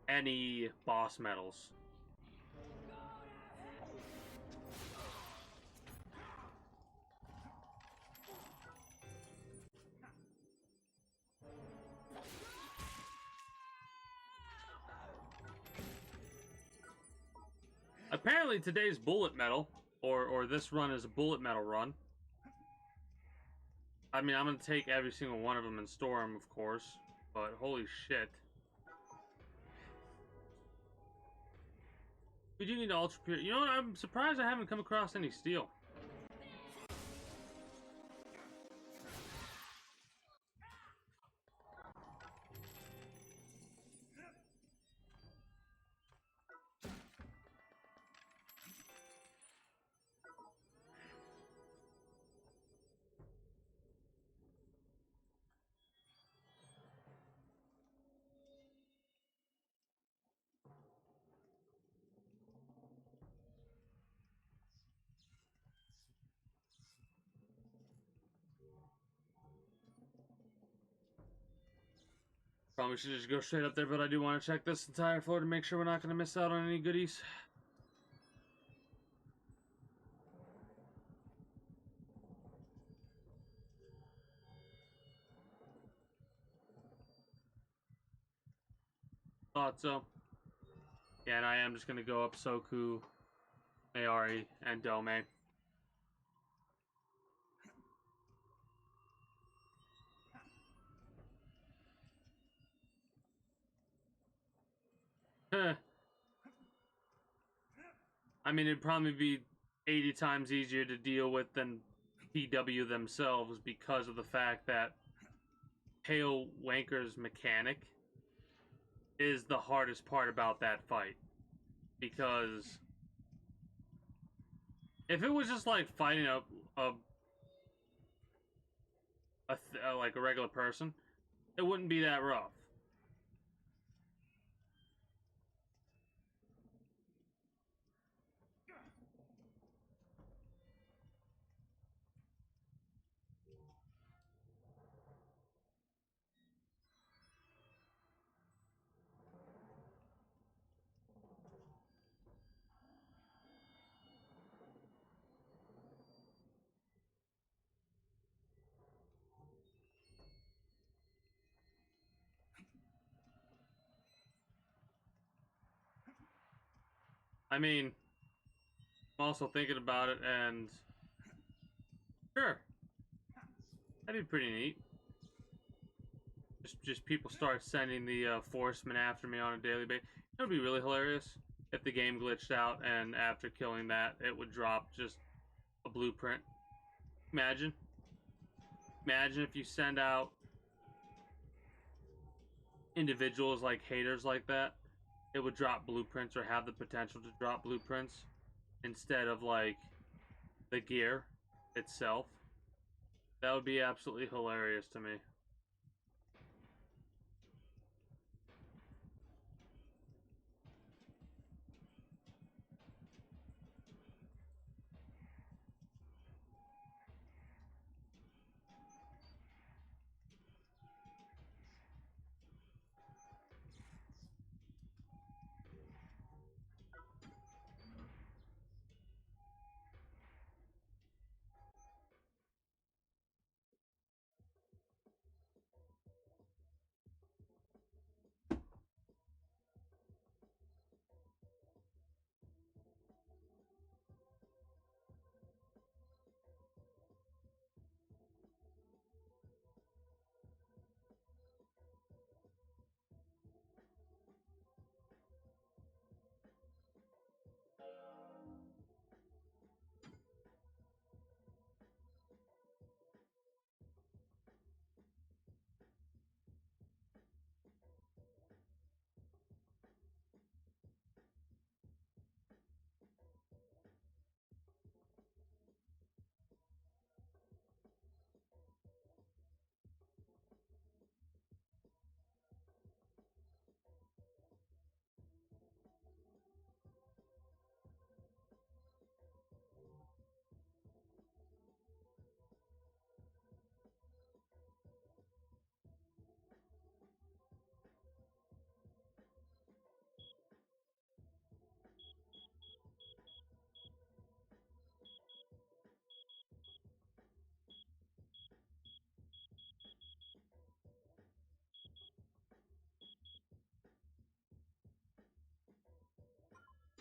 any boss medals. Apparently today's bullet metal, or this run is a bullet metal run. I mean, I'm gonna take every single one of them and store them, of course, but holy shit. We do need ultra pure. You know what? I'm surprised I haven't come across any steel. Probably should just go straight up there, but I do want to check this entire floor to make sure we're not going to miss out on any goodies. Thought so. Yeah, and I am just going to go up Soku, Mayari, and Dome. I mean, it'd probably be 80 times easier to deal with than PW themselves because of the fact that Pale Wanker's mechanic is the hardest part about that fight. Because if it was just like fighting like a regular person, it wouldn't be that rough. I mean, I'm also thinking about it, and sure, that'd be pretty neat. Just people start sending the forcemen after me on a daily basis. It would be really hilarious if the game glitched out, and after killing that, it would drop just a blueprint. Imagine if you send out individuals like haters like that, it would drop blueprints or have the potential to drop blueprints instead of like the gear itself. That would be absolutely hilarious to me.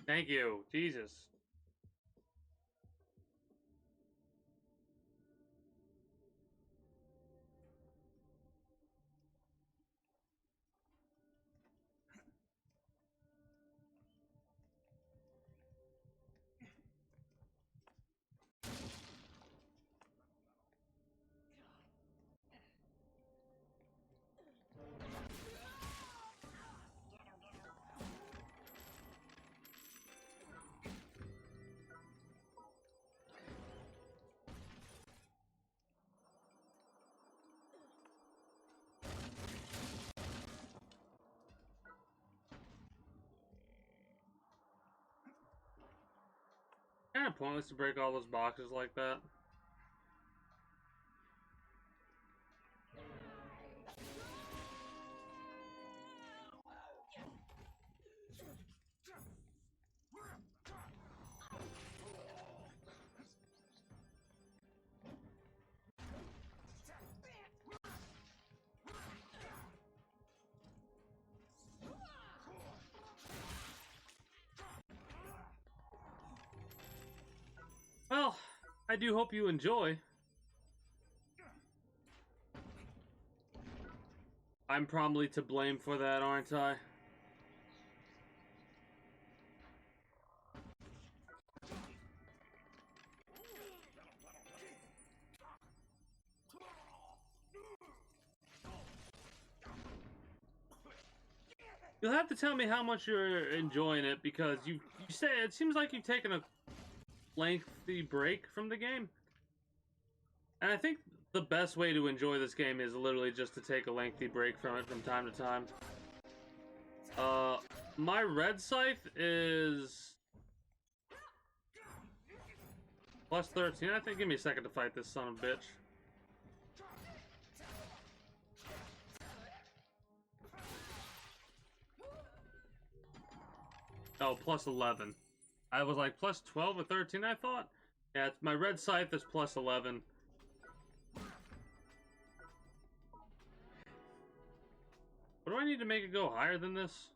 Thank you. Jesus. Kind of pointless to break all those boxes like that. Well, I do hope you enjoy. I'm probably to blame for that, aren't I? You'll have to tell me how much you're enjoying it because you say it seems like you've taken a lengthy break from the game. And I think the best way to enjoy this game is literally just to take a lengthy break from it from time to time. My red scythe is plus 13. I think give me a second to fight this son of a bitch. Oh, plus 11. I was like plus 12 or 13, I thought. Yeah, my red scythe is plus 11. What do I need to make it go higher than this?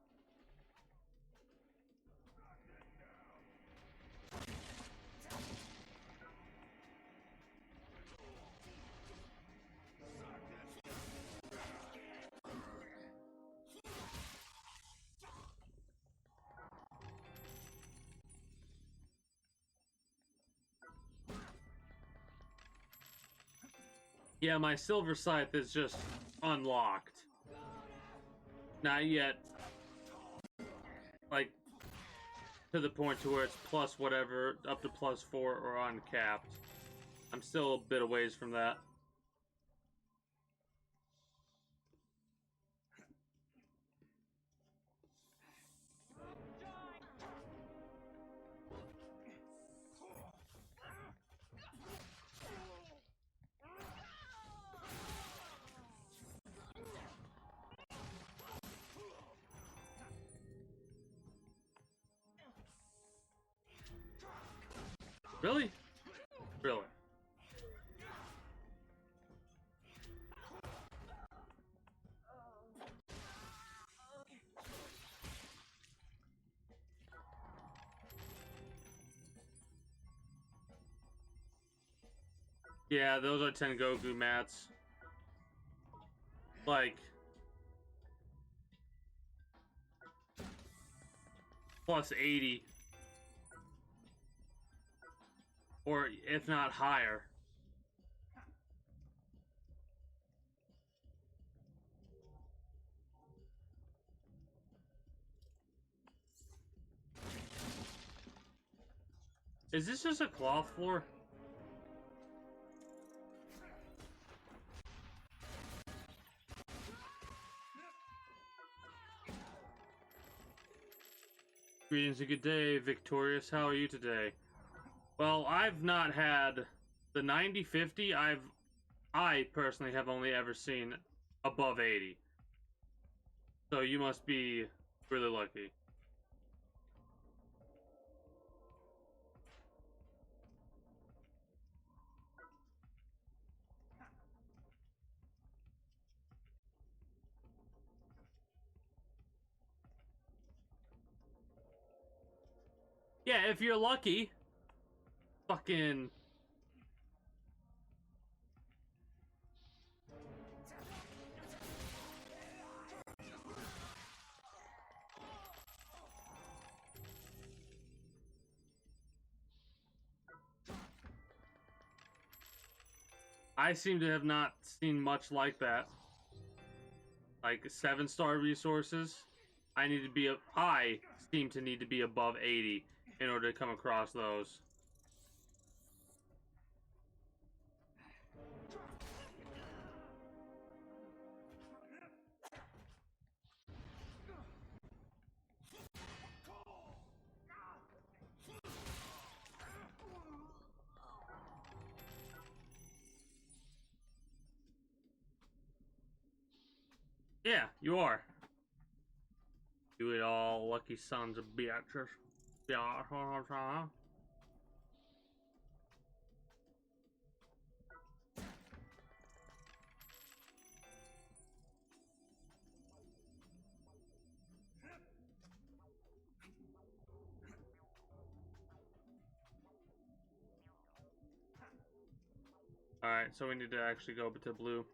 Yeah, my silver scythe is just unlocked. Not yet. Like, to the point to where it's plus whatever, up to +4 or uncapped. I'm still a bit of ways from that. Really? Really? Yeah, those are Tengoku mats. Like, +80. Or if not higher. Is this just a cloth floor? Greetings and good day, Victorious. How are you today? Well, I've not had the 90/50. I personally have only ever seen above 80. So you must be really lucky. Yeah, if you're lucky. Fucking. I seem to have not seen much like that. Like 7-star resources. I seem to need to be above 80 in order to come across those. Yeah, you are. You it all lucky sons of bitches. Yeah. Alright, so we need to actually go to blue.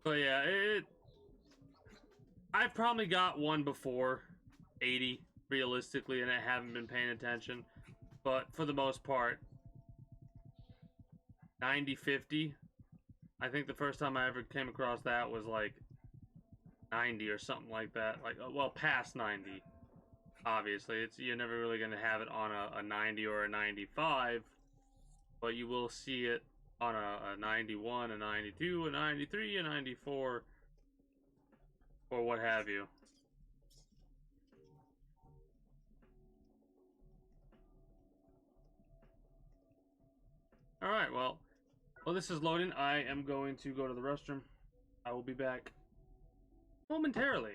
But yeah, I've probably got one before 80, realistically, and I haven't been paying attention. But for the most part, 90/50. I think the first time I ever came across that was like 90 or something like that. Like, well, past 90. Obviously, you're never really going to have it on a 90 or a 95, but you will see it on a 91, a 92, a 93, a 94, or what have you. Alright, well, this is loading. I am going to go to the restroom. I will be back momentarily.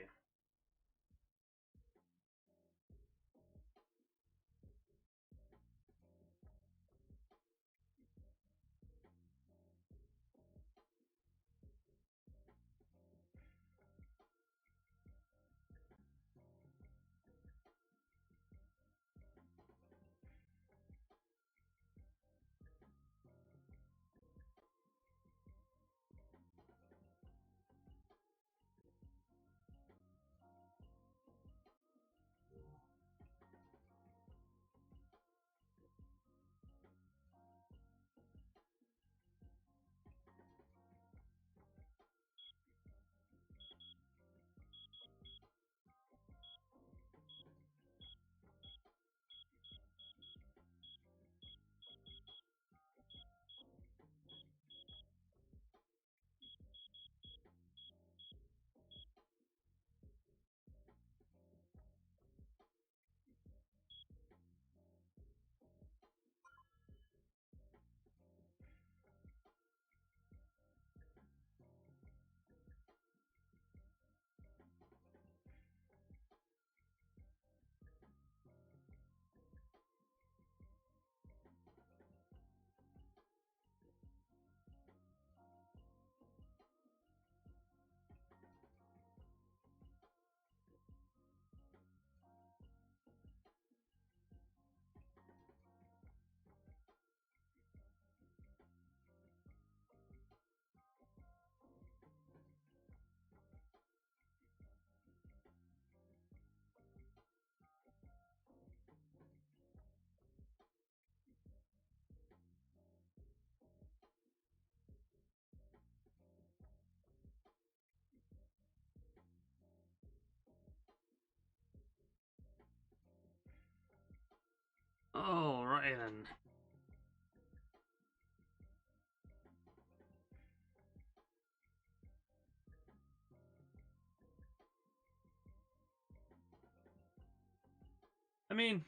I mean,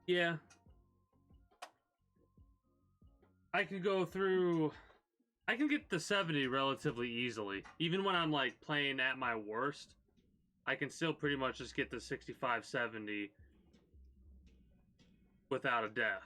yeah. I can go through... I can get to 70 relatively easily. Even when I'm, like, playing at my worst, I can still pretty much just get to 65, 70 without a death.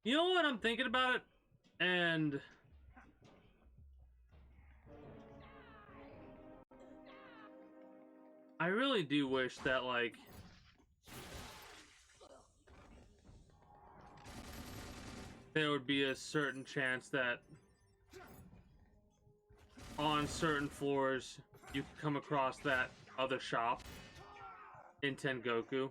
You know what? I'm thinking about it, and I really do wish that, like, there would be a certain chance that on certain floors you could come across that other shop in Tengoku.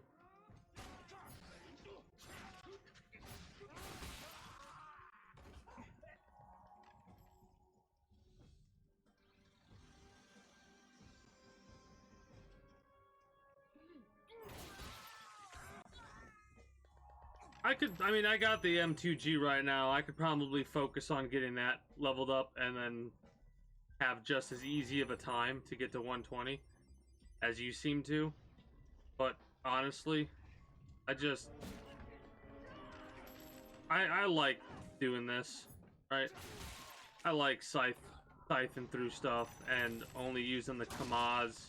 I mean, I got the M2G right now. I could probably focus on getting that leveled up and then have just as easy of a time to get to 120 as you seem to. But honestly, I like doing this, right? I like scything through stuff and only using the Kamaz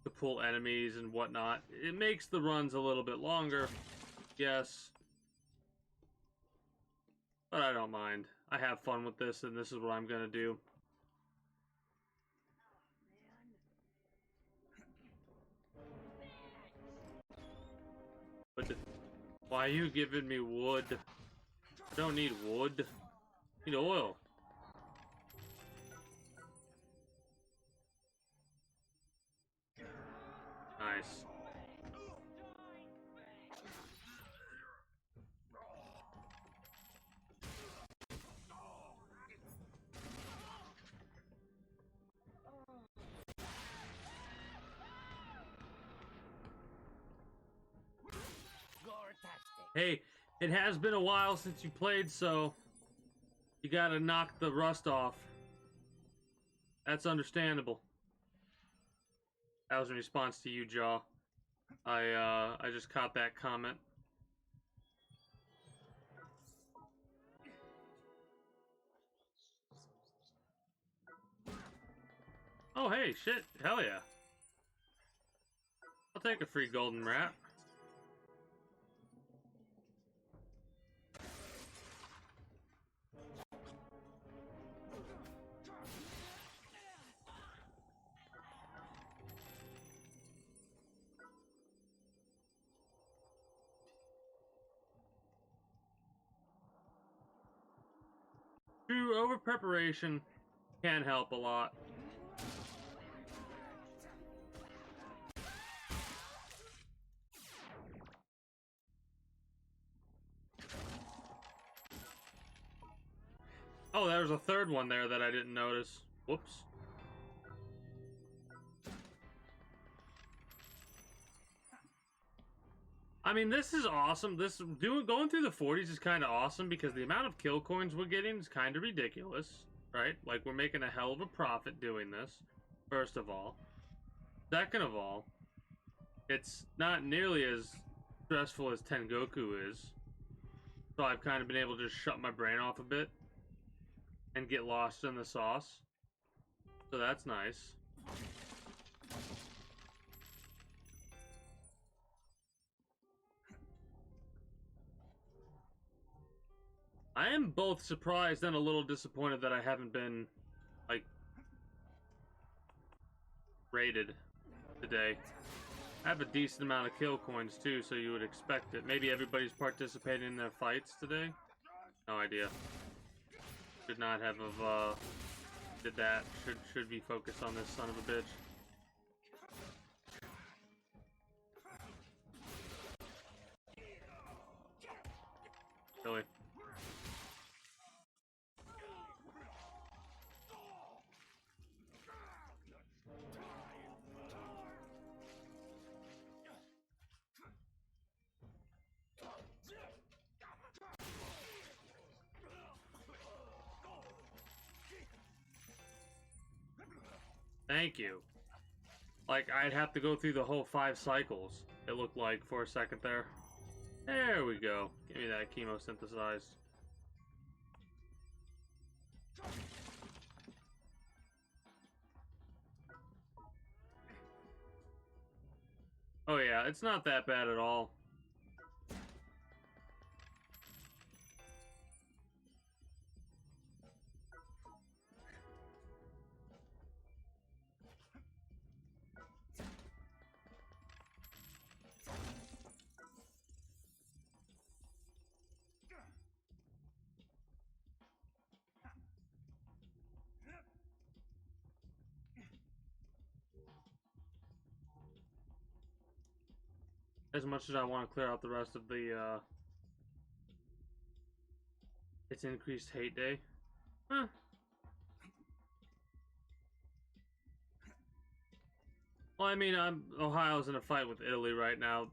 to pull enemies and whatnot. It makes the runs a little bit longer, yes. But I don't mind. I have fun with this, and this is what I'm gonna do. But why are you giving me wood? I don't need wood. I need oil. Nice. Hey, it has been a while since you played, so you gotta knock the rust off. That's understandable. That was in response to you, Jaw. I just caught that comment. Oh, hey, shit. Hell yeah. I'll take a free golden rat. True, over preparation can help a lot. Oh, there's a third one there that I didn't notice. Whoops. I mean, this is awesome. Going through the 40s is kind of awesome because the amount of kill coins we're getting is kind of ridiculous, right? Like, we're making a hell of a profit doing this, first of all. Second of all, it's not nearly as stressful as Tengoku is. So I've kind of been able to just shut my brain off a bit and get lost in the sauce. So that's nice. I am both surprised and a little disappointed that I haven't been, like, raided today. I have a decent amount of kill coins too, so you would expect it. Maybe everybody's participating in their fights today? No idea. Should not have did that. Should be focused on this son of a bitch. Really. Thank you. Like, I'd have to go through the whole 5 cycles, it looked like, for a second there. There we go. Give me that chemosynthesized. Oh yeah, it's not that bad at all. As much as I want to clear out the rest of the, it's increased hate day. Huh. Well, I mean, Ohio's in a fight with Italy right now,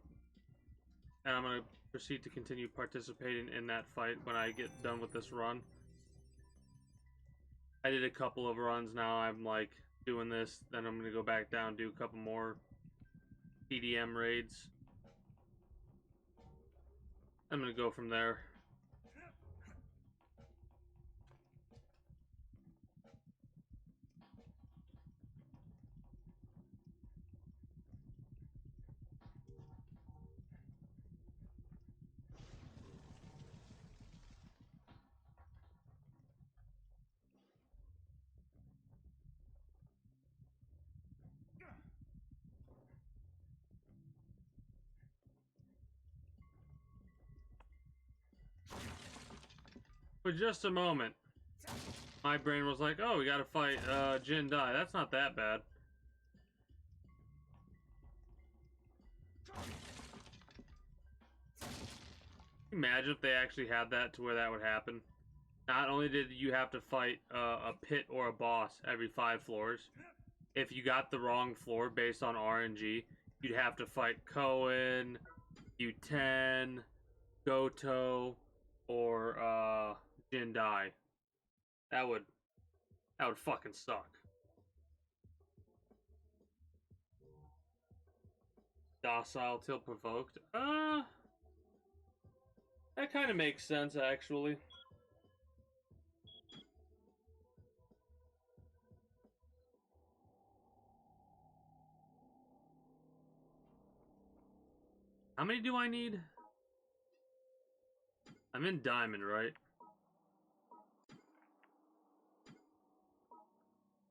and I'm gonna proceed to continue participating in that fight when I get done with this run. I did a couple of runs now. I'm like doing this, then I'm gonna go back down, do a couple more TDM raids. I'm gonna go from there. For just a moment, my brain was like, oh, we gotta fight Jin Dai. That's not that bad. Imagine if they actually had that to where that would happen. Not only did you have to fight a pit or a boss every 5 floors, if you got the wrong floor based on RNG, you'd have to fight Koen, U10, Goto, or Jindai. That would fucking suck. Docile till provoked. That kind of makes sense actually. How many do I need? I'm in diamond, right?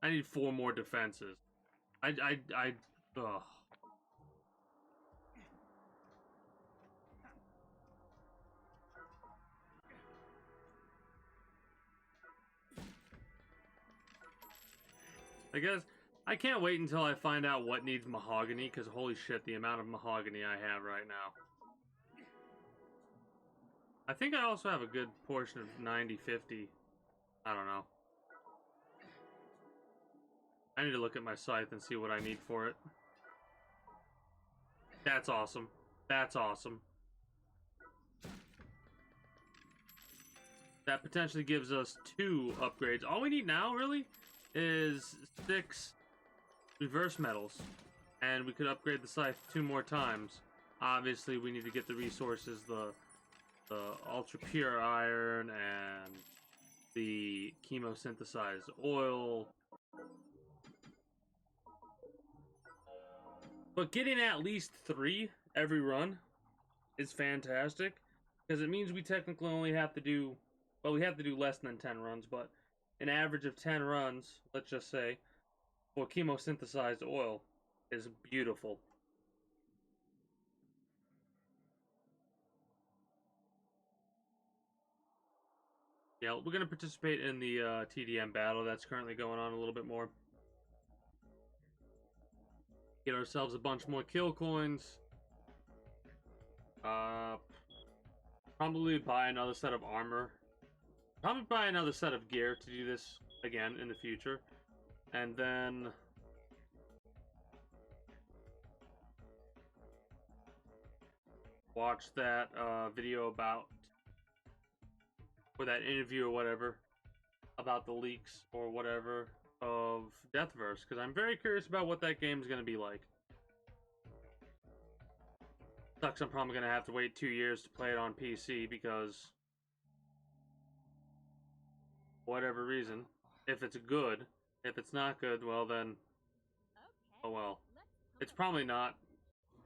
I need 4 more defenses. Ugh. I guess I can't wait until I find out what needs mahogany, because holy shit, the amount of mahogany I have right now. I think I also have a good portion of 90-50. I don't know. I need to look at my scythe and see what I need for it. That's awesome. That's awesome. That potentially gives us 2 upgrades. All we need now, really, is 6 reverse metals. And we could upgrade the scythe 2 more times. Obviously, we need to get the resources, the ultra pure iron and the chemosynthesized oil. But getting at least 3 every run is fantastic, because it means we technically only have to do, well, we have to do less than 10 runs, but an average of 10 runs, let's just say, for chemosynthesized oil is beautiful. Yeah, we're going to participate in the TDM battle that's currently going on a little bit more. Get ourselves a bunch more kill coins. Probably buy another set of armor. Probably buy another set of gear to do this again in the future. And then watch that video about, or that interview or whatever, about the leaks or whatever of Deathverse, because I'm very curious about what that game is going to be like. Sucks, I'm probably going to have to wait 2 years to play it on PC because whatever reason. If it's good, if it's not good, well then, oh well. It's probably not.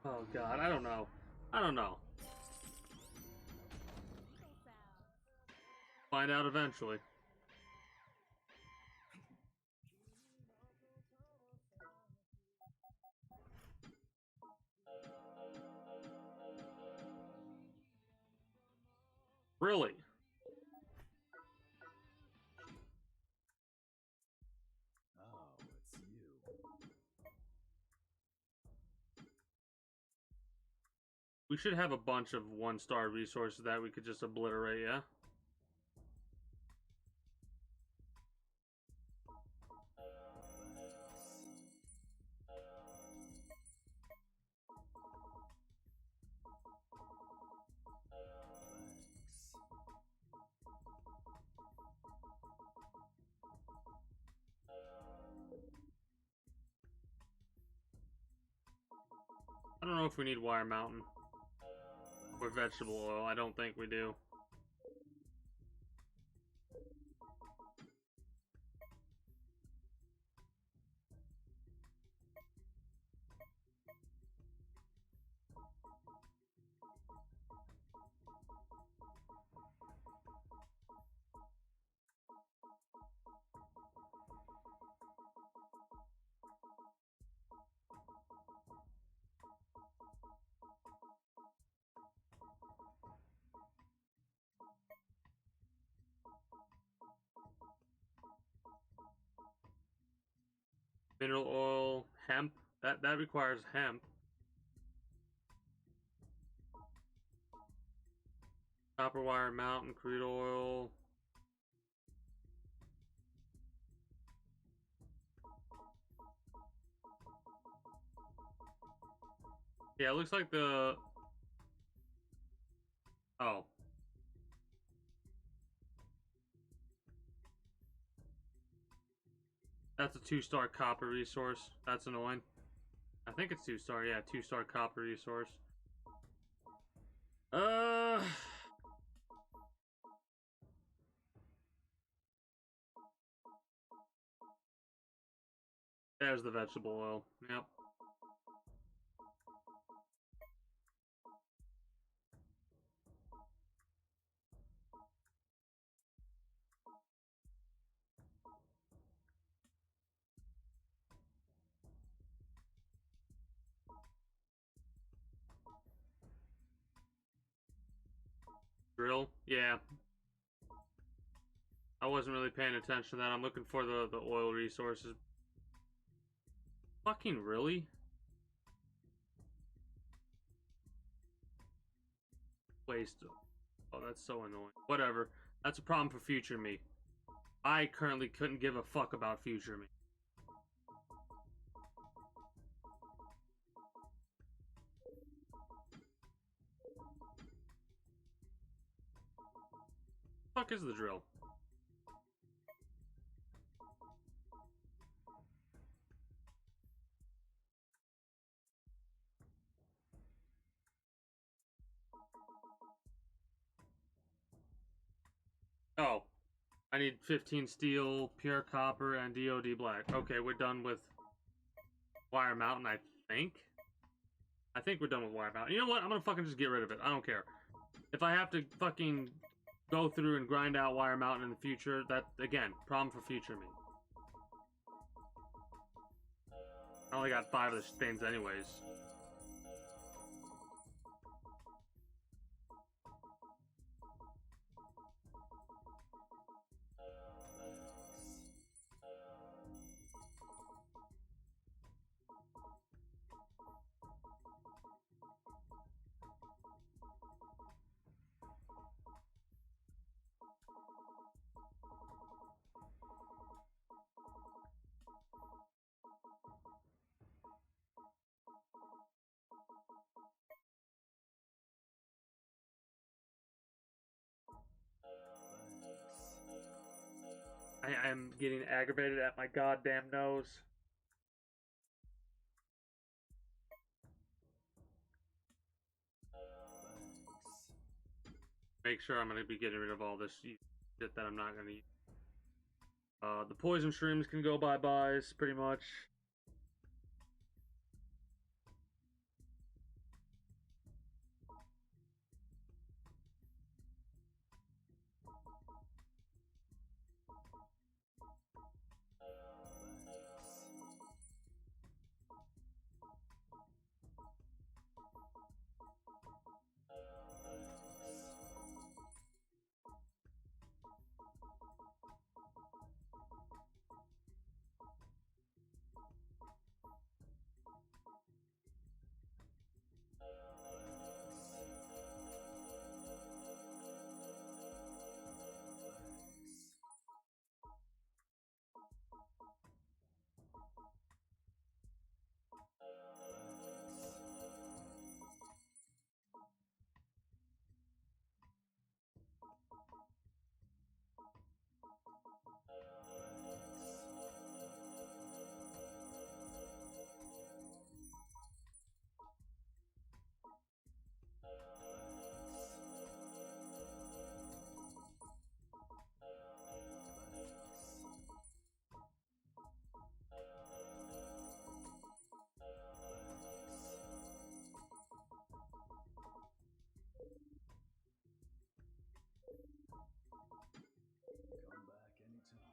Oh god, I don't know. I don't know. Find out eventually. Really? Oh, it's you. We should have a bunch of 1-star resources that we could just obliterate, yeah? I don't know if we need Wire Mountain or vegetable oil. I don't think we do. Mineral oil, hemp. That requires hemp. Copper wire, mountain, crude oil. Yeah, it looks like the... Oh. That's a 2-star copper resource. That's annoying. I think it's 2-star. Yeah, 2-star copper resource. There's the vegetable oil. Yep. Drill? Yeah. I wasn't really paying attention to that. I'm looking for the oil resources. Fucking really? Waste. Oh, that's so annoying. Whatever. That's a problem for future me. I currently couldn't give a fuck about future me. Fuck is the drill? Oh, I need 15 steel, pure copper, and DOD black. Okay, we're done with Wire Mountain, I think. I think we're done with Wire Mountain. You know what? I'm gonna fucking just get rid of it. I don't care. If I have to fucking go through and grind out Wire Mountain in the future, that, again, problem for future me. I only got 5 of the things anyways. I am getting aggravated at my goddamn nose. Make sure I'm gonna be getting rid of all this shit that I'm not gonna use. The poison shrooms can go bye-byes, pretty much. Come back anytime.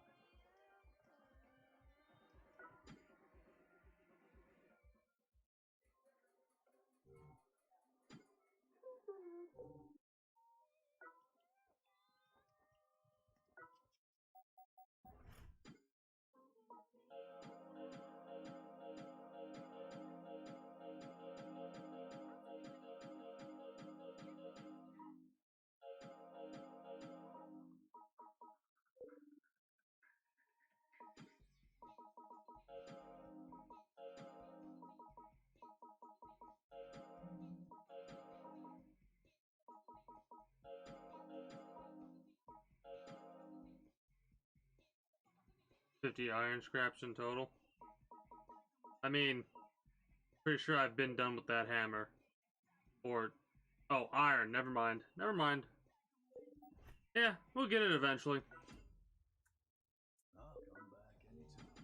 50 iron scraps in total. I mean, pretty sure I've been done with that hammer. Or, oh, iron. Never mind. Never mind. Yeah, we'll get it eventually. I'll come back anytime.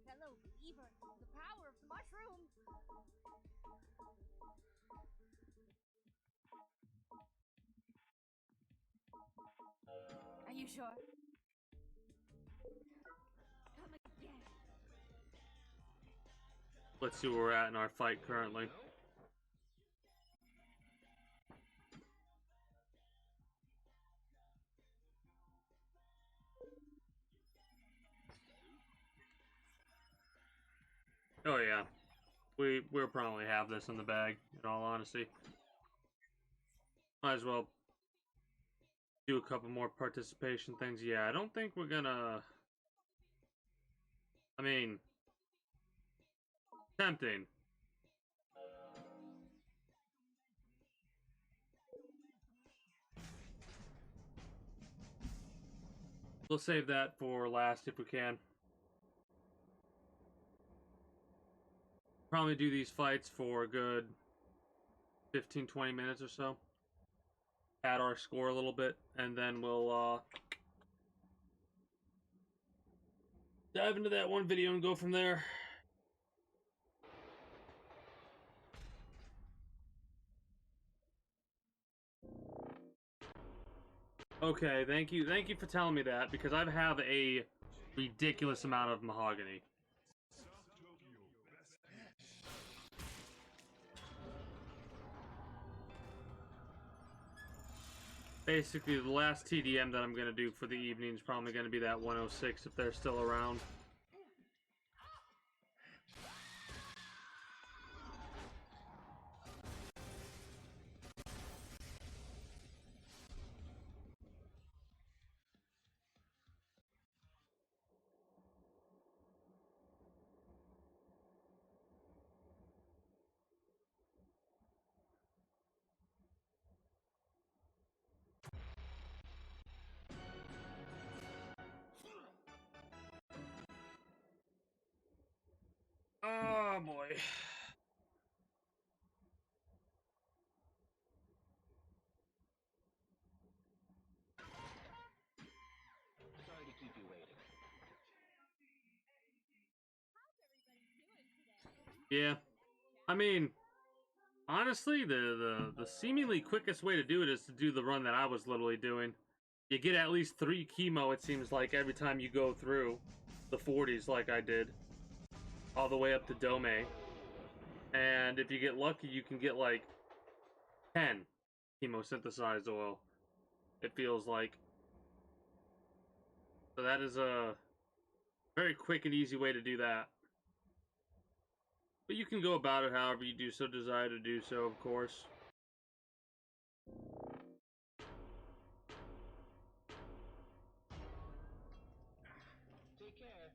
Hello, fever. The power of the mushroom. Are you sure? Come again. Let's see where we're at in our fight currently. Oh yeah, we'll probably have this in the bag. In all honesty, might as well do a couple more participation things. Yeah, I don't think we're gonna. I mean, tempting. We'll save that for last if we can. Probably do these fights for a good 15-20 minutes or so. Add our score a little bit, and then we'll dive into that one video and go from there. Okay, thank you for telling me that, because I have a ridiculous amount of mahogany. Basically, the last TDM that I'm going to do for the evening is probably going to be that 106 if they're still around. Sorry to keep you waiting. Yeah. I mean, honestly, the seemingly quickest way to do it is to do the run that I was literally doing. You get at least 3 chemo, it seems like, every time you go through the 40s like I did. All the way up to Dome. And if you get lucky, you can get like 10 chemosynthesized oil. It feels like. So that is a very quick and easy way to do that. But you can go about it however you do so desire to do so, of course. Take care.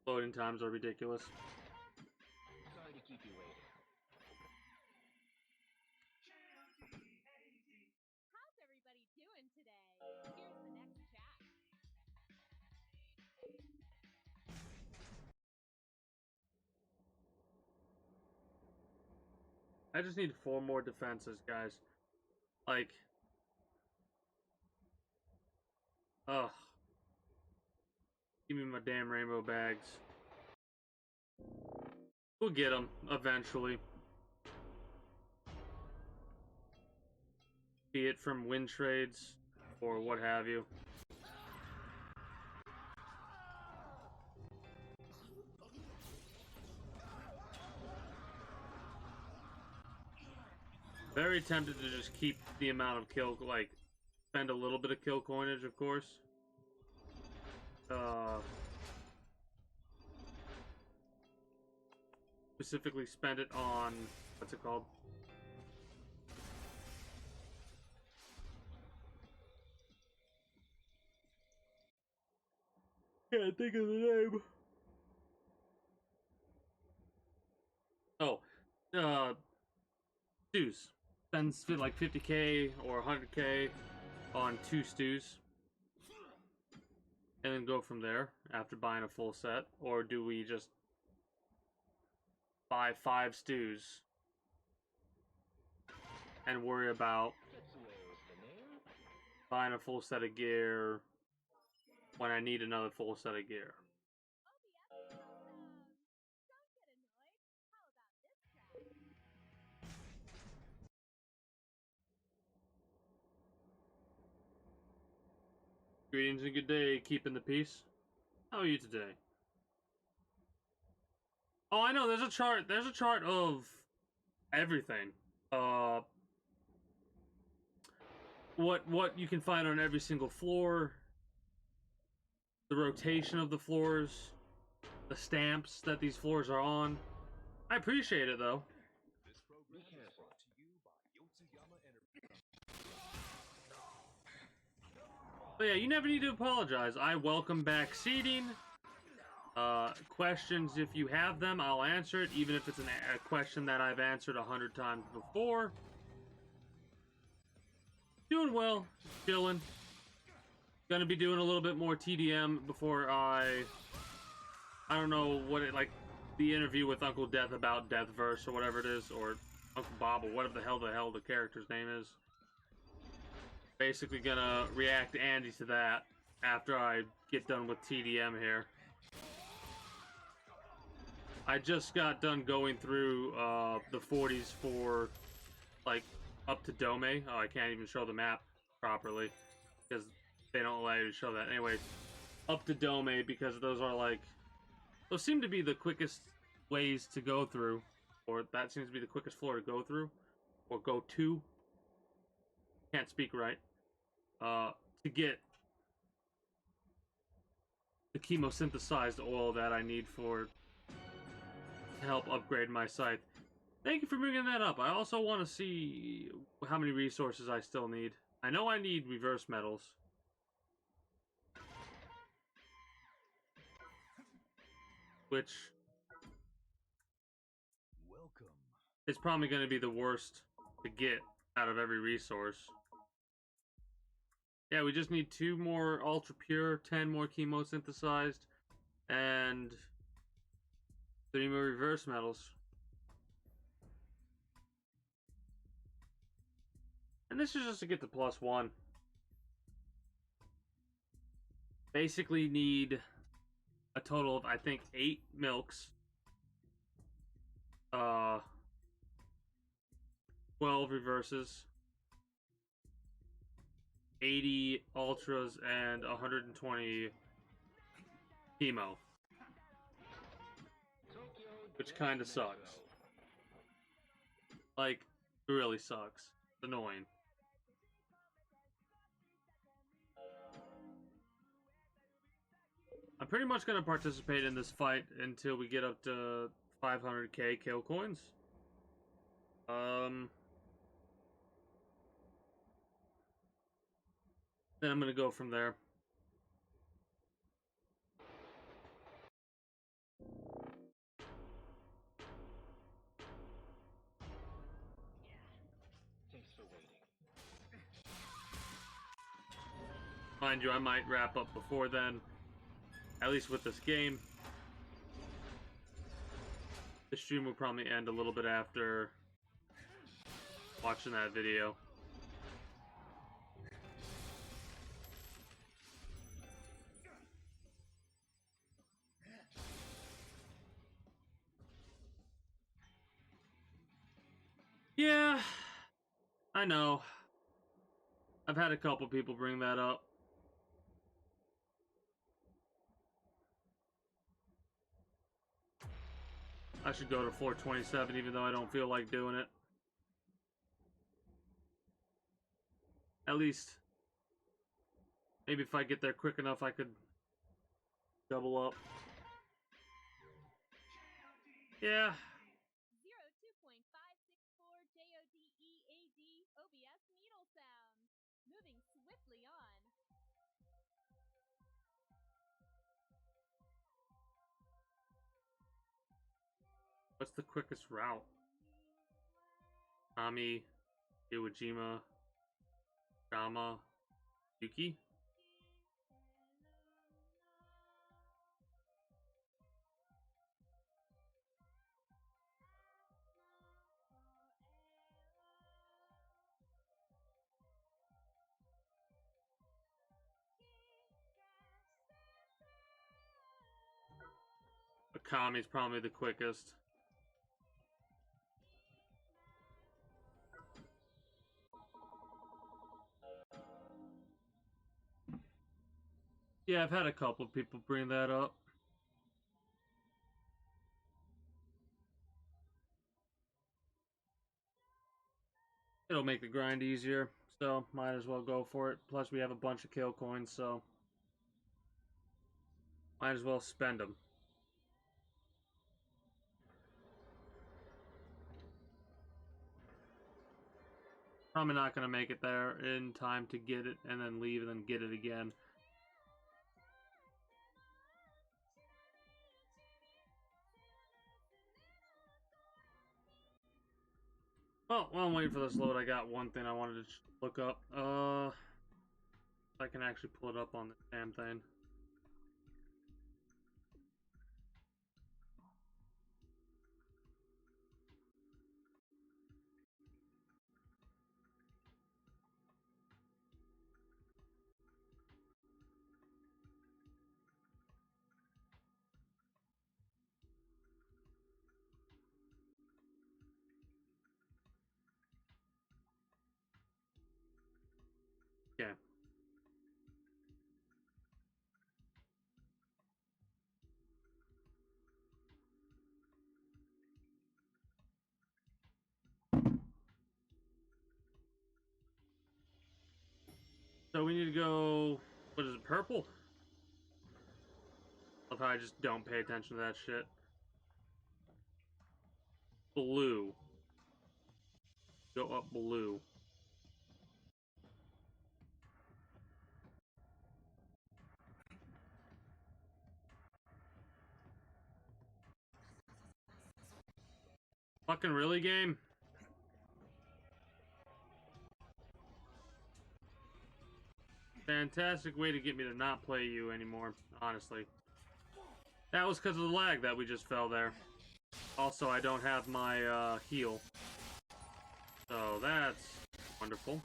Loading times are ridiculous. Sorry to keep you waiting. How's everybody doing today? Here's the next chat. I just need 4 more defenses, guys. Like, ugh. Give me my damn rainbow bags. We'll get them eventually. Be it from win trades or what have you. Very tempted to just keep the amount of kill, like, spend a little bit of kill coinage, of course. Specifically spend it on, what's it called? Can't think of the name. Oh, stews. Spend like 50k or 100k on 2 stews. And then go from there after buying a full set. Or do we just buy 5 stews and worry about Gets away with the name. buying a full set of gear when I need another full set of gear? Oh, the episode's don't get annoyed. How about this chat? Greetings and good day, keeping the peace. How are you today? Oh, I know, there's a chart of everything. What you can find on every single floor, the rotation of the floors, the stamps that these floors are on. I appreciate it though. This program Be is careful. brought to you by Yotsuyama Enterprises. But yeah, you never need to apologize. I welcome back seating. Questions, if you have them, I'll answer it, even if it's a question that I've answered 100 times before. Doing well, chilling. Gonna be doing a little bit more TDM before I don't know what it, like, the interview with Uncle Death about Deathverse or whatever it is, or Uncle Bob, or whatever the hell the character's name is. Basically gonna react to Andy to that after I get done with TDM here. I just got done going through the 40s for like up to Dome. Oh, I can't even show the map properly because they don't allow you to show that. Anyway, up to Dome because those are like those seem to be the quickest ways to go through, or that seems to be the quickest floor to go through or go to. Can't speak right. To get the chemosynthesized oil that I need for to help upgrade my scythe. Thank you for bringing that up. I also want to see how many resources I still need. I know I need reverse metals. Which Welcome. is probably going to be the worst to get out of every resource. Yeah, we just need 2 more ultra pure, 10 more chemosynthesized, and 3 more reverse metals. And this is just to get the +1. Basically need a total of, I think, 8 milks. 12 reverses. 80 ultras and 120 chemo. Which kind of sucks. Like, it really sucks. It's annoying. I'm pretty much going to participate in this fight until we get up to 500k kill coins. Then I'm going to go from there. Thanks for waiting. Mind you, I might wrap up before then. At least with this game. The stream will probably end a little bit after watching that video. Yeah, I know. I've had a couple people bring that up. I should go to floor 27 even though I don't feel like doing it. At least, maybe if I get there quick enough I could double up. Yeah. 02.564 JODEAD OBS needle sounds. Moving swiftly on. What's the quickest route? Ami, Iwajima, Shama, Yuki? Akami's probably the quickest. Yeah, I've had a couple of people bring that up. It'll make the grind easier, so might as well go for it. Plus, we have a bunch of kill coins, so might as well spend them. Probably not going to make it there in time to get it and then leave and then get it again. Oh, while I'm waiting for this load, I got one thing I wanted to look up. I can actually pull it up on the damn thing. So we need to go. What is it? Purple? Love how I just don't pay attention to that shit. Blue. Go up blue. Fucking really, game? Fantastic way to get me to not play you anymore, honestly. That was because of the lag that we just fell there. Also, I don't have my heal. So that's wonderful.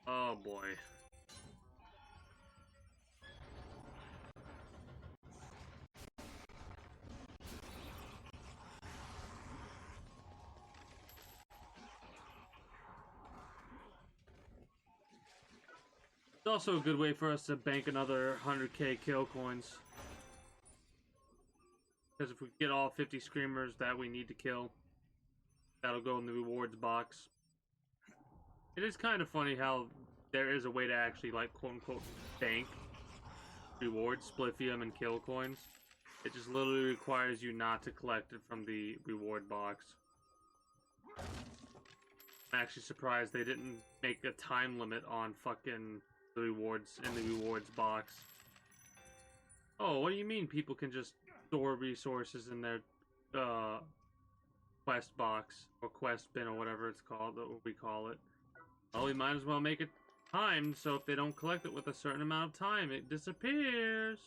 Oh boy. It's also a good way for us to bank another 100k kill coins. Because if we get all 50 screamers that we need to kill, that'll go in the rewards box. It is kind of funny how there is a way to actually, like, quote-unquote, bank rewards, splithium, and kill coins. It just literally requires you not to collect it from the reward box. I'm actually surprised they didn't make a time limit on fucking the rewards in the rewards box. Oh, what do you mean people can just store resources in their quest box or quest bin or whatever it's called, what we call it? Well, we might as well make it timed so if they don't collect it with a certain amount of time, it disappears.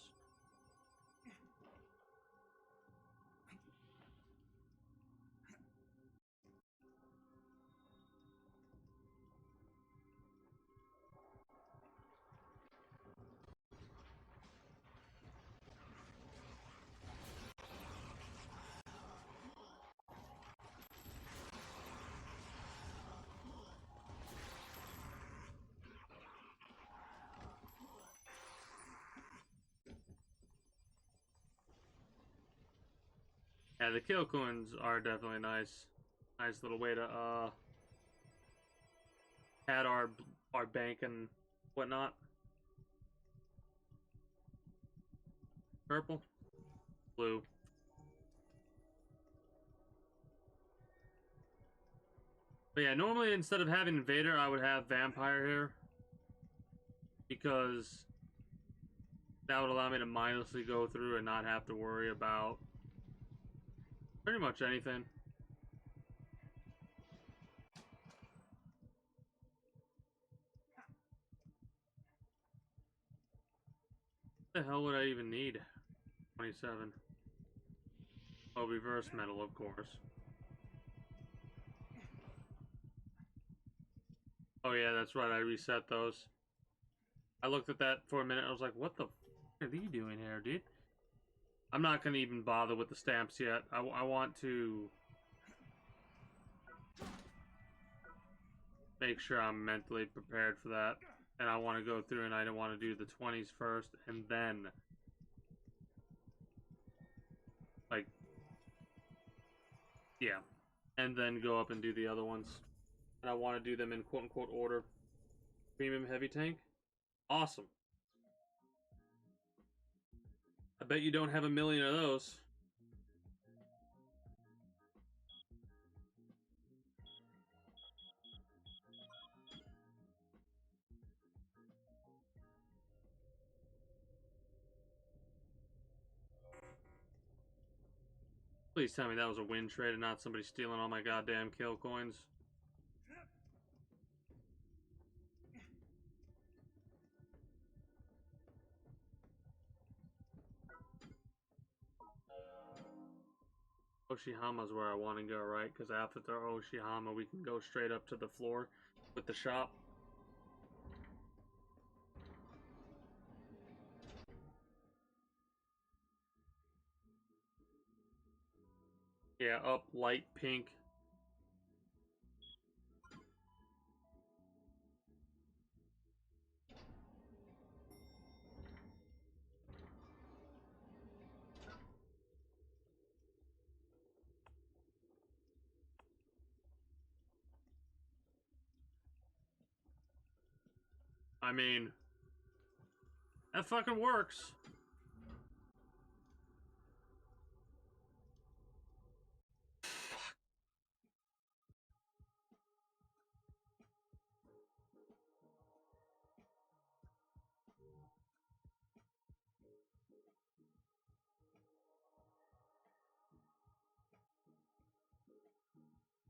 Yeah, the kill coins are definitely nice. Nice little way to add our bank and whatnot. Purple, blue. But yeah, normally instead of having Invader, I would have Vampire here. Because that would allow me to mindlessly go through and not have to worry about pretty much anything. What the hell would I even need? 27. Oh, reverse metal, of course. Oh yeah, that's right, I reset those. I looked at that for a minute, I was like, what the f are they doing here, dude? I'm not gonna even bother with the stamps yet. I want to make sure I'm mentally prepared for that. And I want to go through and I don't want to do the 20s first and then, like, yeah. And then go up and do the other ones. And I want to do them in quote-unquote order. Premium heavy tank? Awesome. I bet you don't have a million of those. Please tell me that was a win trade and not somebody stealing all my goddamn kill coins. Oshihama's where I want to go, right? Because after Oshihama, we can go straight up to the floor with the shop. Yeah, up light pink. I mean, that fucking works.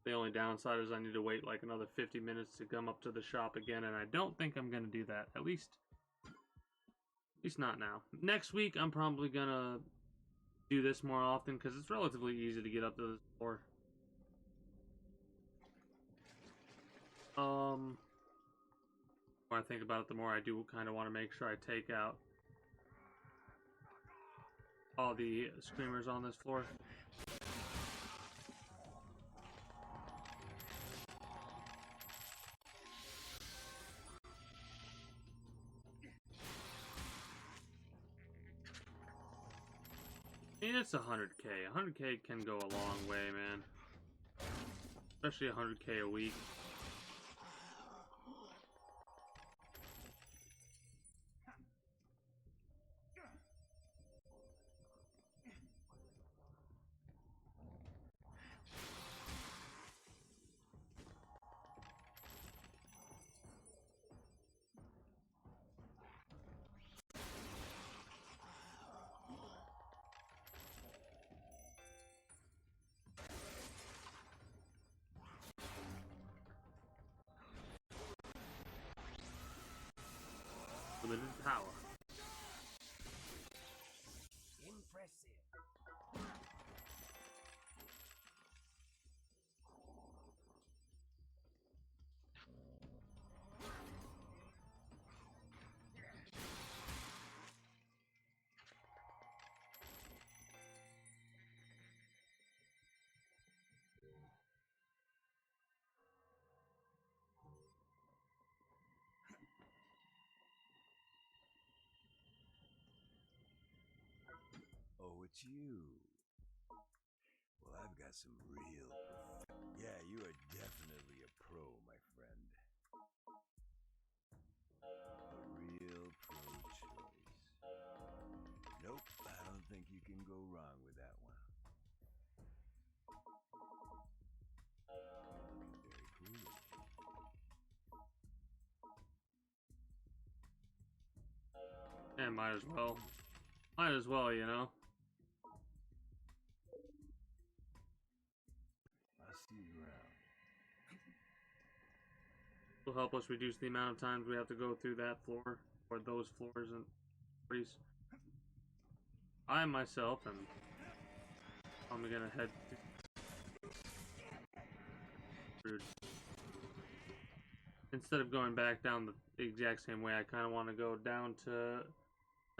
The only downside is I need to wait like another 50 minutes to come up to the shop again, and I don't think I'm gonna do that. At least not now. Next week, I'm probably gonna do this more often because it's relatively easy to get up to the store. The more I think about it, the more I do kind of want to make sure I take out all the screamers on this floor. I mean, it's 100k. 100k can go a long way, man. Especially 100k a week. Limited power. Impressive. Oh, it's you. Well, I've got some real... Yeah, you are definitely a pro, my friend. A real pro choice. Nope, I don't think you can go wrong with that one. Looking very cool. Yeah, might as well. Might as well, you know. I'll see you around. Will help us reduce the amount of times we have to go through that floor or those floors and parties. I myself am probably gonna head to... Instead of going back down the exact same way, I kind of want to go down to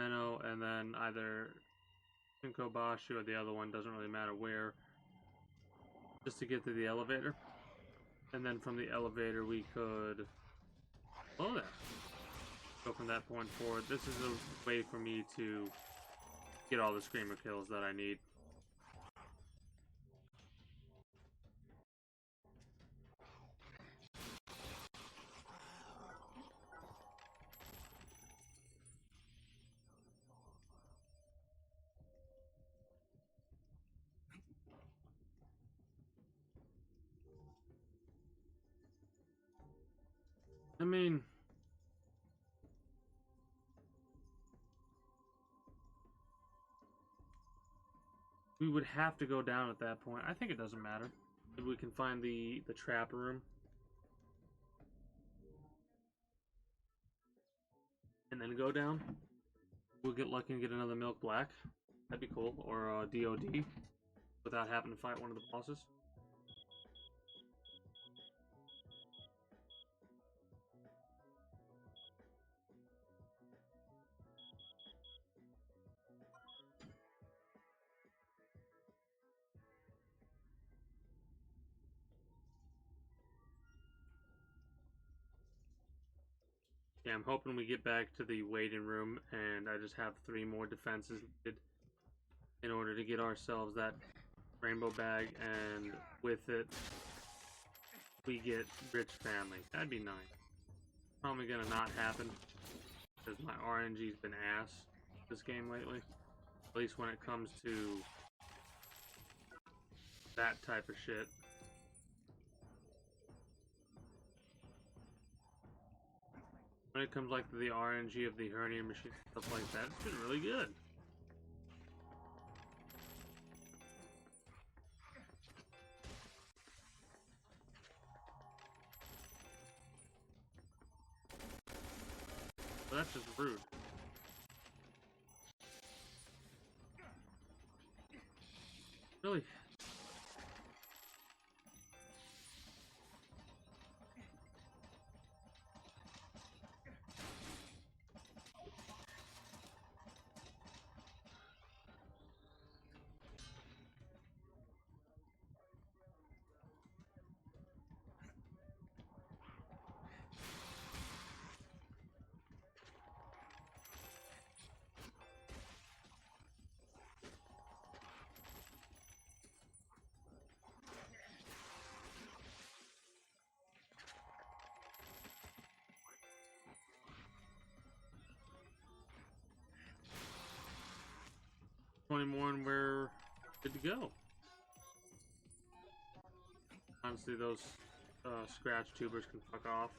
Menno and then either Shinkobashi or the other one, doesn't really matter where, just to get to the elevator. And then from the elevator we could... Oh, there. Go from that point forward. This is a way for me to get all the screamer kills that I need. I mean... we would have to go down at that point. I think it doesn't matter. Maybe we can find the trap room. And then go down. We'll get lucky and get another Milk Black. That'd be cool. Or DOD. Without having to fight one of the bosses. Yeah, I'm hoping we get back to the waiting room and I just have 3 more defenses needed in order to get ourselves that rainbow bag, and with it we get rich family. That'd be nice. probably gonna not happen because my RNG's been ass this game lately. At least when it comes to that type of shit. When it comes like to the RNG of the hernia machine, stuff like that, it's been really good. But that's just rude. Really? More and we're good to go. Honestly, those scratch tubers can fuck off.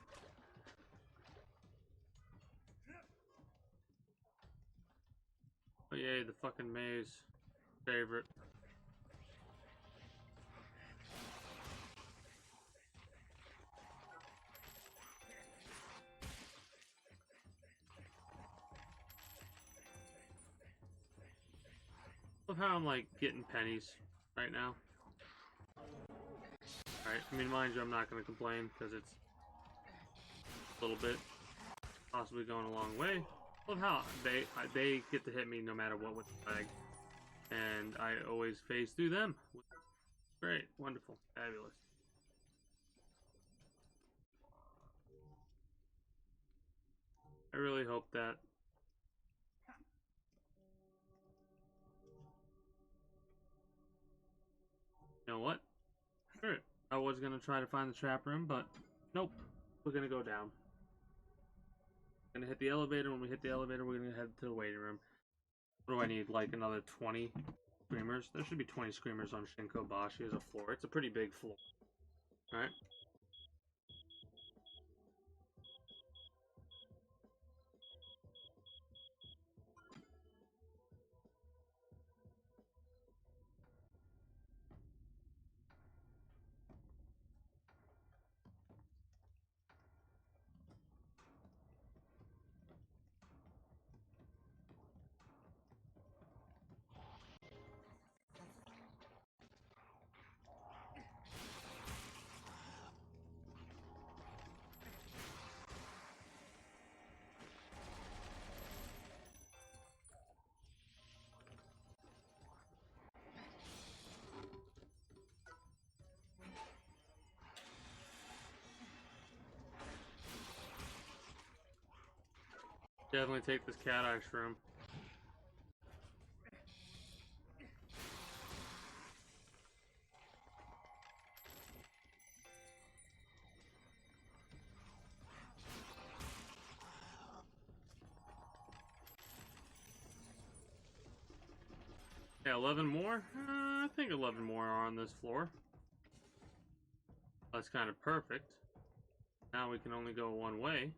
Oh yay, the fucking maze. Favorite. Love how I'm like getting pennies right now. Alright, I mean, mind you, I'm not going to complain because it's a little bit possibly going a long way. Love how they get to hit me no matter what with the flag, and I always phase through them. Great, wonderful, fabulous. I really hope that you know what? Alright, I was gonna try to find the trap room, but nope. We're gonna go down. We're gonna hit the elevator. When we hit the elevator, we're gonna head to the waiting room. What do I need? Like another 20 screamers? There should be 20 screamers on Shinkobashi as a floor. It's a pretty big floor. Alright. Definitely take this cat eye shroom. Yeah, 11 more? I think 11 more are on this floor. That's kind of perfect. Now we can only go one way.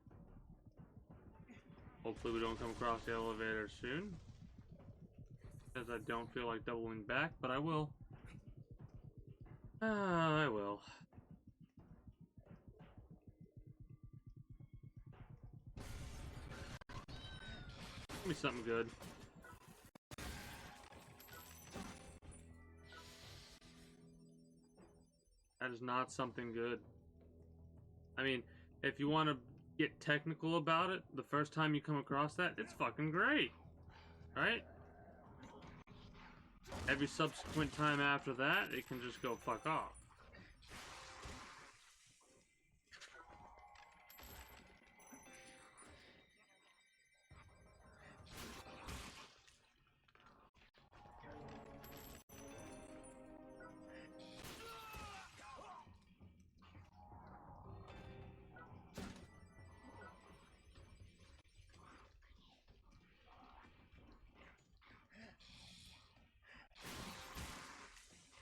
Hopefully we don't come across the elevator soon. Because I don't feel like doubling back, but I will. I will. Give me something good. That is not something good. I mean, if you want to get technical about it, the first time you come across that, it's fucking great. Right? Every subsequent time after that, it can just go fuck off.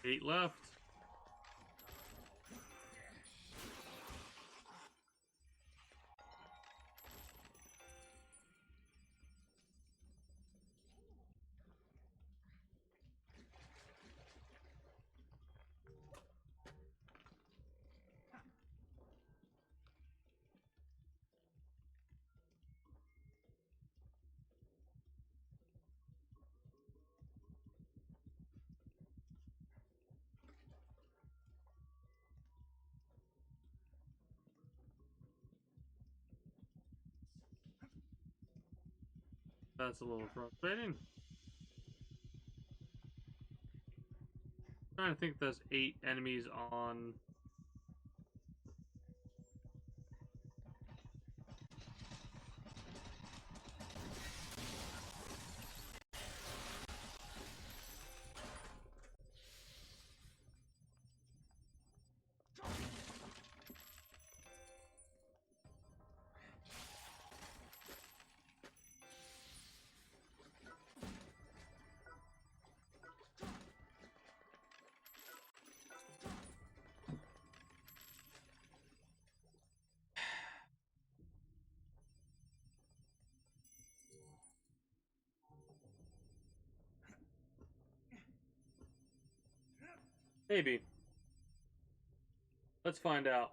8 left. That's a little frustrating. Trying to think if there's 8 enemies on. Maybe. Let's find out.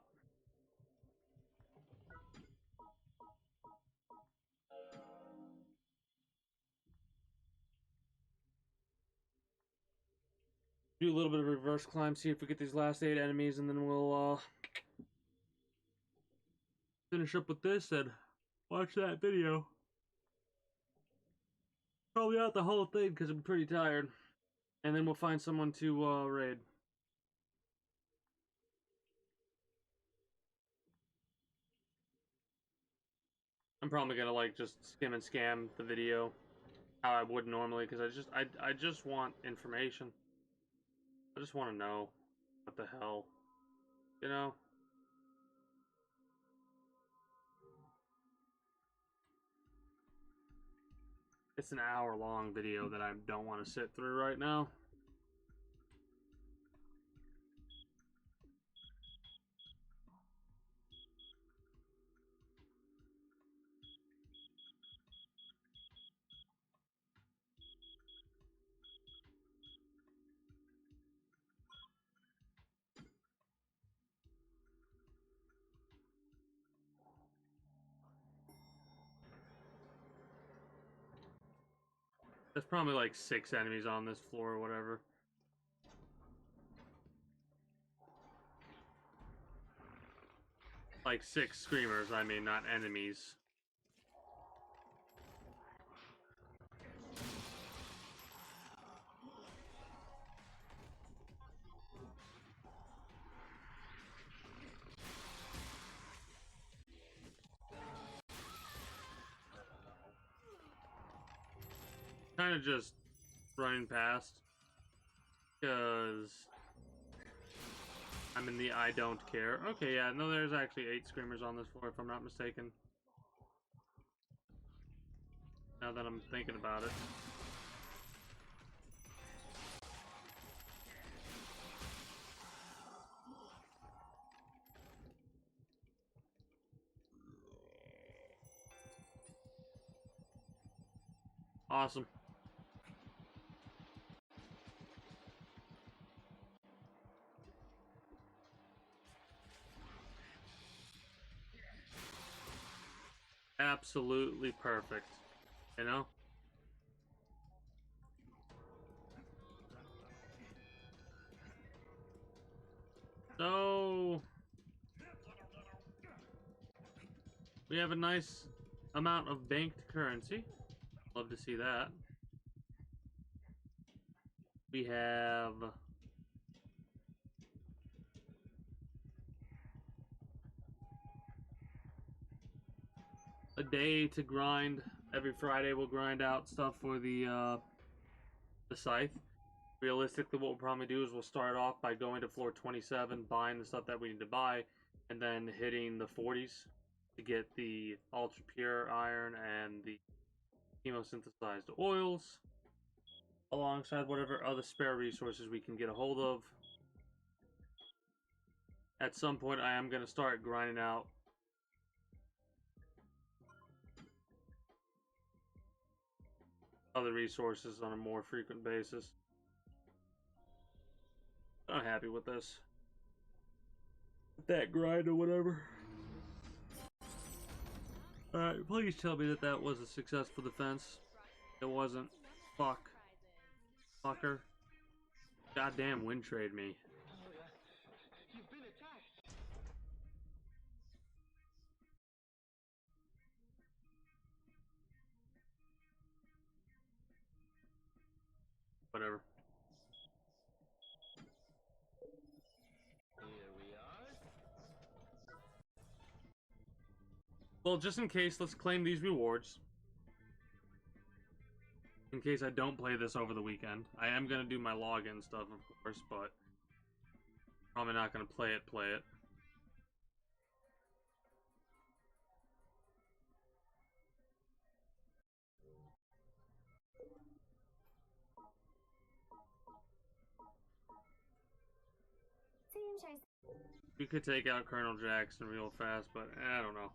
Do a little bit of reverse climb, see if we get these last 8 enemies, and then we'll finish up with this and watch that video. Probably not the whole thing because I'm pretty tired. And then we'll find someone to raid. I'm probably gonna like just skim and scam the video how I would normally because I just want information. I just want to know what the hell, you know. It's an hour-long video that I don't want to sit through right now. There's probably like 6 enemies on this floor or whatever. Like 6 screamers, I mean, not enemies. Kind of just running past because I'm in the I don't care. Okay, yeah, no, there's actually 8 screamers on this floor if I'm not mistaken. Now that I'm thinking about it. Awesome. Absolutely perfect. You know? So we have a nice amount of banked currency. Love to see that. We have a day to grind. Every Friday we'll grind out stuff for the scythe. Realistically, what we'll probably do is we'll start off by going to floor 27, buying the stuff that we need to buy, and then hitting the 40s to get the ultra pure iron and the chemosynthesized oils. alongside whatever other spare resources we can get a hold of. At some point, I am going to start grinding out other resources on a more frequent basis. I'm happy with this. That grind or whatever. Alright, please tell me that that was a successful defense. It wasn't. Fuck. Fucker. Goddamn wind trade me. You've been attacked. Whatever. Here we are. Well, just in case, let's claim these rewards. In case I don't play this over the weekend. I am going to do my login stuff, of course, but probably not going to play it. We could take out Colonel Jackson real fast, but I don't know.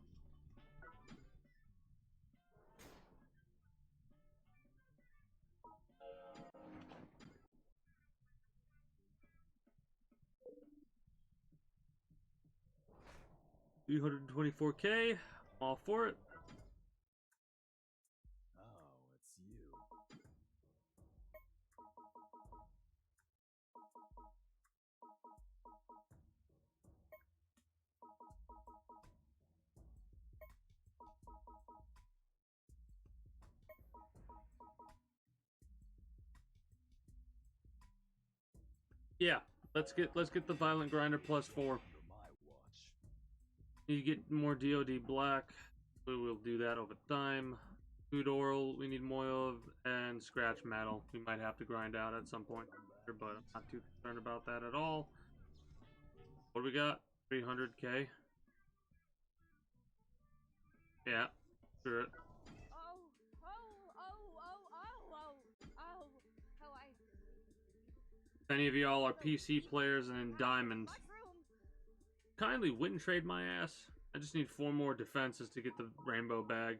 $324K, all for it. Oh, it's you. Yeah, let's get the Violent Grinder +4. Under my watch. Need to get more DoD Black. We will do that over time. Food Oral, we need more of, and Scratch Metal. We might have to grind out at some point, but I'm not too concerned about that at all. What do we got? 300K. Yeah, screw it. If any of y'all are PC players and in Diamond, kindly wouldn't trade my ass. I just need 4 more defenses to get the rainbow bag.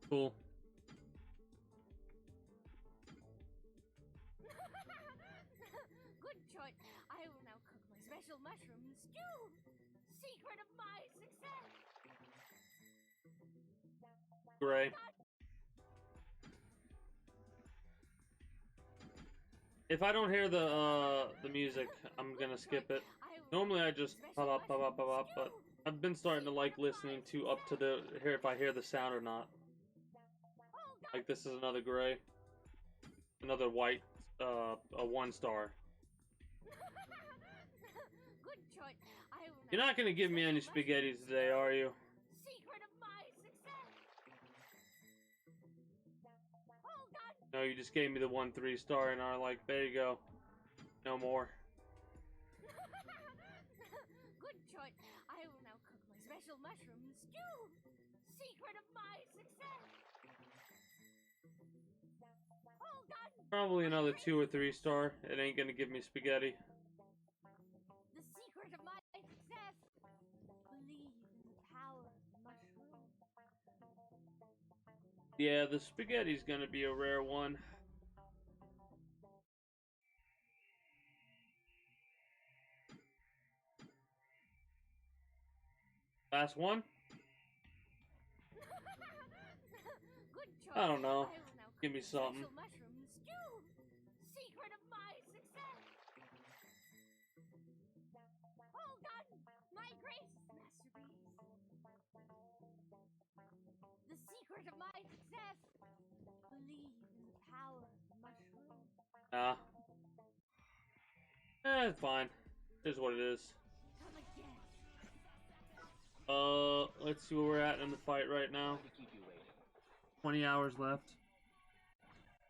Cool. Good choice. I will now cook my special mushroom stew. Secret of my success. Gray. If I don't hear the music, I'm gonna skip it. Normally I just pop up, but I've been starting to like listening to up to the here if I hear the sound or not. Like this is another gray, another white, a 1-star. Good choice. I will You're now not gonna give me any spaghettis today, are you? secret of my success. Hold on. No, you just gave me the 1 3-star and are like, there you go. No more. Good choice. I will now cook my special mushroom stew. Secret of my success. Hold on. Probably another 2 or 3-star. It ain't gonna give me spaghetti. The secret of my success. Believe in the power of the mushroom. Yeah, the spaghetti's gonna be a rare one. Last one? Good choice. I don't know. I will now Give me cook my something. special mushroom stew. Secret of my success. Hold on. My gracious masterpiece. The secret of my success. Believe in the power of the mushroom. Nah. It's fine. Here's what it is. Come again. Let's see where we're at in the fight right now. To keep you waiting. 20 hours left.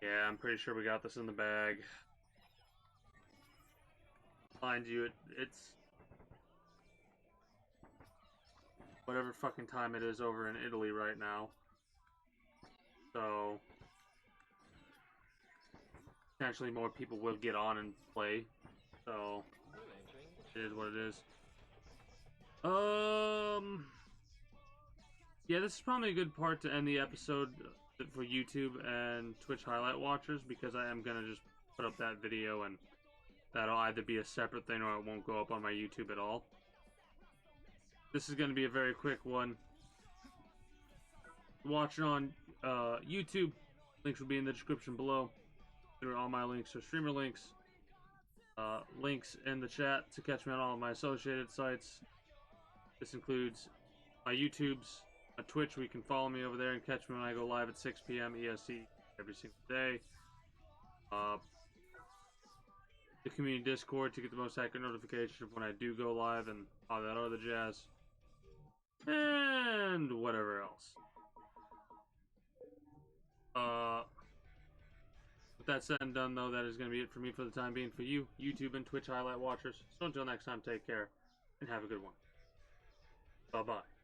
Yeah, I'm pretty sure we got this in the bag. Mind you, it's whatever fucking time it is over in Italy right now. So potentially more people will get on and play. So it is what it is. Yeah, this is probably a good part to end the episode for YouTube and Twitch highlight watchers, because I am gonna just put up that video, and that'll either be a separate thing or it won't go up on my YouTube at all. This is gonna be a very quick one. Watching on YouTube, links will be in the description below. Through all my links are streamer links. Links in the chat to catch me on all of my associated sites. This includes my YouTubes, my Twitch, where you can follow me over there and catch me when I go live at 6 p.m. EST every single day. The community Discord to get the most accurate notification of when I do go live and all that other jazz. And whatever else. With that said and done, though, that is going to be it for me for the time being for you, YouTube and Twitch highlight watchers. So until next time, take care and have a good one. Bye-bye.